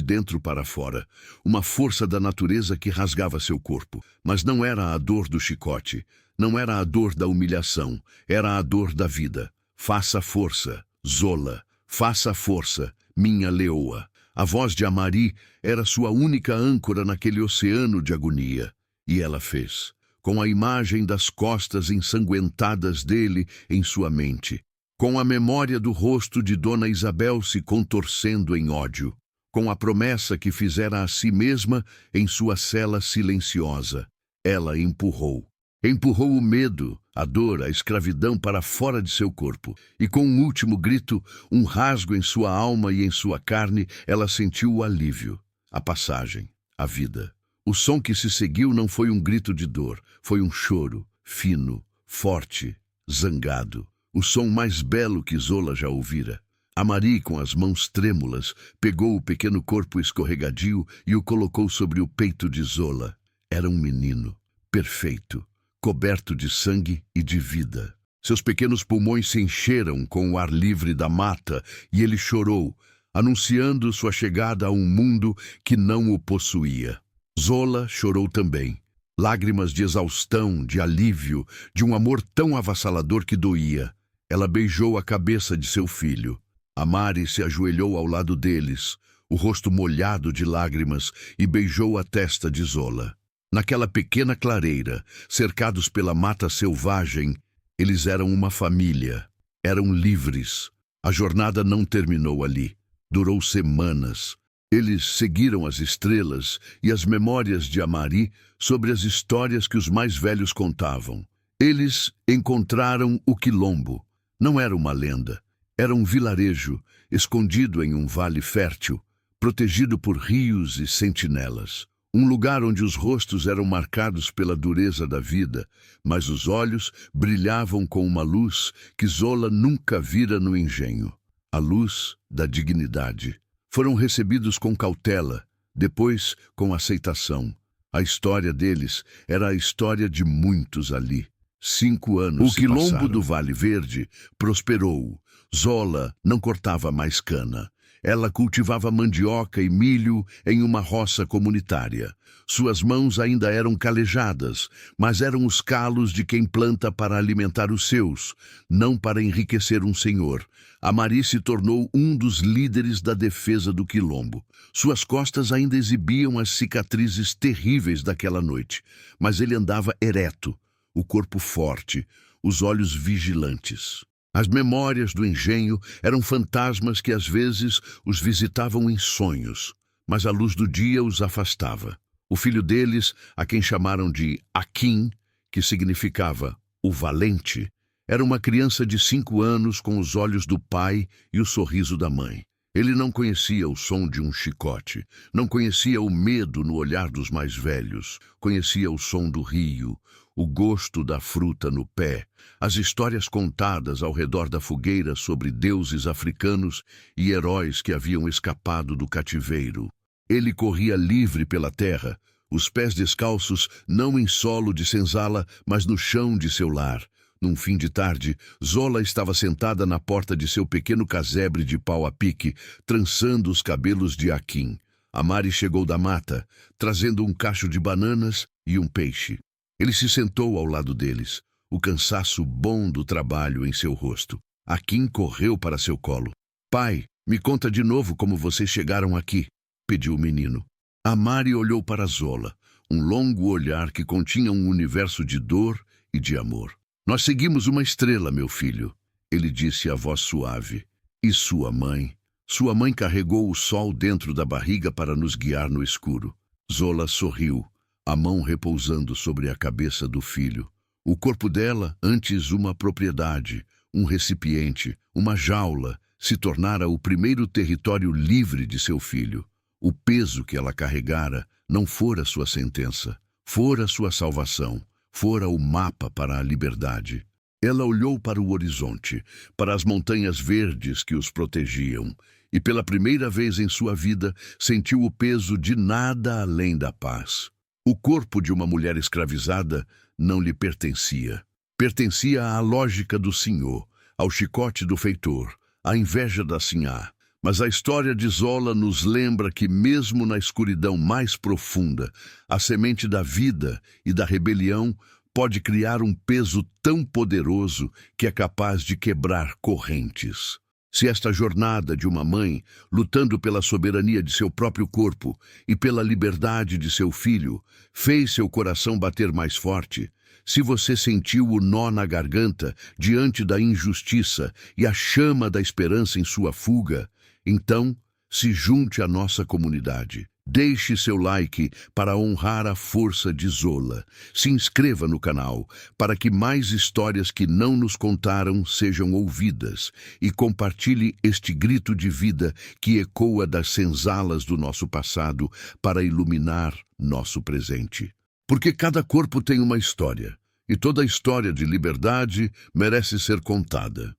dentro para fora, uma força da natureza que rasgava seu corpo. Mas não era a dor do chicote, não era a dor da humilhação, era a dor da vida. Faça força, Zola, faça força, minha leoa. A voz de Amari era sua única âncora naquele oceano de agonia. E ela fez, com a imagem das costas ensanguentadas dele em sua mente, com a memória do rosto de Dona Isabel se contorcendo em ódio, com a promessa que fizera a si mesma em sua cela silenciosa. Ela empurrou o medo, a dor, a escravidão para fora de seu corpo. E com um último grito, um rasgo em sua alma e em sua carne, ela sentiu o alívio, a passagem, a vida. O som que se seguiu não foi um grito de dor, foi um choro, fino, forte, zangado. O som mais belo que Zola já ouvira. Amari, com as mãos trêmulas, pegou o pequeno corpo escorregadio e o colocou sobre o peito de Zola. Era um menino, perfeito, coberto de sangue e de vida. Seus pequenos pulmões se encheram com o ar livre da mata e ele chorou, anunciando sua chegada a um mundo que não o possuía. Zola chorou também. Lágrimas de exaustão, de alívio, de um amor tão avassalador que doía. Ela beijou a cabeça de seu filho. Amari se ajoelhou ao lado deles, o rosto molhado de lágrimas, e beijou a testa de Zola. Naquela pequena clareira, cercados pela mata selvagem, eles eram uma família. Eram livres. A jornada não terminou ali. Durou semanas. Eles seguiram as estrelas e as memórias de Amari sobre as histórias que os mais velhos contavam. Eles encontraram o Quilombo. Não era uma lenda, era um vilarejo escondido em um vale fértil, protegido por rios e sentinelas. Um lugar onde os rostos eram marcados pela dureza da vida, mas os olhos brilhavam com uma luz que Zola nunca vira no engenho. A luz da dignidade. Foram recebidos com cautela, depois com aceitação. A história deles era a história de muitos ali. 5 anos. O Quilombo do Vale Verde prosperou. Zola não cortava mais cana. Ela cultivava mandioca e milho em uma roça comunitária. Suas mãos ainda eram calejadas, mas eram os calos de quem planta para alimentar os seus, não para enriquecer um senhor. Amari se tornou um dos líderes da defesa do Quilombo. Suas costas ainda exibiam as cicatrizes terríveis daquela noite, mas ele andava ereto, o corpo forte, os olhos vigilantes. As memórias do engenho eram fantasmas que às vezes os visitavam em sonhos, mas a luz do dia os afastava. O filho deles, a quem chamaram de Akin, que significava o valente, era uma criança de 5 anos com os olhos do pai e o sorriso da mãe. Ele não conhecia o som de um chicote, não conhecia o medo no olhar dos mais velhos, conhecia o som do rio, o gosto da fruta no pé, as histórias contadas ao redor da fogueira sobre deuses africanos e heróis que haviam escapado do cativeiro. Ele corria livre pela terra, os pés descalços não em solo de senzala, mas no chão de seu lar. Num fim de tarde, Zola estava sentada na porta de seu pequeno casebre de pau a pique, trançando os cabelos de Akin. Amari chegou da mata, trazendo um cacho de bananas e um peixe. Ele se sentou ao lado deles, o cansaço bom do trabalho em seu rosto. Akin correu para seu colo. "Pai, me conta de novo como vocês chegaram aqui", pediu o menino. Amari olhou para Zola, um longo olhar que continha um universo de dor e de amor. "Nós seguimos uma estrela, meu filho", ele disse a voz suave. "E sua mãe?" "Sua mãe carregou o sol dentro da barriga para nos guiar no escuro." Zola sorriu, a mão repousando sobre a cabeça do filho. O corpo dela, antes uma propriedade, um recipiente, uma jaula, se tornara o primeiro território livre de seu filho. O peso que ela carregara não fora sua sentença, fora sua salvação, fora o mapa para a liberdade. Ela olhou para o horizonte, para as montanhas verdes que os protegiam, e pela primeira vez em sua vida sentiu o peso de nada além da paz. O corpo de uma mulher escravizada não lhe pertencia. Pertencia à lógica do senhor, ao chicote do feitor, à inveja da sinhá. Mas a história de Zola nos lembra que, mesmo na escuridão mais profunda, a semente da vida e da rebelião pode criar um peso tão poderoso que é capaz de quebrar correntes. Se esta jornada de uma mãe, lutando pela soberania de seu próprio corpo e pela liberdade de seu filho, fez seu coração bater mais forte, se você sentiu o nó na garganta diante da injustiça e a chama da esperança em sua fuga, então se junte à nossa comunidade. Deixe seu like para honrar a força de Zola. Se inscreva no canal para que mais histórias que não nos contaram sejam ouvidas e compartilhe este grito de vida que ecoa das senzalas do nosso passado para iluminar nosso presente. Porque cada corpo tem uma história e toda história de liberdade merece ser contada.